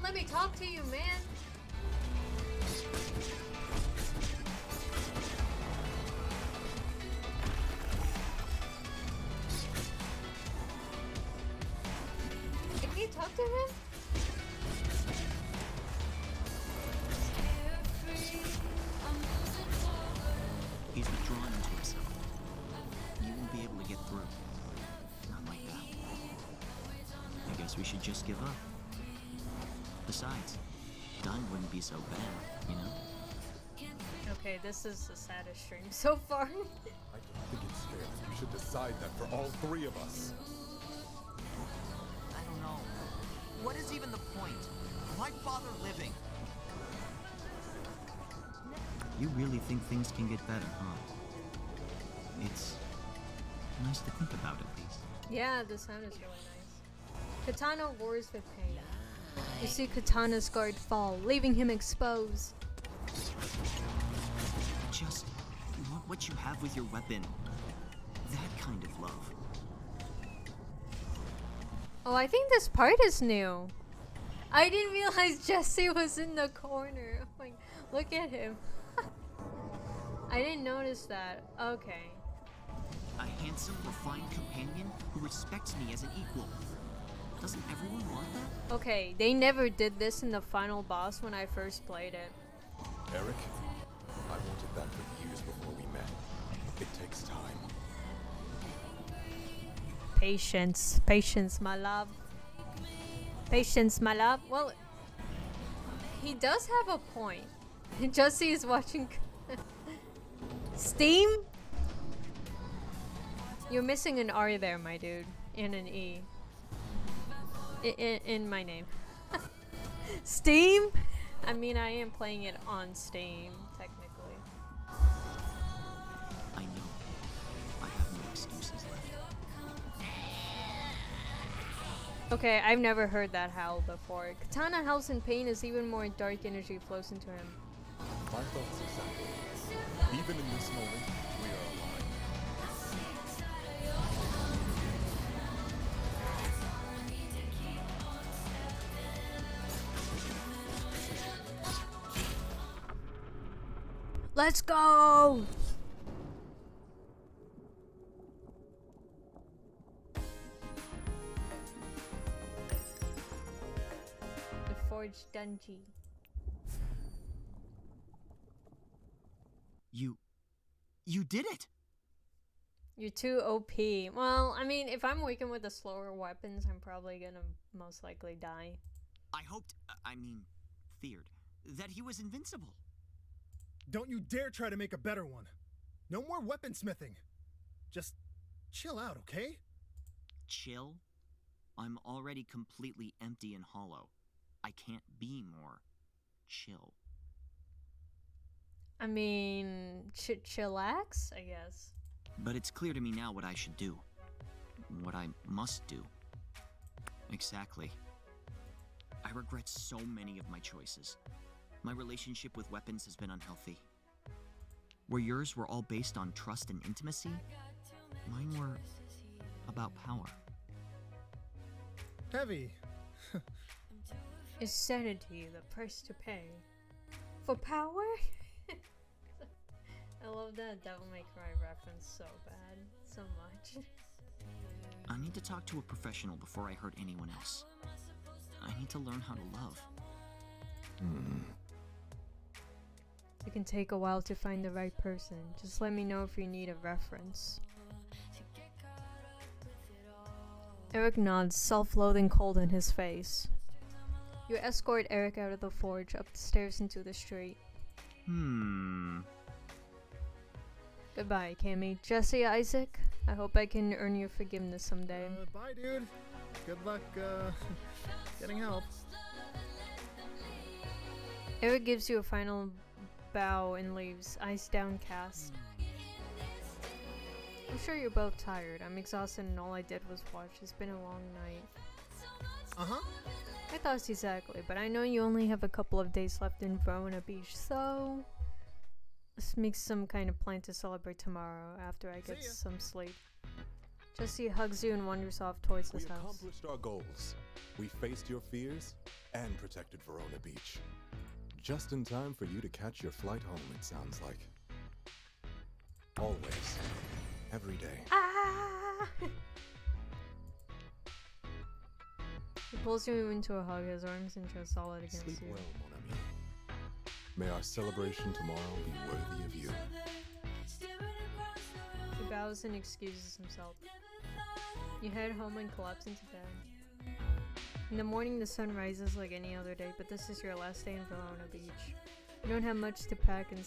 let me talk to you, man. Can you talk to him? He's withdrawn into himself. You won't be able to get through. Not like that. I guess we should just give up. Besides, done wouldn't be so bad, you know? Okay, this is the saddest stream so far. I don't think it's fair. You should decide that for all three of us. I don't know. What is even the point? Why bother living? You really think things can get better, huh? It's nice to think about at least. Yeah, the sound is really nice. Katana roars with pain. You see Katana's guard fall, leaving him exposed. Just want what you have with your weapon. That kind of love. Oh, I think this part is new. I didn't realize Jesse was in the corner. Oh my, look at him. I didn't notice that. Okay. A handsome, refined companion who respects me as an equal. Doesn't everyone want that? Okay, they never did this in the final boss when I first played it. Eric, I wanted that for years before we met. It takes time. Patience. Patience, my love. Patience, my love. Well, he does have a point. Jesse is watching Steam? You're missing an R there, my dude. And an E. In my name. Steam? I mean, I am playing it on Steam, technically. I know. I have no excuses left. Okay, I've never heard that howl before. Katana howls in pain as even more dark energy flows into him. My thoughts exactly. Even in this moment, we are alive. Let's go! The Forged Dungeon. You did it! You're too OP. Well, I mean, if I'm working with the slower weapons, I'm probably gonna most likely die. I hoped, feared, that he was invincible. Don't you dare try to make a better one. No more weaponsmithing. Just chill out, okay? Chill? I'm already completely empty and hollow. I can't be more chill. I mean, chillax, I guess. But it's clear to me now what I should do. What I must do. Exactly. I regret so many of my choices. My relationship with weapons has been unhealthy. Where yours were all based on trust and intimacy, mine were about power. Heavy. Is sanity the price to pay? For power? I love that Devil May Cry reference so bad. So much. I need to talk to a professional before I hurt anyone else. I need to learn how to love. It can take a while to find the right person. Just let me know if you need a reference. Eric nods, self-loathing cold in his face. You escort Eric out of the forge, up the stairs into the street. Goodbye, Cammy. Jesse, Isaac, I hope I can earn your forgiveness someday. Bye, dude. Good luck, getting help. Eric gives you a final bow and leaves, eyes downcast. I'm sure you're both tired. I'm exhausted and all I did was watch. It's been a long night. Uh-huh. My thoughts exactly, but I know you only have a couple of days left in Verona Beach, so let's make some kind of plan to celebrate tomorrow after I get some sleep. Jesse hugs you and wanders off towards We his house. accomplished our goals. We faced your fears and protected Verona Beach. Just in time for you to catch your flight home, it sounds like. Always. Every day. Ah! He pulls you into a hug, his arms and chest solid against Sleep you. well, mon ami. May our celebration tomorrow be worthy of you. He bows and excuses himself. You head home and collapse into bed. In the morning, the sun rises like any other day, but this is your last day in Verona Beach. You don't have much to pack and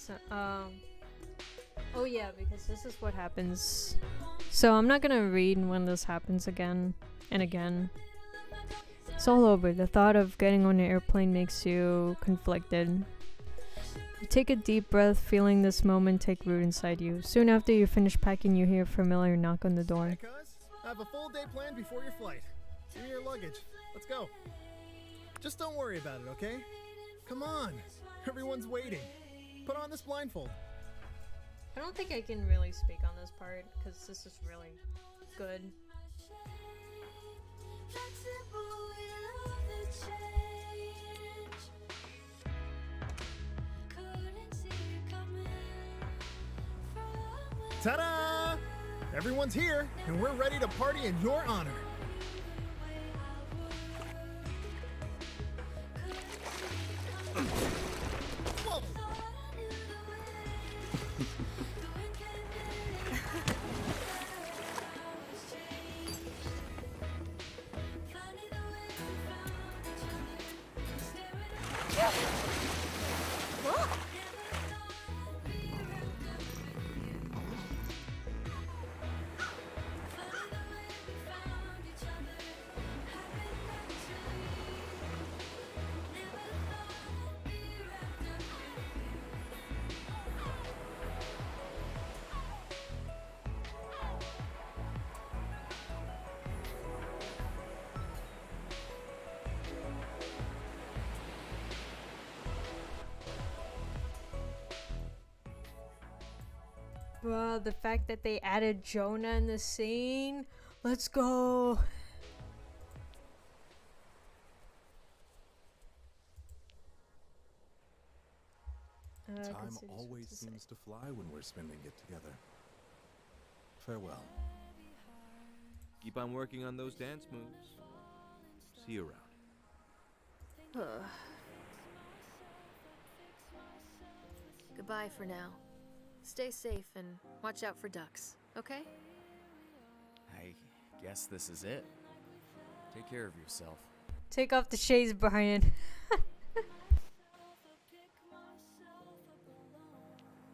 oh yeah, because this is what happens. So I'm not gonna read when this happens again and again. It's all over. The thought of getting on an airplane makes you conflicted. You take a deep breath, feeling this moment take root inside you. Soon after you finish packing, you hear a familiar knock on the door. Hey, cuz. I have a full day planned before your flight. Give me your luggage. Let's go. Just don't worry about it, okay? Come on. Everyone's waiting. Put on this blindfold. I don't think I can really speak on this part because this is really good. Ta-da! Everyone's here, and we're ready to party in your honor. Whoa! Bro, the fact that they added Jonah in the scene. Let's go. Time always seems to fly when we're spending it together. Farewell. Keep on working on those dance moves. See you around. Goodbye for now. Stay safe and watch out for ducks, okay? I guess this is it. Take care of yourself. Take off the shades, Brian.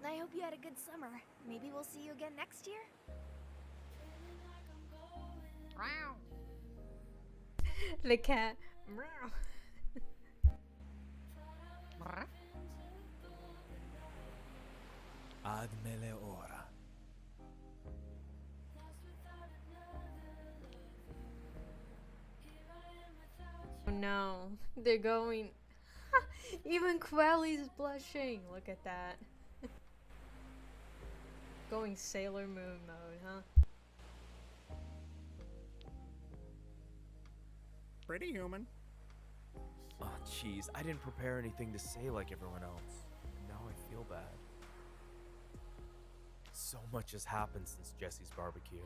I hope you had a good summer. Maybe we'll see you again next year? The cat. Ad mele ora. Oh no, they're going. Even Crowley's blushing. Look at that. Going Sailor Moon mode, huh? Pretty human. Oh, jeez, I didn't prepare anything to say like everyone else. Now I feel bad. So much has happened since Jesse's barbecue,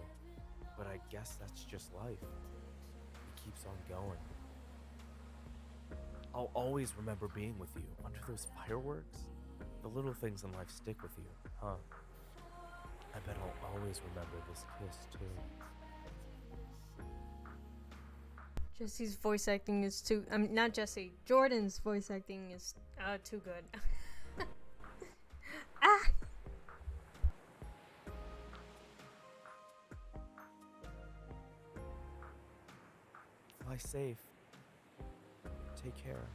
but I guess that's just life. It keeps on going. I'll always remember being with you under those fireworks. The little things in life stick with you, huh? I bet I'll always remember this kiss too. Jesse's voice acting is too. Not Jesse. Jordan's voice acting is too good. Ah! Fly safe. Take care.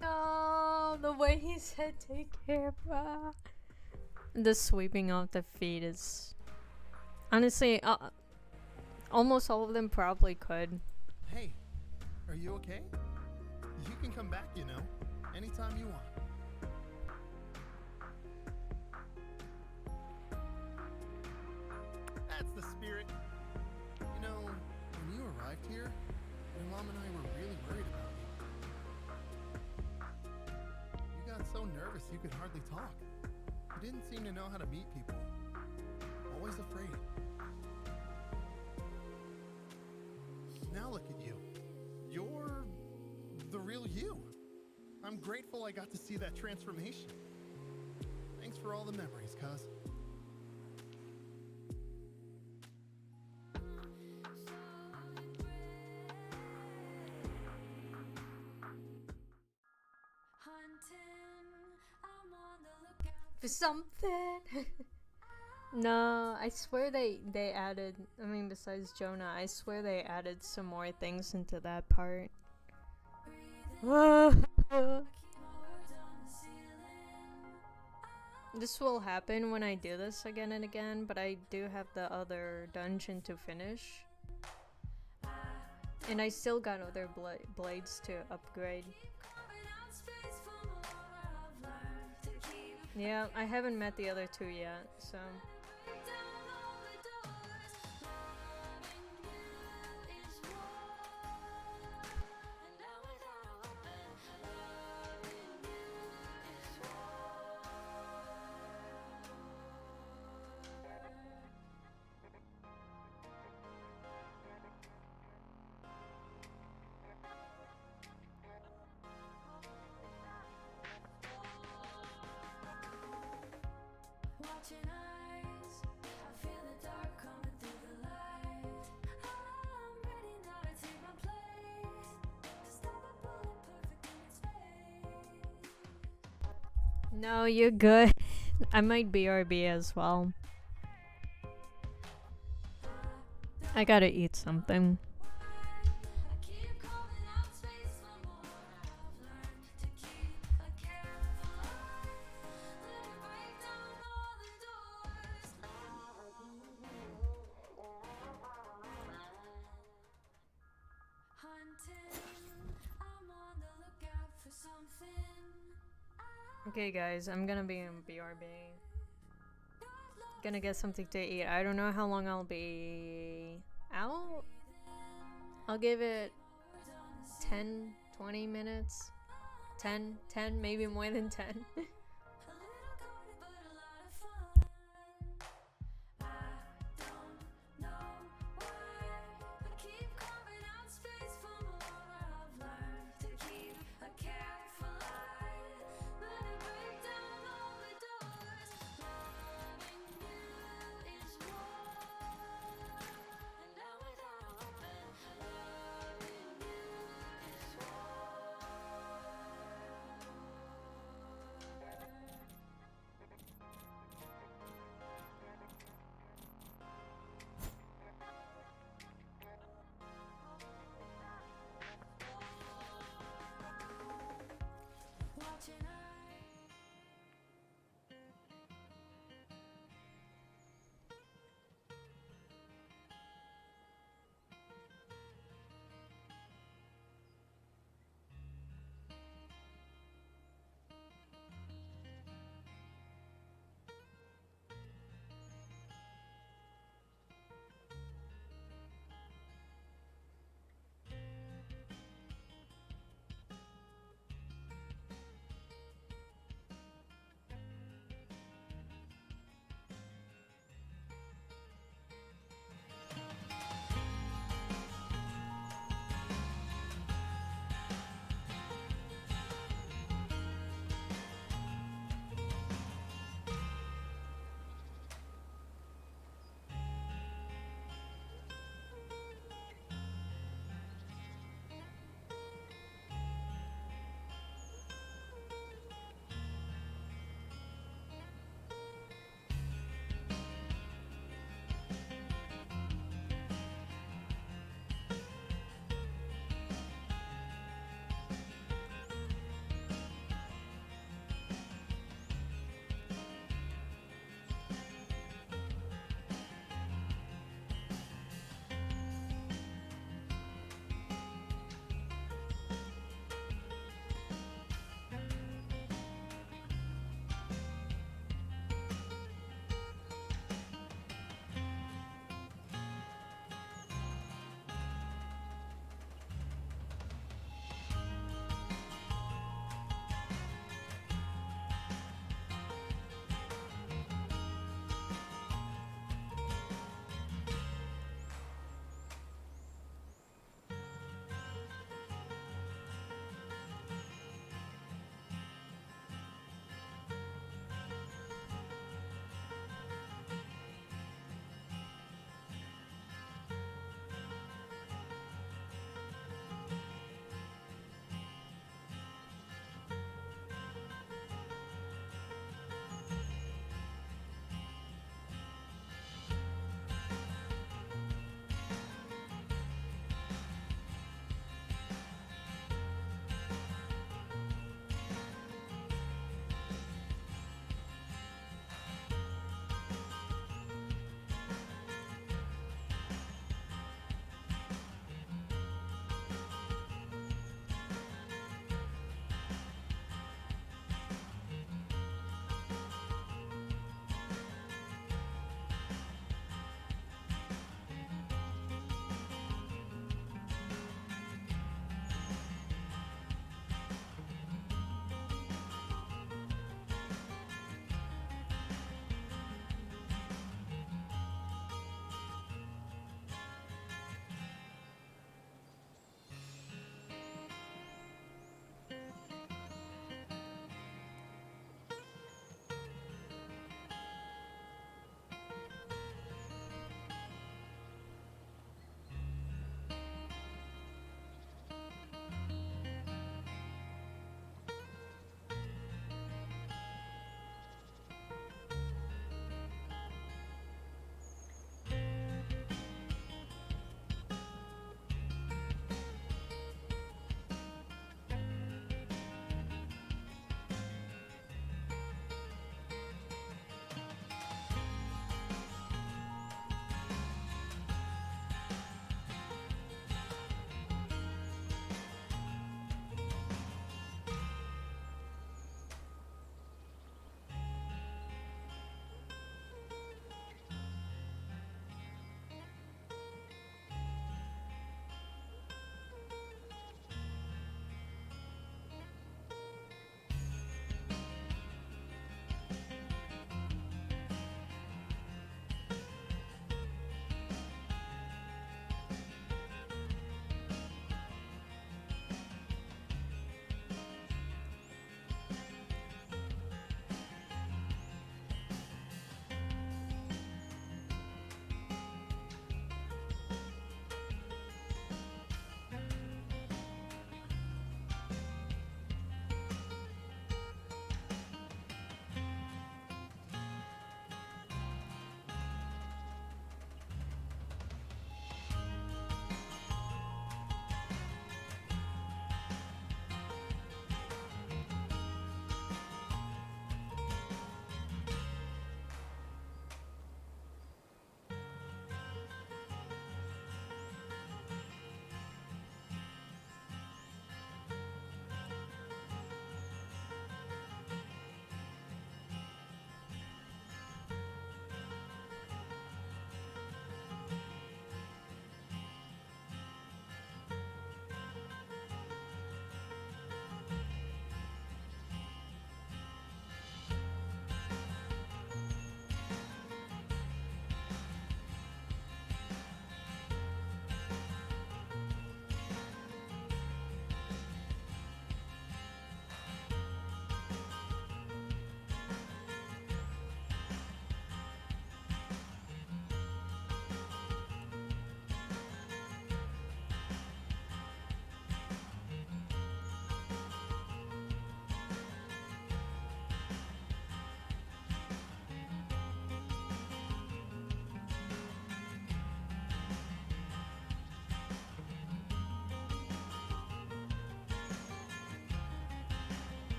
No, the way he said "take care," bruh. The sweeping off the feet is honestly, almost all of them probably could. Hey, are you okay? You can come back, you know, anytime you want. That's the spirit. arrived here, my mom and I were really worried about you. You got so nervous you could hardly talk. You didn't seem to know how to meet people. Always afraid. Now look at you. You're the real you. I'm grateful I got to see that transformation. Thanks for all the memories, cuz. For something. No, I swear they added, I mean, besides Jonah, I swear they added some more things into that part. This will happen when I do this again and again, but I do have the other dungeon to finish. And I still got other blades to upgrade. Yeah, I haven't met the other two yet, so... No, you're good. I might BRB as well. I gotta eat something. Okay guys, I'm gonna be in BRB. Gonna get something to eat. I don't know how long I'll be out. I'll give it 10, 20 minutes. 10, maybe more than 10.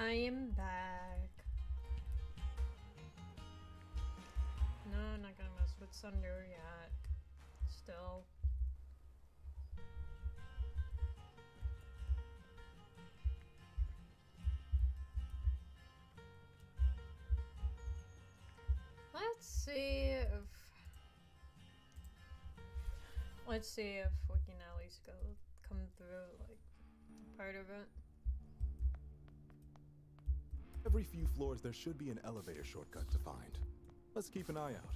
I am back. No, I'm not gonna mess with Sunder yet. Still. Let's see if we can at least come through like part of it. Every few floors there should be an elevator shortcut to find. Let's keep an eye out.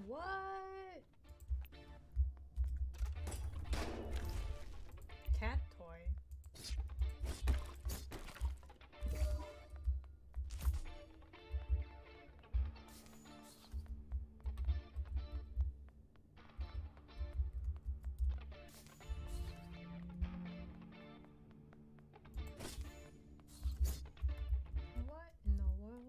What? Cat toy? What in the world?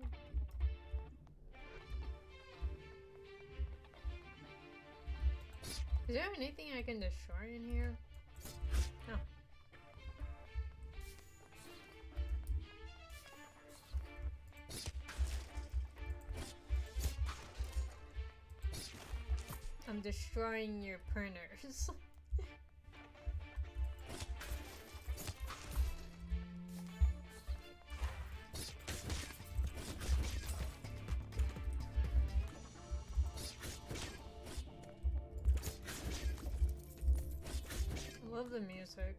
Is there anything I can destroy in here? No. I'm destroying your printers. I love the music.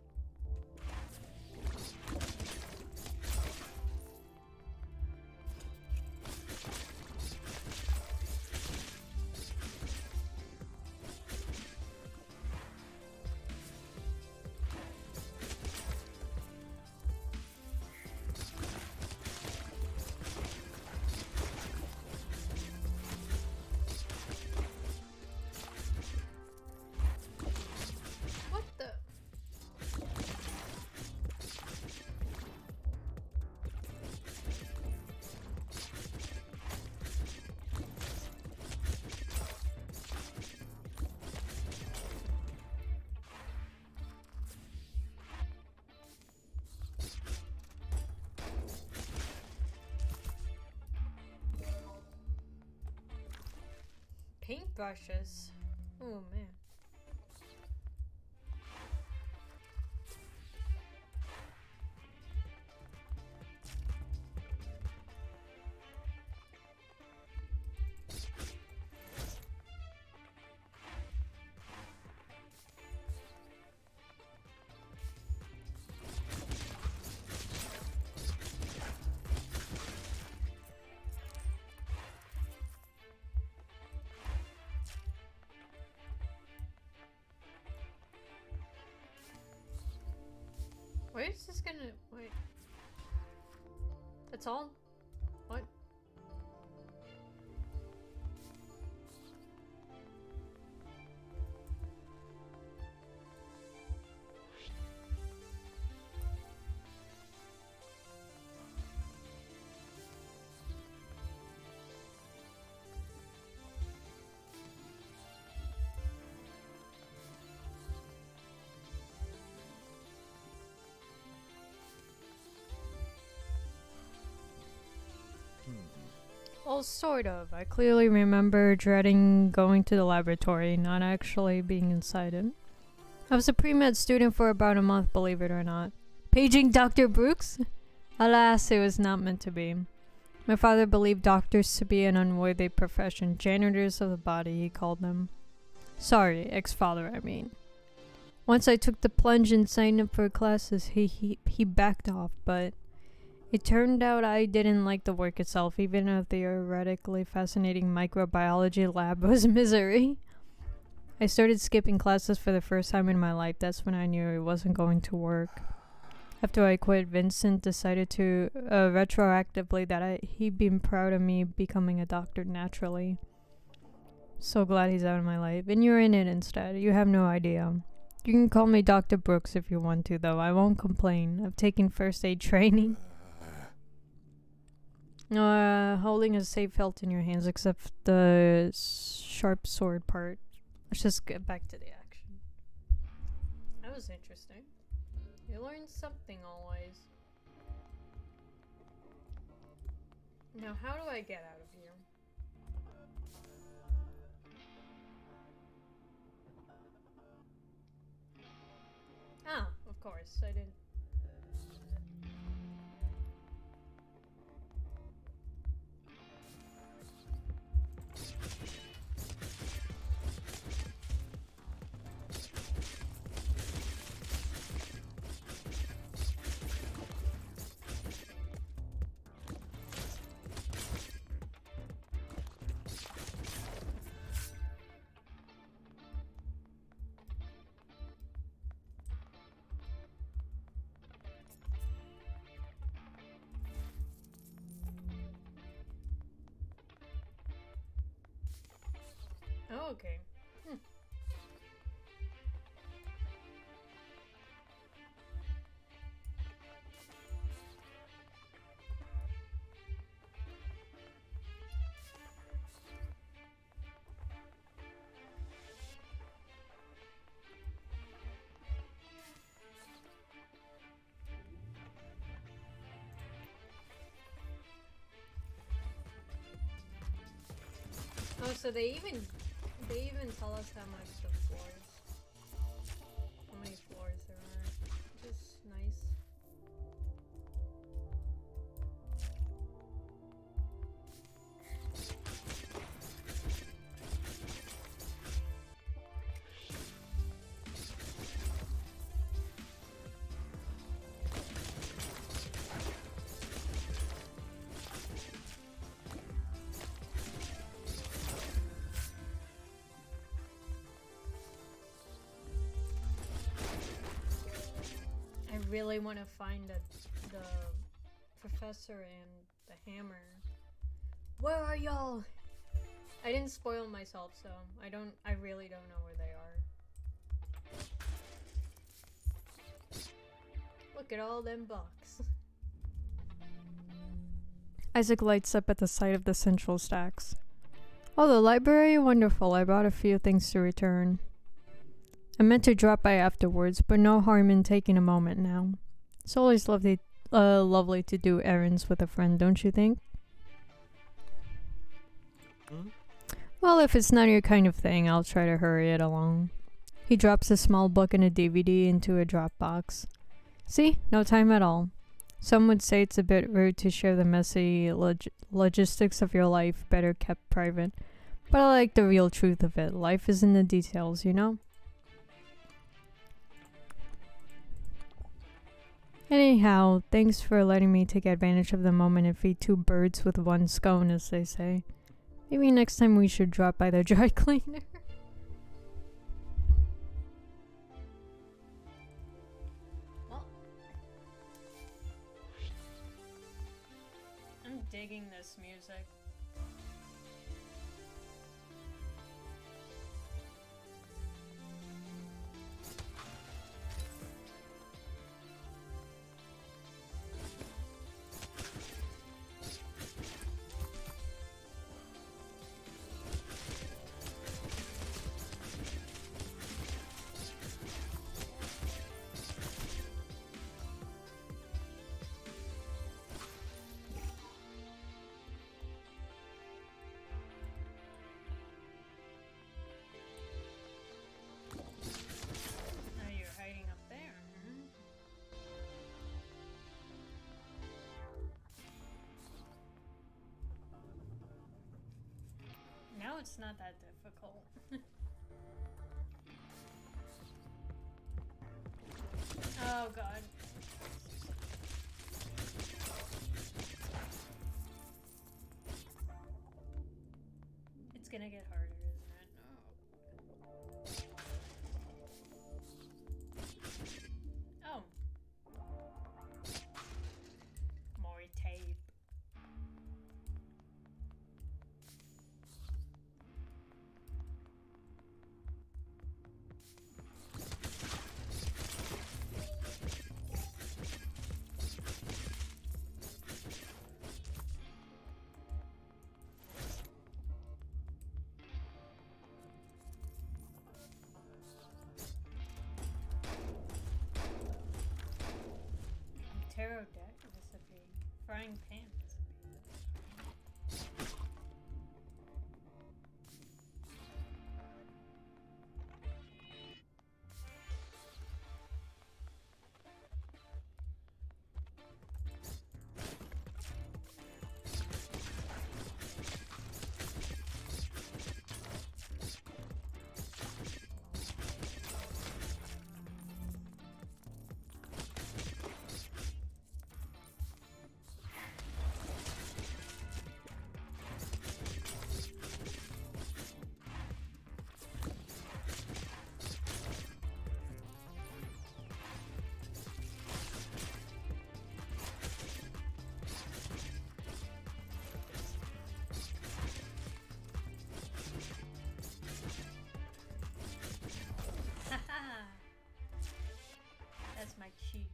What the? Paintbrushes. Oh man. Where is this gonna wait? That's all? What? Well, sort of. I clearly remember dreading going to the laboratory, not actually being inside it. I was a pre-med student for about a month, believe it or not. Paging Dr. Brooks? Alas, it was not meant to be. My father believed doctors to be an unworthy profession. Janitors of the body, he called them. Sorry, ex-father, I mean. Once I took the plunge and signed up for classes, he backed off, but it turned out I didn't like the work itself, even a theoretically fascinating microbiology lab was misery. I started skipping classes for the first time in my life. That's when I knew it wasn't going to work. After I quit, Vincent decided to retroactively that he'd been proud of me becoming a doctor naturally. So glad he's out of my life. And you're in it instead. You have no idea. You can call me Dr. Brooks if you want to, though. I won't complain. I've taken first aid training. Holding a safe felt in your hands, except the sharp sword part. Let's just get back to the action. That was interesting. You learn something always. Now, how do I get out of here? Ah, of course, I didn't. Oh, okay. Oh, so they even tell us how much the floors, how many floors there are. Which is nice. I really want to find the professor and the hammer. Where are y'all? I didn't spoil myself, so I really don't know where they are. Look at all them books. Isaac lights up at the sight of the central stacks. Oh, the library? Wonderful. I brought a few things to return. I meant to drop by afterwards, but no harm in taking a moment now. It's always lovely to do errands with a friend, don't you think? Well, if it's not your kind of thing, I'll try to hurry it along. He drops a small book and a DVD into a drop box. See? No time at all. Some would say it's a bit rude to share the messy logistics of your life, better kept private. But I like the real truth of it. Life is in the details, you know? Anyhow, thanks for letting me take advantage of the moment and feed two birds with one scone, as they say. Maybe next time we should drop by the dry cleaner. Well, I'm digging this music. Now it's not that difficult. Oh god. It's gonna get harder, isn't it? Oh. frying pan. That's my cheat.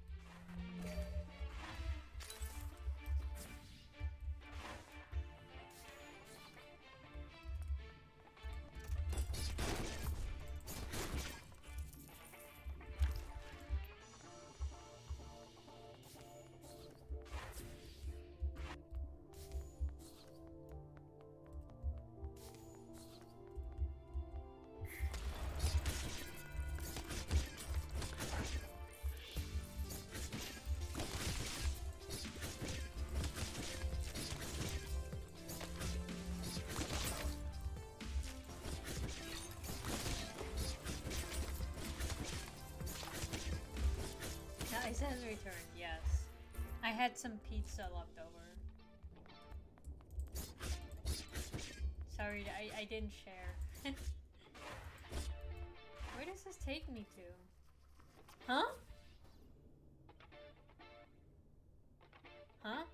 It says returned, yes. I had some pizza left over. Sorry, I didn't share. Where does this take me to? Huh? Huh?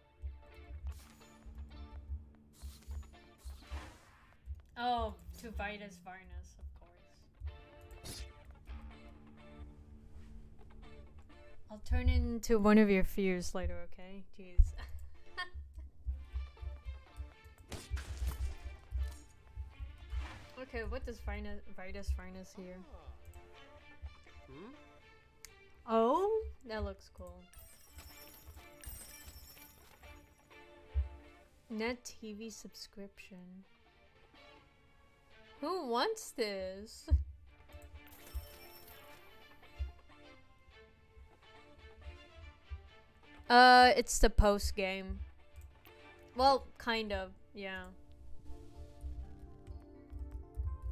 Oh, to Vitus Varnus, of course. I'll turn into one of your fears later, okay? Jeez. Okay, what does Vitus Varnus here? Oh, that looks cool. Net TV subscription. Who wants this? It's the post game. Well, kind of, yeah.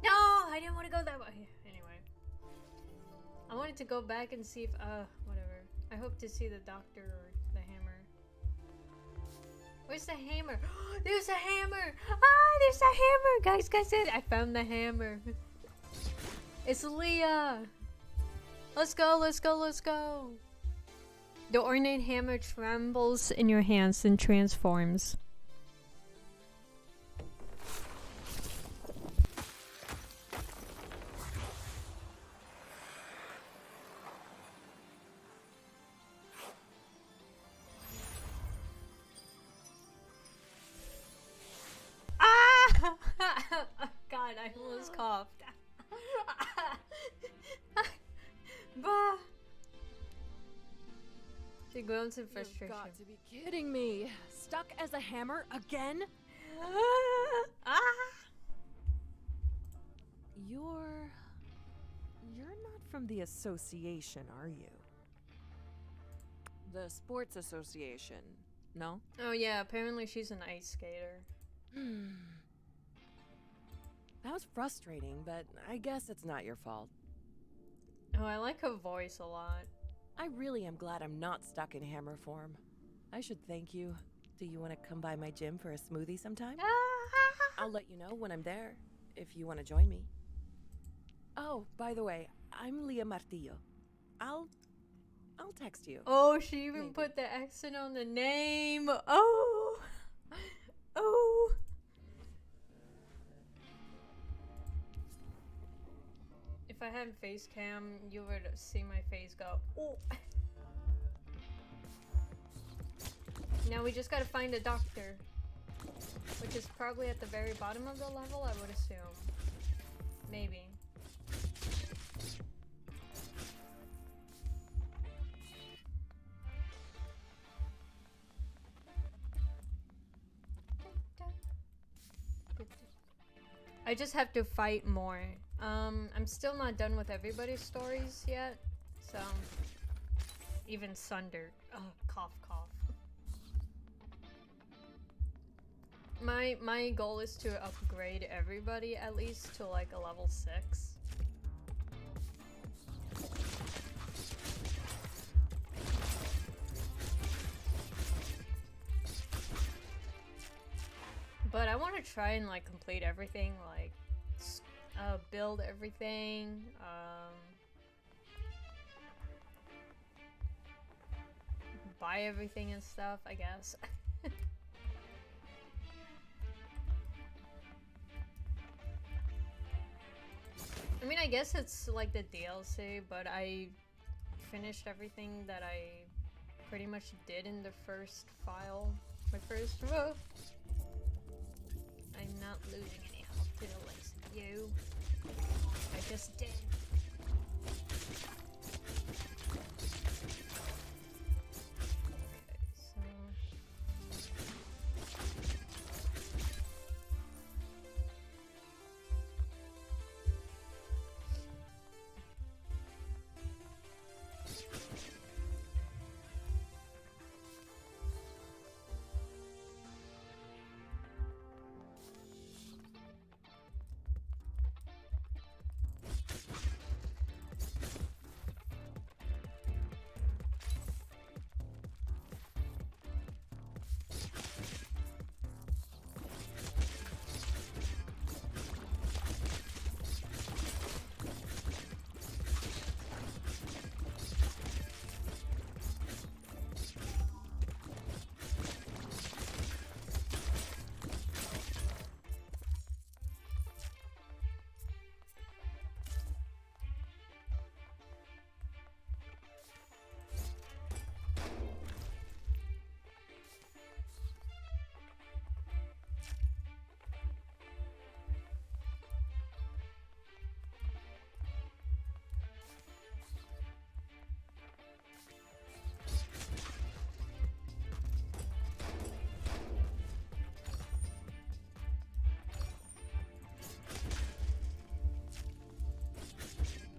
No, I didn't want to go that way. Anyway, I wanted to go back and see if, whatever. I hope to see the doctor or the hammer. Where's the hammer? There's a hammer! Ah, there's a hammer! Guys, I found the hammer. It's Leah! Let's go, let's go, let's go! The ornate hammer trembles in your hands and transforms. Ah! God, I almost coughed. Bah! She groans in frustration. You've got to be kidding me. Stuck as a hammer again? You're not from the association, are you? The sports association, no? Oh yeah, apparently she's an ice skater. That was frustrating, but I guess it's not your fault. Oh, I like her voice a lot. I really am glad I'm not stuck in hammer form. I should thank you. Do you want to come by my gym for a smoothie sometime? I'll let you know when I'm there, if you want to join me. Oh, by the way, I'm Leah Martillo. I'll text you. Oh, she even put the accent on the name. Oh. Oh. If I had face cam, you would see my face go, oh. Now we just gotta find a doctor, which is probably at the very bottom of the level, I would assume. Maybe. I just have to fight more. I'm still not done with everybody's stories yet, so even Sunder. Oh, cough, cough. My goal is to upgrade everybody at least to like a level 6. But I want to try and like complete everything, like build everything, buy everything and stuff, I guess. I mean, I guess it's like the DLC, but I finished everything that I pretty much did in the first file. My first row. I'm not losing any health to the likes of you. I just did.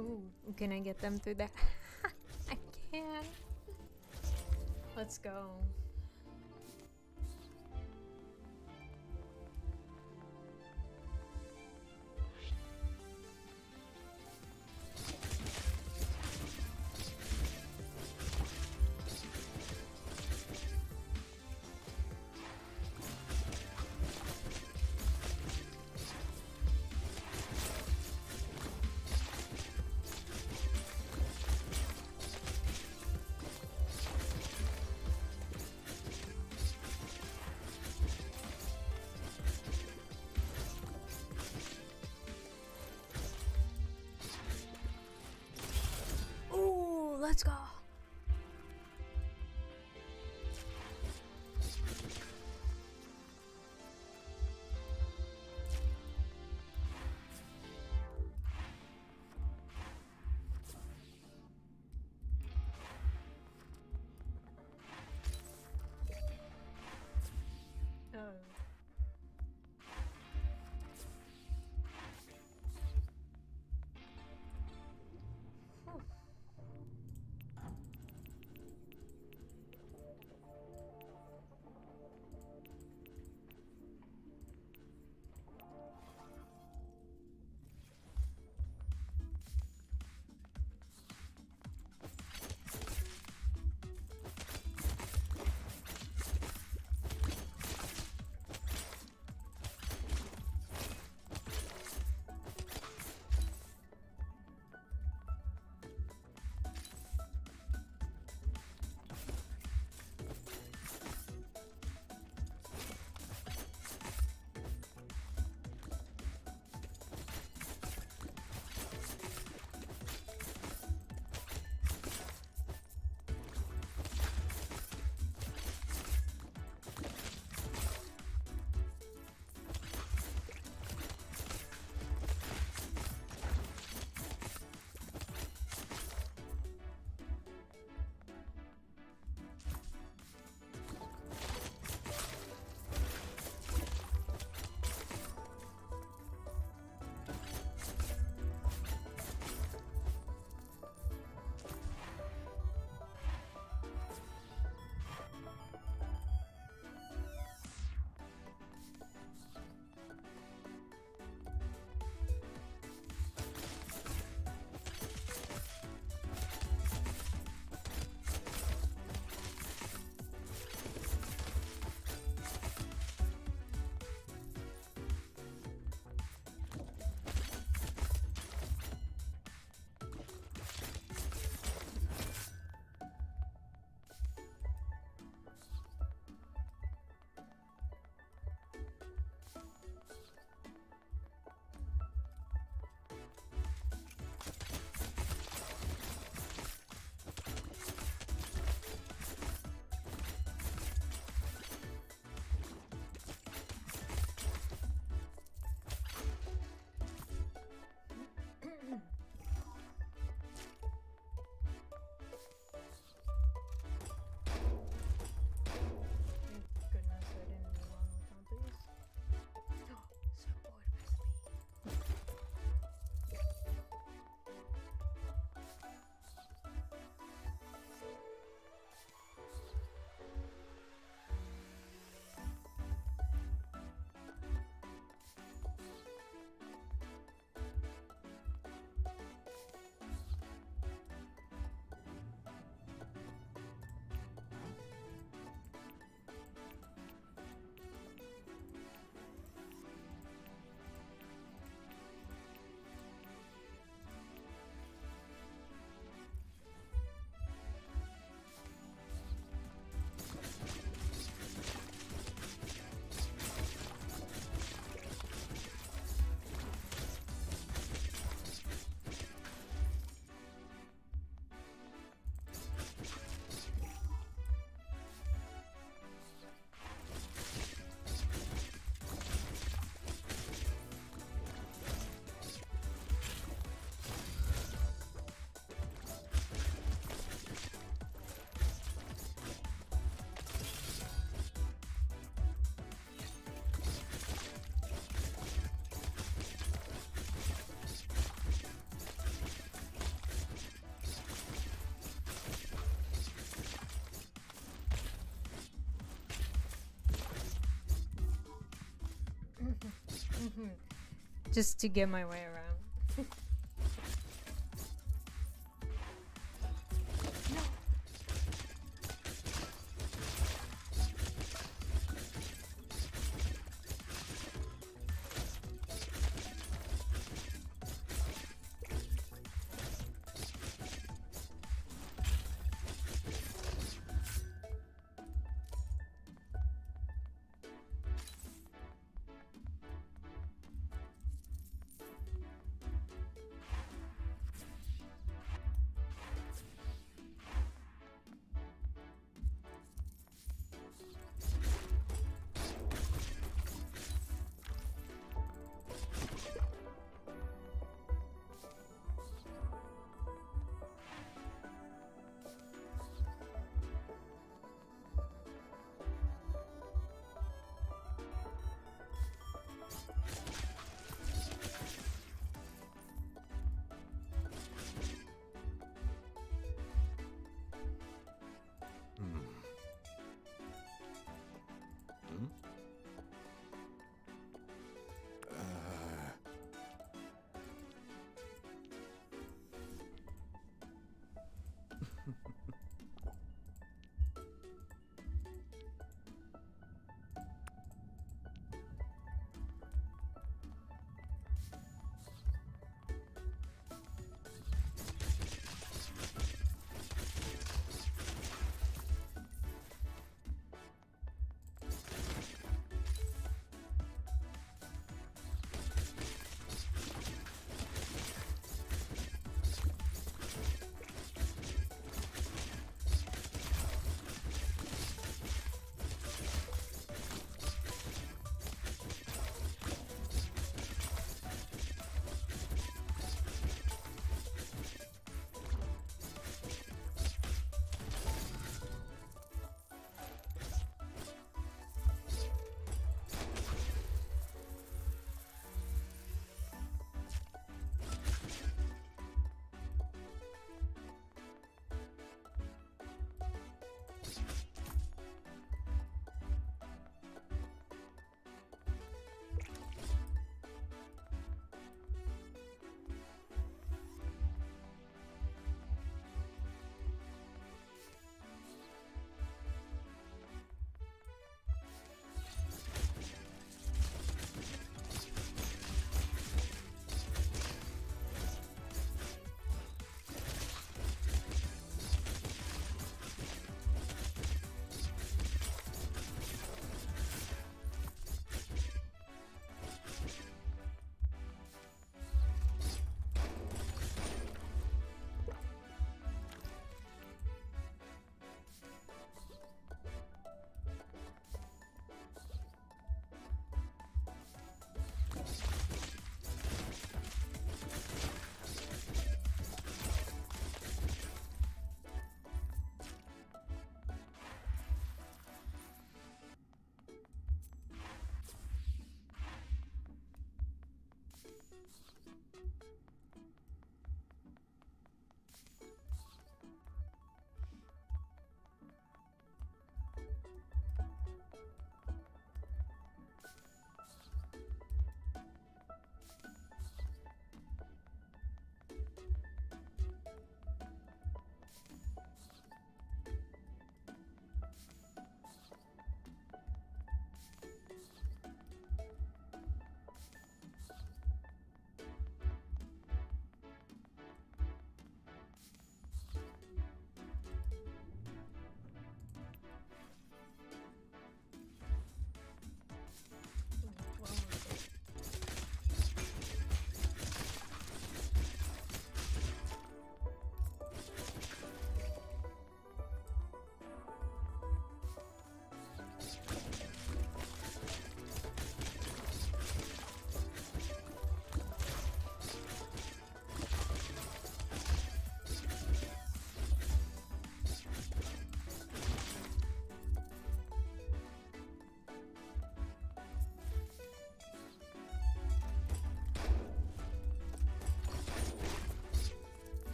Ooh, can I get them through that? I can. Let's go. Let's go. just to get my way around.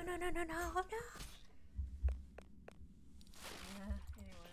no. Anyway.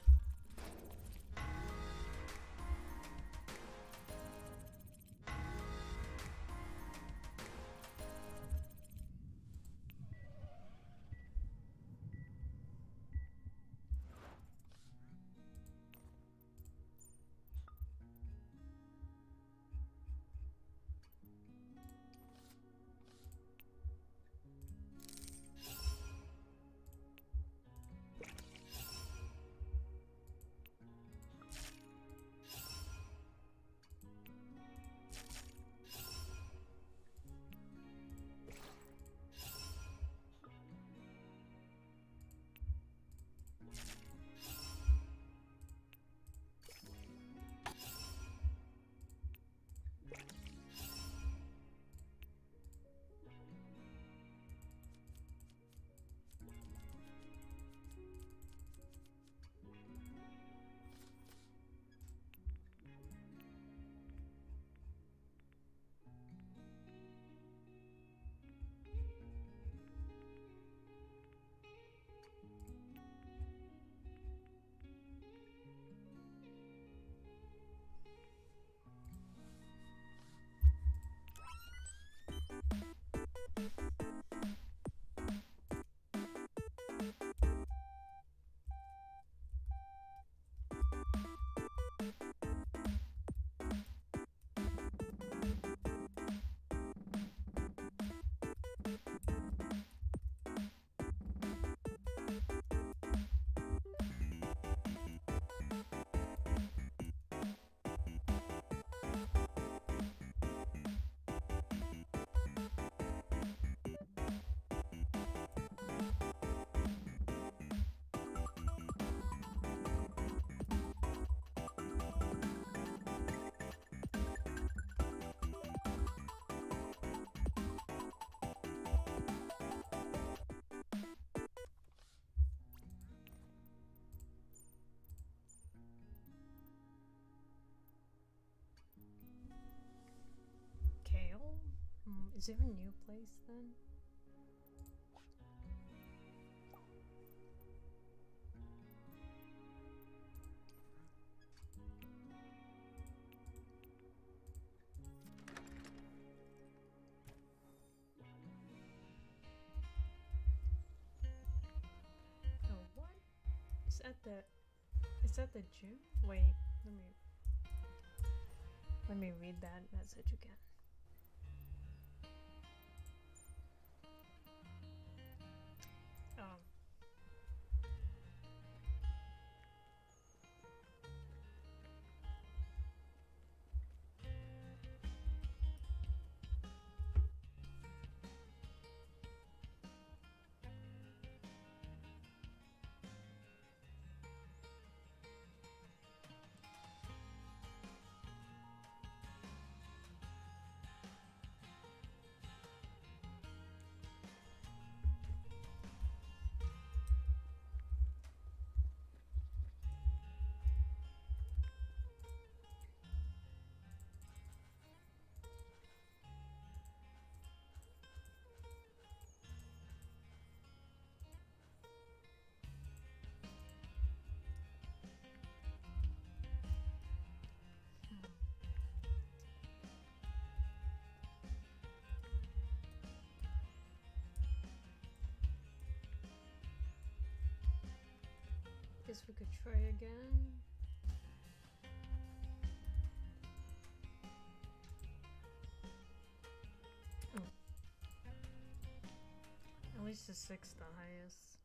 Kale? Is there a new place then? Oh, what? Is that the gym? Wait, let me read that message again. Guess we could try again. Oh. At least the 6th the highest.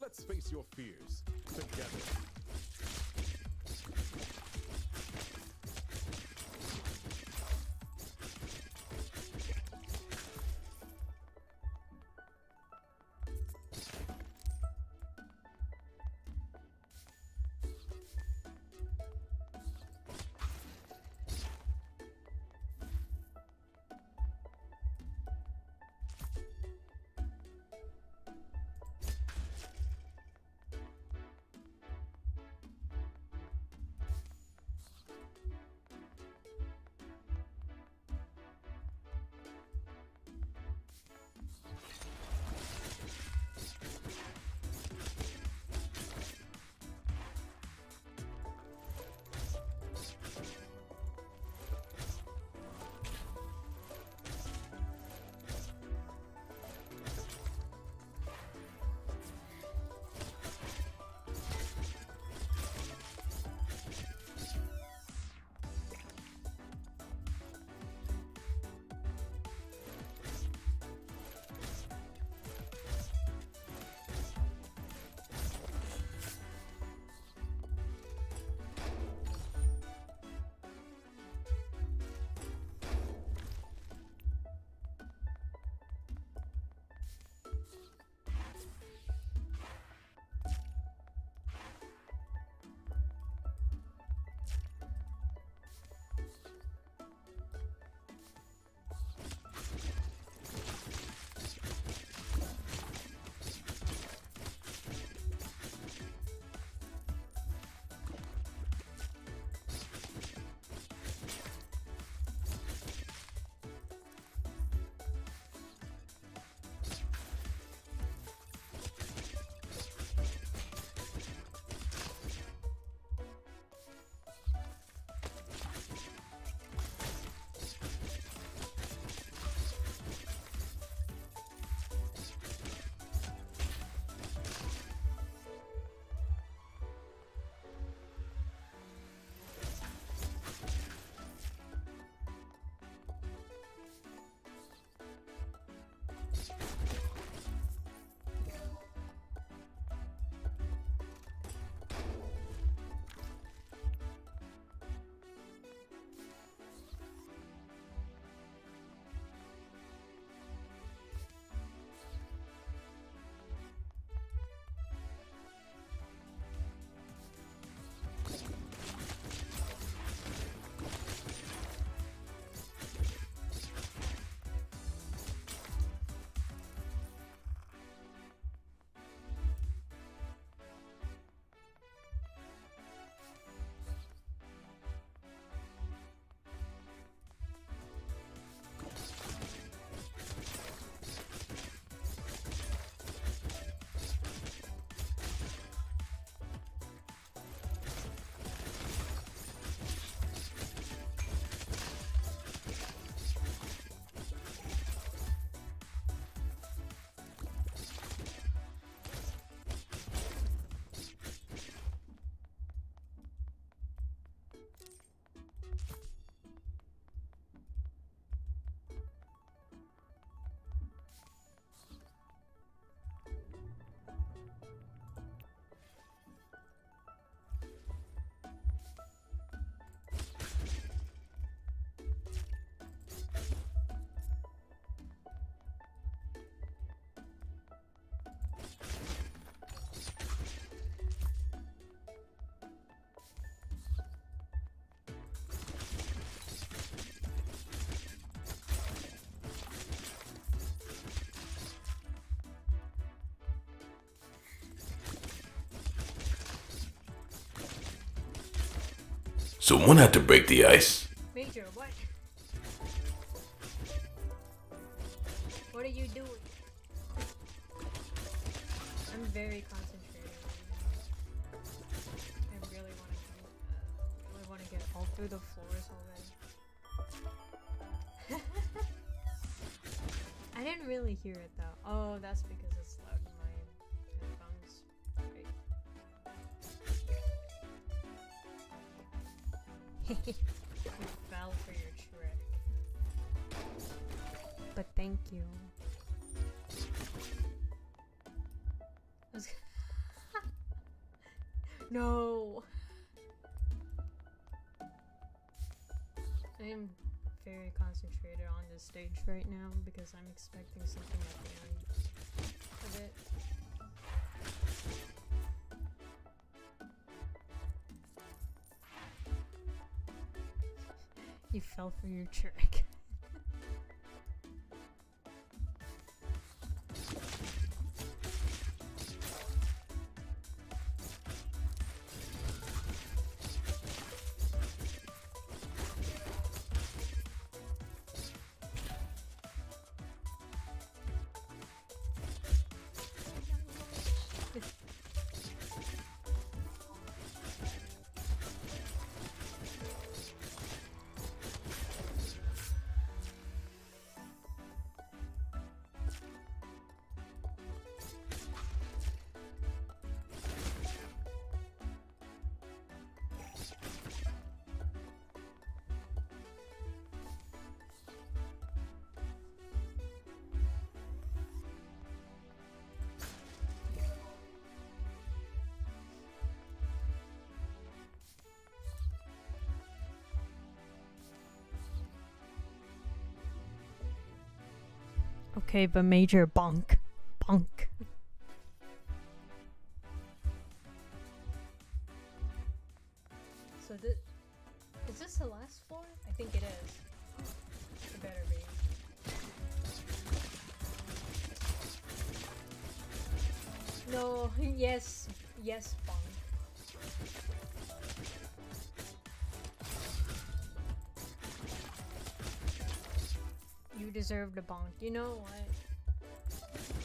Let's face your fears together. Someone had to break the ice. Major, what? What are you doing? I'm very concentrated right now. I really want to get all through the floors already. I didn't really hear it though. Oh, that's because it's loud in my headphones. Right. You fell for your trick. But thank you. No! I am very concentrated on this stage right now because I'm expecting something at the end of it. You fell for your trick. Okay, but Major, bonk. Bonk. So is this the last floor? I think it is. It better be. No, yes, bonk. You deserve the bonk. You know what?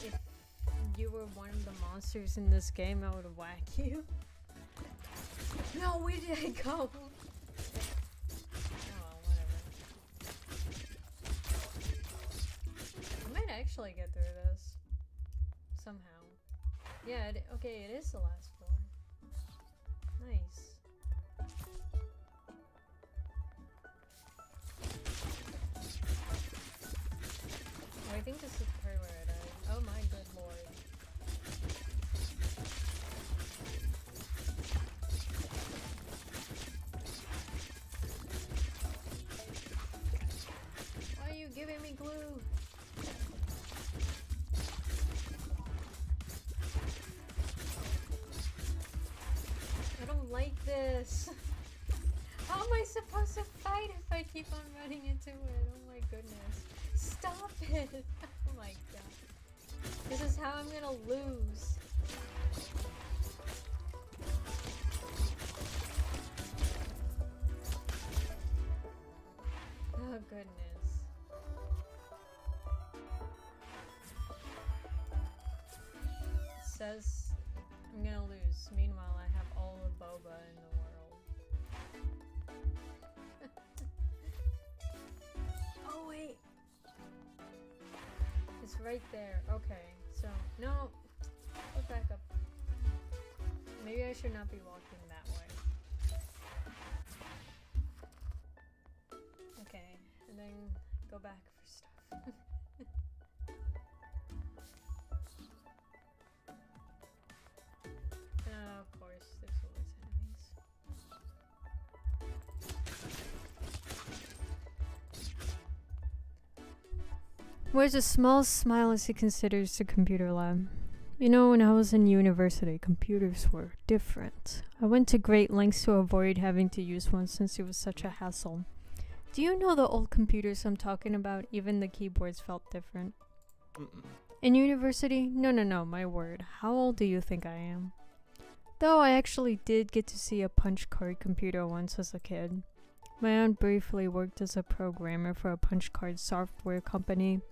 If you were one of the monsters in this game, I would have whacked you. No, where did I go? Oh, well, whatever. I might actually get through this. Somehow. Yeah, okay, it is the last floor. Nice. Oh, I think this is the part where I died. Oh my good lord. Why are you giving me glue? I don't like this. How am I supposed to fight if I keep on running into it? Oh my goodness. Stop it! Oh my god. This is how I'm gonna lose. Oh goodness. It says I'm gonna lose. Meanwhile, I have all the boba in the world. Oh wait. It's right there. Okay, so no, go back up. Maybe I should not be walking that way. Okay, and then go back for stuff. Of course, there's always enemies. Wears a small smile as he considers the computer lab. You know, when I was in university, computers were different. I went to great lengths to avoid having to use one since it was such a hassle. Do you know the old computers I'm talking about? Even the keyboards felt different. In university? No, my word. How old do you think I am? Though I actually did get to see a punch card computer once as a kid. My aunt briefly worked as a programmer for a punch card software company.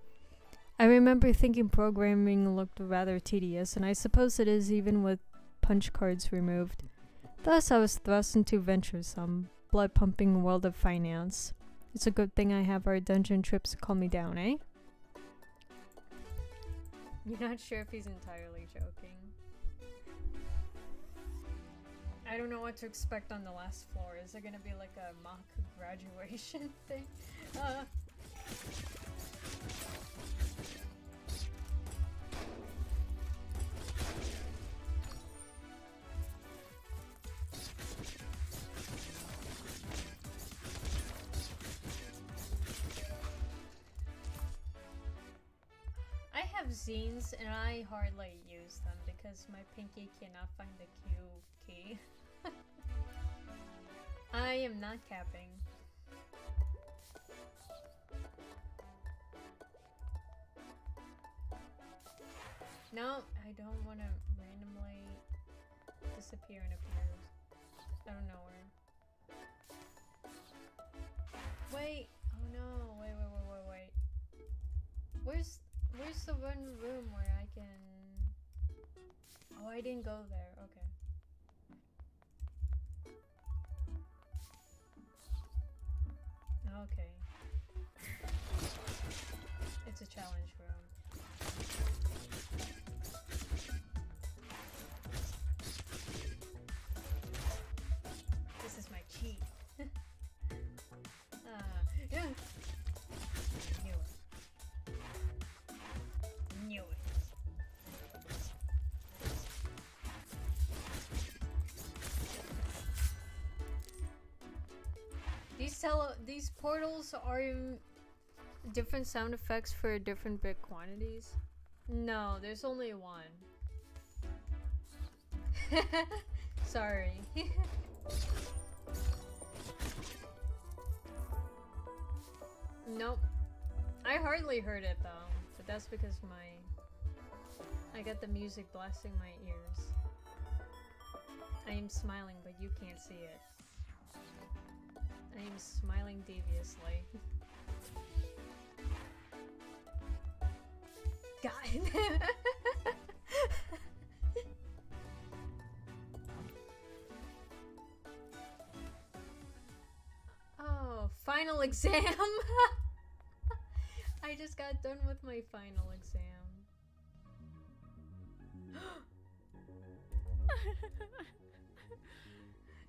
I remember thinking programming looked rather tedious, and I suppose it is even with punch cards removed. Thus, I was thrust into venturesome, blood-pumping world of finance. It's a good thing I have our dungeon trips to calm me down, eh? You're not sure if he's entirely joking. I don't know what to expect on the last floor. Is it gonna be like a mock graduation thing? I have zines and I hardly use them because my pinky cannot find the Q key. I am not capping. No, I don't want to randomly disappear and appear out of nowhere. Wait! Oh no! Wait. Where's the one room where I can... Oh, I didn't go there. Okay. Okay. It's a challenge room. This is my cheat. Yeah. Knew it. These portals are different sound effects for different bit quantities. No, there's only one. Sorry. Nope. I hardly heard it though, but that's because I got the music blasting my ears. I am smiling, but you can't see it. I am smiling deviously. God. Oh, final exam! I just got done with my final exam.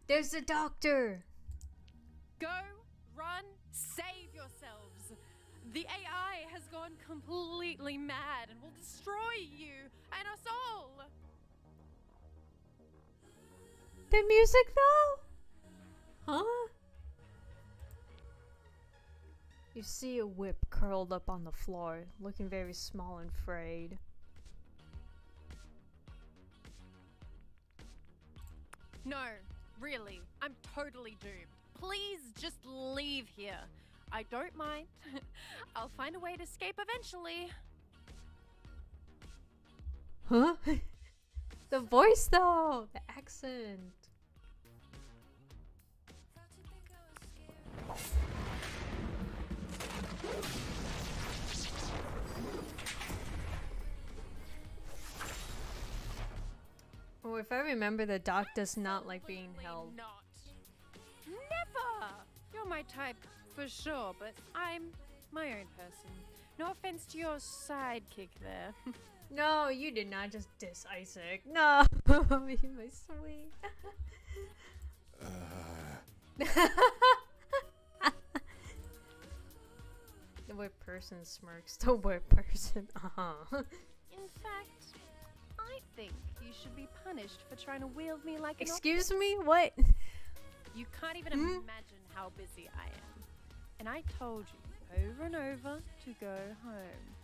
There's the doctor! Go, run, save yourselves. The AI has gone completely mad and will destroy you and us all. The music though? Huh? You see a whip curled up on the floor, looking very small and frayed. No, really, I'm totally doomed. Please just leave here. I don't mind. I'll find a way to escape eventually. Huh? The voice though! The accent! Oh, if I remember, the doc does not like being held. Not. Never! You're my type, for sure, but I'm my own person. No offense to your sidekick there. No, you did not just diss Isaac. No! You my sweet. The whip person smirks. The whip person. In fact, I think you should be punished for trying to wield me like an Excuse me? What? You can't even imagine how busy I am. And I told you over and over to go home.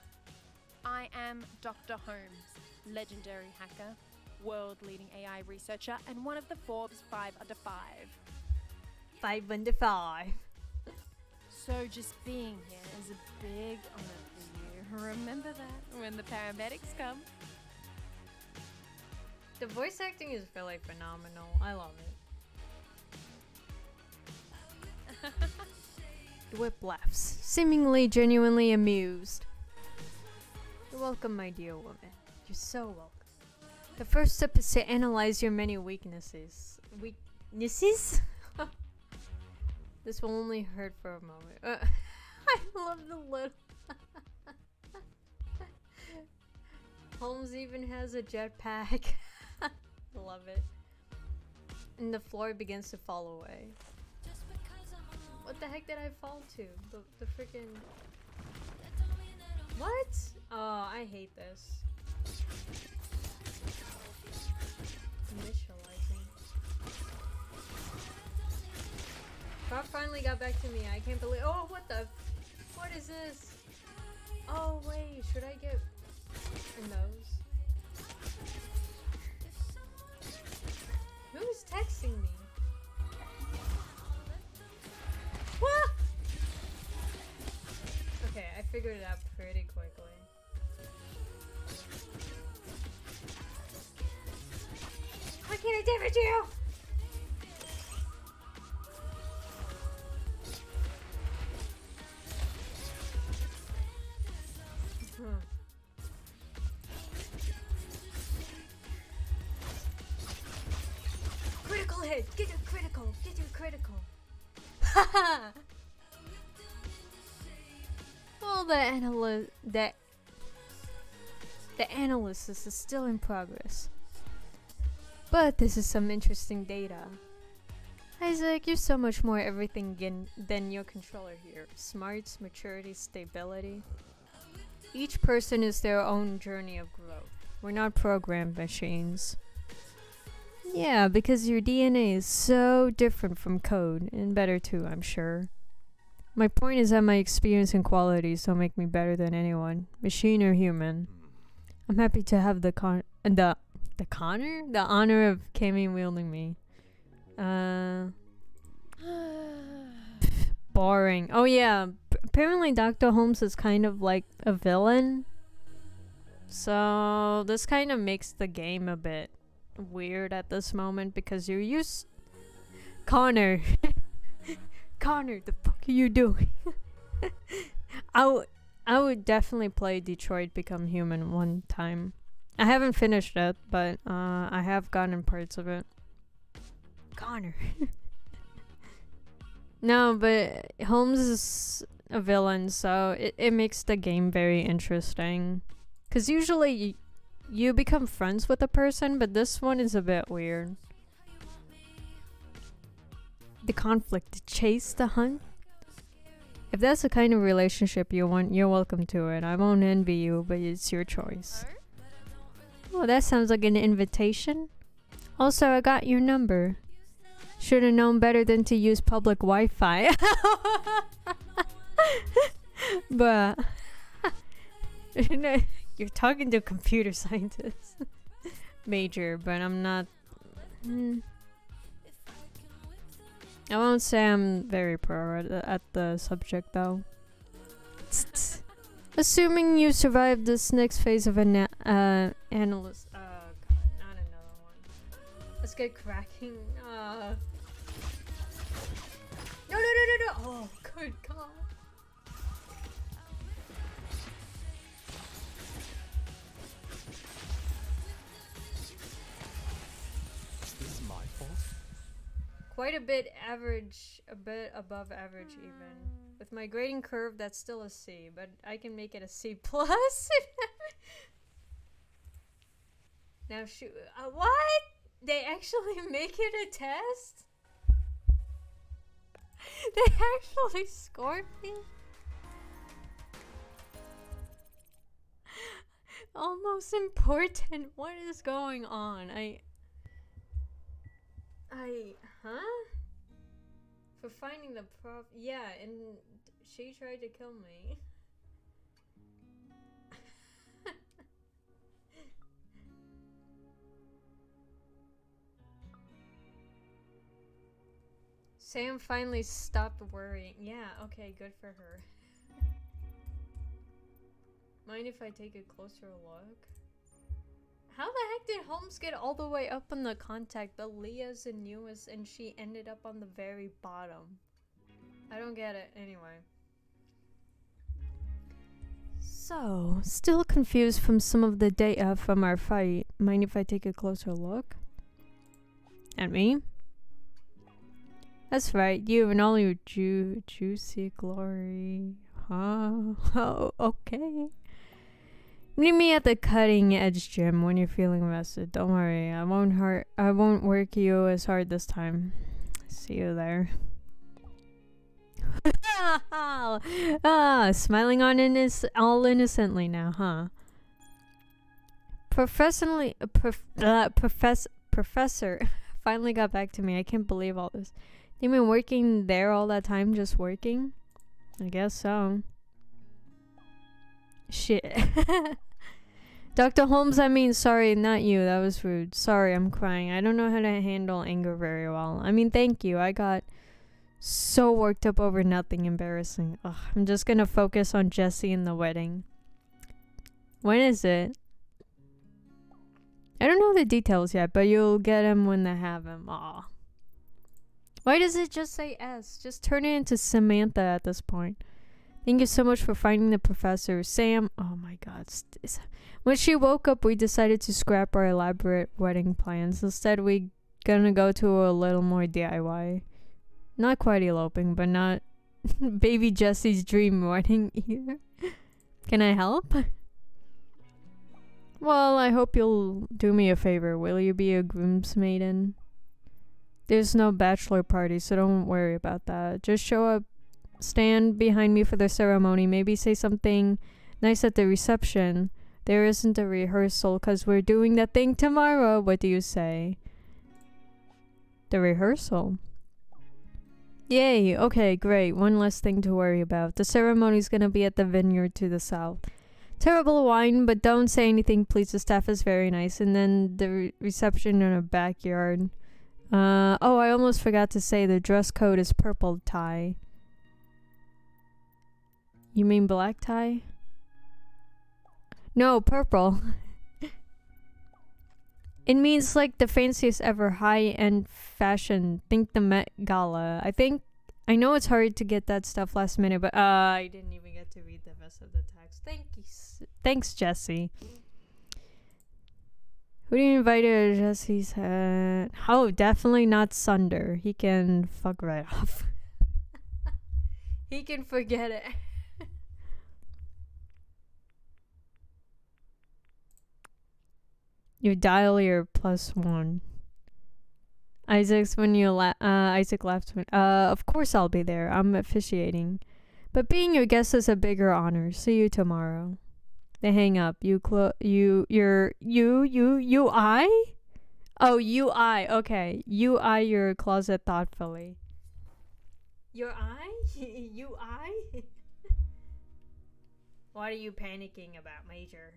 I am Dr. Holmes, legendary hacker, world-leading AI researcher, and one of the Forbes 5 Under 5. 5 under 5. So just being here is a big honor for you. Remember that when the paramedics come. The voice acting is really phenomenal. I love it. The whip laughs, seemingly genuinely amused. You're welcome, my dear woman. You're so welcome. The first step is to analyze your many weaknesses. Weaknesses? This will only hurt for a moment. I love the little... Holmes even has a jetpack. Love it. And the floor begins to fall away. What the heck did I fall to? The freaking... What? Oh, I hate this. Initializing. Bob finally got back to me. I can't believe... Oh, what the... What is this? Oh, wait. Should I get... in those? Who's texting me? What? Okay, I figured it out pretty quickly. Why can't I damage you? Critical hit! Get your critical! Get your critical! Haha! Well, the analysis is still in progress. But this is some interesting data. Isaac, you're so much more everything than your controller here. Smarts, maturity, stability. Each person is their own journey of growth. We're not programmed machines. Yeah, because your DNA is so different from code, and better too, I'm sure. My point is that my experience and qualities don't make me better than anyone, machine or human. I'm happy to have the honor of Cammy wielding me. Boring. Oh yeah, apparently Dr. Holmes is kind of like a villain. So this kind of makes the game a bit weird at this moment because you're used... Connor! Connor, the fuck are you doing? I would definitely play Detroit Become Human one time. I haven't finished it, but I have gotten parts of it. Connor. No, but Holmes is a villain, so it makes the game very interesting. Because usually you become friends with a person, but this one is a bit weird. The conflict, the chase, the hunt. If that's the kind of relationship you want, you're welcome to it. I won't envy you, but it's your choice. Oh, that sounds like an invitation. Also, I got your number. Should have known better than to use public Wi-Fi. But you're talking to a computer scientist. Major, but I'm not... I won't say I'm very pro at the subject, though. Assuming you survive this next phase of an analyst... Oh, God, not another one. Let's get cracking. No! Oh, good God. Is this my fault? Quite a bit average, a bit above average even. With my grading curve, that's still a C, but I can make it a C plus. Now shoot, what? They actually make it a test? They actually scored me? Almost important. What is going on? Huh? For finding the yeah, and she tried to kill me. Sam finally stopped worrying. Yeah, okay, good for her. Mind if I take a closer look? How the heck did Holmes get all the way up on the contact, but Leah's the newest and she ended up on the very bottom? I don't get it. Anyway. So, still confused from some of the data from our fight. Mind if I take a closer look? At me? That's right, you and all your juicy glory. Huh? Oh, okay. Meet me at the cutting edge gym when you're feeling rested. Don't worry, I won't work you as hard this time. See you there. Smiling on all innocently now, huh? Professor finally got back to me. I can't believe all this. You been working there all that time, just working? I guess so. Shit. Dr. Holmes, I mean, sorry, not you. That was rude. Sorry, I'm crying. I don't know how to handle anger very well. I mean, thank you. I got so worked up over nothing embarrassing. Ugh, I'm just gonna focus on Jesse and the wedding. When is it? I don't know the details yet, but you'll get him when they have him. Aw. Why does it just say S? Just turn it into Samantha at this point. Thank you so much for finding the professor. Sam, oh my god. When she woke up, we decided to scrap our elaborate wedding plans. Instead, we gonna go to a little more DIY. Not quite eloping, but not baby Jesse's dream wedding either. Can I help? Well, I hope you'll do me a favor. Will you be a groomsmaiden? There's no bachelor party, so don't worry about that. Just show up, stand behind me for the ceremony, maybe say something nice at the reception. There isn't a rehearsal because we're doing that thing tomorrow. What do you say? The rehearsal? Yay, okay, great. One less thing to worry about. The ceremony's gonna be at the vineyard to the south. Terrible wine, but don't say anything, please. The staff is very nice. And then the reception in a backyard. Oh, I almost forgot to say the dress code is purple tie. You mean black tie? No, purple. It means like the fanciest ever high-end fashion. Think the Met Gala. I know it's hard to get that stuff last minute, but I didn't even get to read the rest of the text. Thanks, Jesse. Who do you invite to Jesse's head? Oh, definitely not Sunder. He can fuck right off. He can forget it. You dial your +1. Isaac laughed. Of course I'll be there. I'm officiating. But being your guest is a bigger honor. See you tomorrow. They hang up. I? Oh, I. Okay. You eye your closet thoughtfully. Your eye? You eye? What are you panicking about, Major?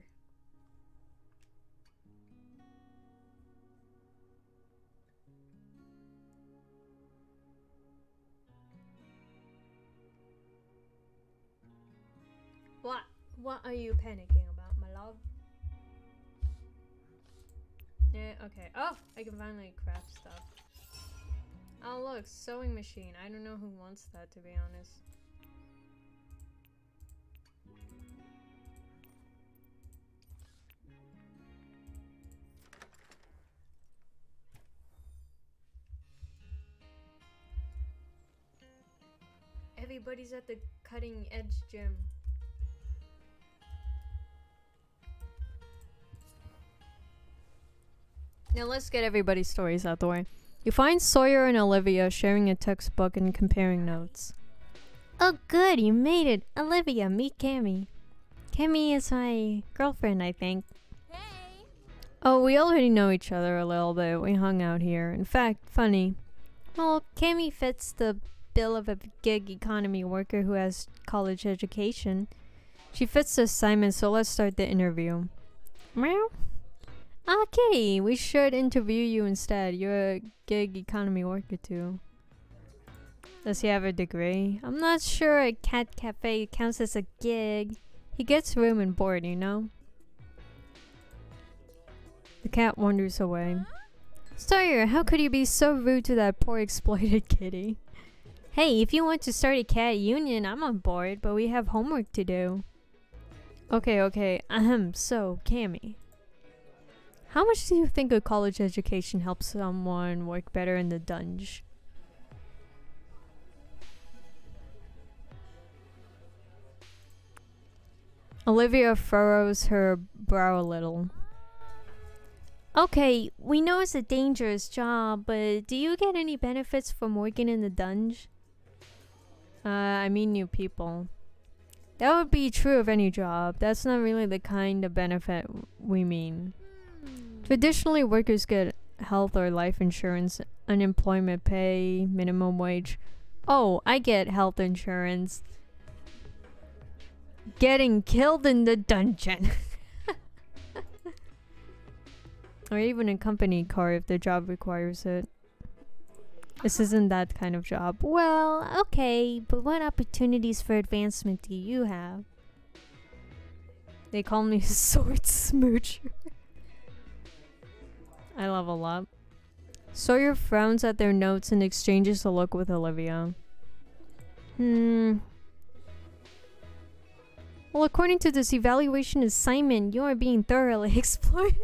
What are you panicking about, my love? Yeah, okay. Oh, I can finally craft stuff. Oh, look, sewing machine. I don't know who wants that, to be honest. Everybody's at the cutting edge gym. Now let's get everybody's stories out the way. You find Sawyer and Olivia sharing a textbook and comparing notes. Oh good, you made it. Olivia, meet Cammy. Cammy is my girlfriend, I think. Hey! Oh, we already know each other a little bit. We hung out here. In fact, funny. Well, Cammy fits the bill of a gig economy worker who has college education. She fits the assignment, so let's start the interview. Meow. Ah, Kitty, we should interview you instead. You're a gig economy worker too. Does he have a degree? I'm not sure a cat cafe counts as a gig. He gets room and board, you know? The cat wanders away. Sawyer, how could you be so rude to that poor exploited kitty? Hey, if you want to start a cat union, I'm on board, but we have homework to do. Okay. So, Cammy. How much do you think a college education helps someone work better in the dungeon? Olivia furrows her brow a little. Okay, we know it's a dangerous job, but do you get any benefits from working in the dungeon? I mean new people. That would be true of any job. That's not really the kind of benefit we mean. Traditionally, workers get health or life insurance, unemployment pay, minimum wage. Oh, I get health insurance. Getting killed in the dungeon. Or even a company car if the job requires it. This isn't that kind of job. Well, okay, but what opportunities for advancement do you have? They call me sword smoocher. I level up. Sawyer frowns at their notes and exchanges a look with Olivia. Well, according to this evaluation assignment, you are being thoroughly exploited.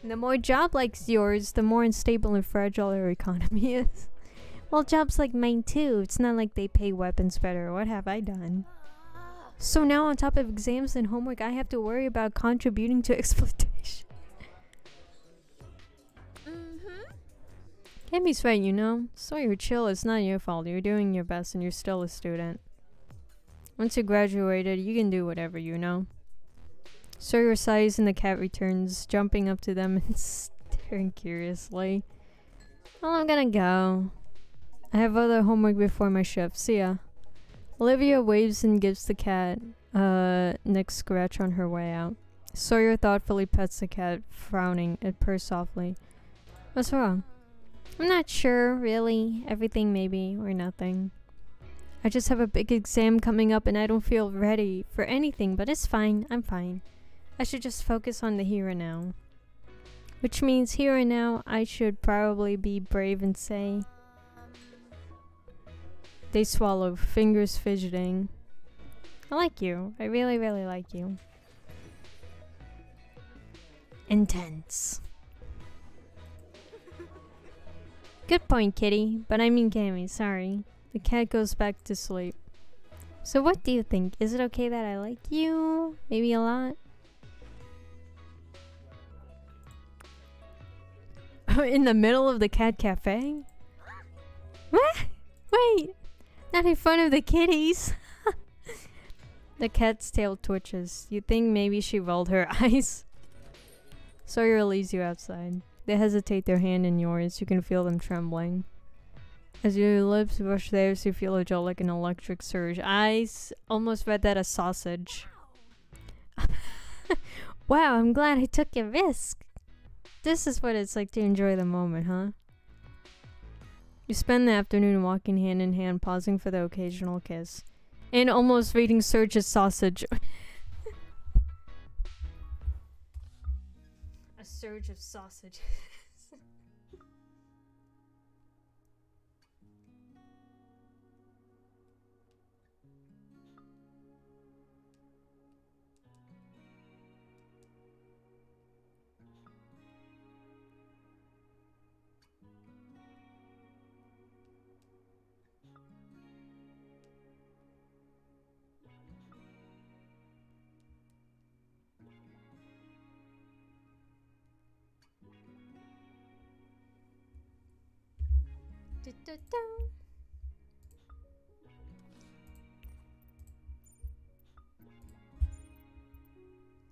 The more job like yours, the more unstable and fragile our economy is. Well, jobs like mine too. It's not like they pay weapons better. What have I done? So now on top of exams and homework, I have to worry about contributing to exploitation. Cammy's right, you know. Sawyer, chill. It's not your fault. You're doing your best and you're still a student. Once you graduated, you can do whatever, you know. Sawyer sighs and the cat returns, jumping up to them and staring curiously. Well, I'm gonna go. I have other homework before my shift. See ya. Olivia waves and gives the cat a neck scratch on her way out. Sawyer thoughtfully pets the cat, frowning, and purrs softly. What's wrong? I'm not sure, really. Everything maybe, or nothing. I just have a big exam coming up and I don't feel ready for anything, but it's fine. I'm fine. I should just focus on the here and now. Which means here and now, I should probably be brave and say... They swallow, fingers fidgeting. I like you. I really, really like you. Intense. Good point, kitty. But I mean Cammy, sorry. The cat goes back to sleep. So what do you think? Is it okay that I like you? Maybe a lot? In the middle of the cat cafe? What? Wait! Not in front of the kitties! The cat's tail twitches. You think maybe she rolled her eyes? Sawyer leads you outside. They hesitate, their hand in yours. You can feel them trembling. As your lips brush theirs, you feel a jolt like an electric surge. Almost read that as sausage. Wow, I'm glad I took a risk. This is what it's like to enjoy the moment, huh? You spend the afternoon walking hand in hand, pausing for the occasional kiss. And almost reading Surge's sausage. A surge of sausage.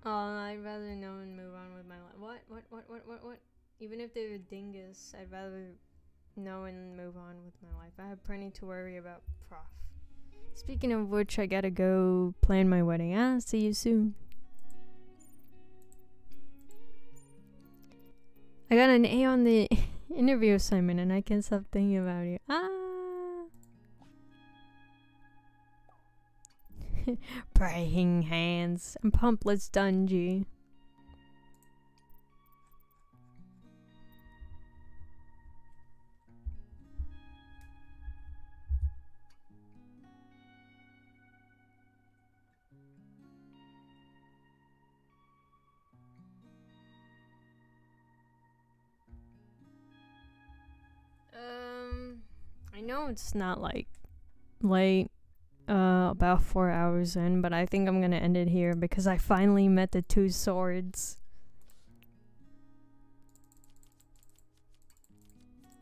Oh, I'd rather know and move on with my life. What? Even if they're a dingus, I'd rather know and move on with my life. I have plenty to worry about, prof. Speaking of which, I gotta go plan my wedding. See you soon. I got an A on the interview assignment and I can't stop thinking about you. Praying hands and pumplets dungy. I know it's not like late, about 4 hours in, but I think I'm gonna end it here because I finally met the two swords.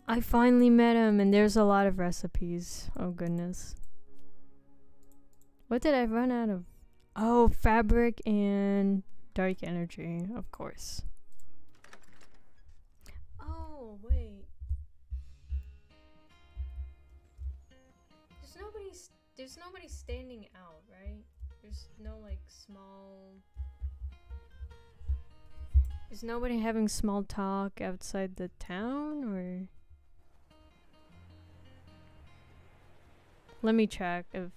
I finally met him, and there's a lot of recipes. Oh goodness. What did I run out of? Oh, fabric and dark energy, of course. Oh, wait. There's nobody standing out, right? There's no like small. Is nobody having small talk outside the town, or? Let me check if.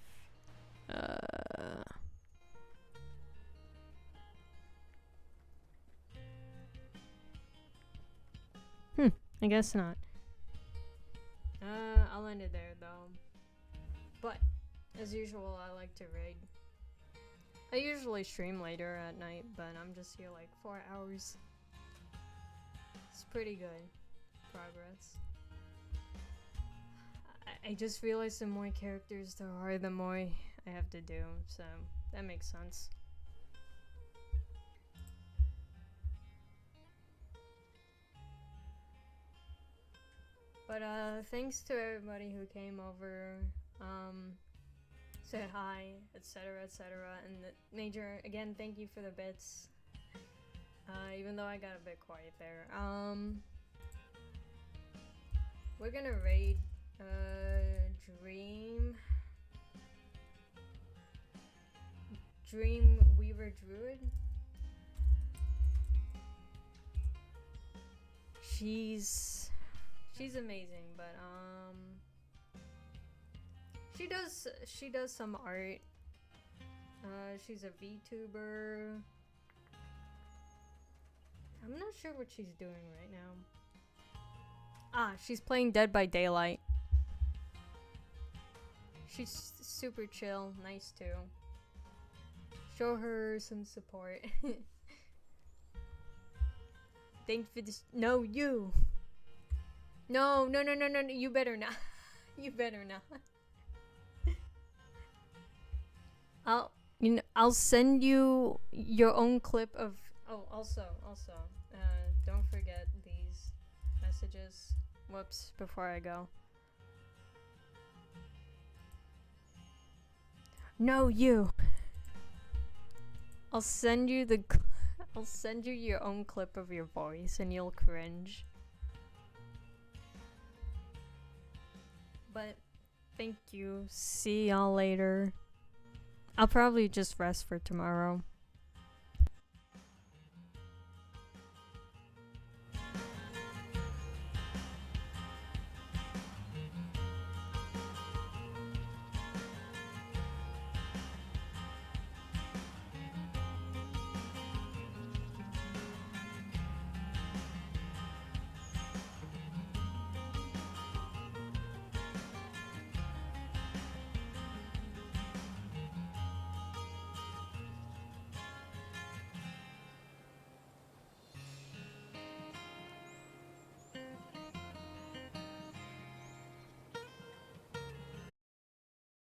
I guess not. I'll end it there though. But as usual, I like to raid. I usually stream later at night, but I'm just here like 4 hours. It's pretty good progress. I just realized the more characters there are, the more I have to do, so that makes sense. But thanks to everybody who came over, said hi, etc., etc. And Major, again, thank you for the bits. Even though I got a bit quiet there. We're gonna raid Dream Weaver Druid. She's amazing, but she does some art. She's a VTuber. I'm not sure what she's doing right now. Ah, she's playing Dead by Daylight. She's super chill, nice too. Show her some support. Thanks for this. No, you. No, you better not. You better not. I'll send you your own clip of. Oh, also, don't forget these messages. Whoops, before I go. No, you. I'll send you your own clip of your voice and you'll cringe. But thank you. See y'all later. I'll probably just rest for tomorrow.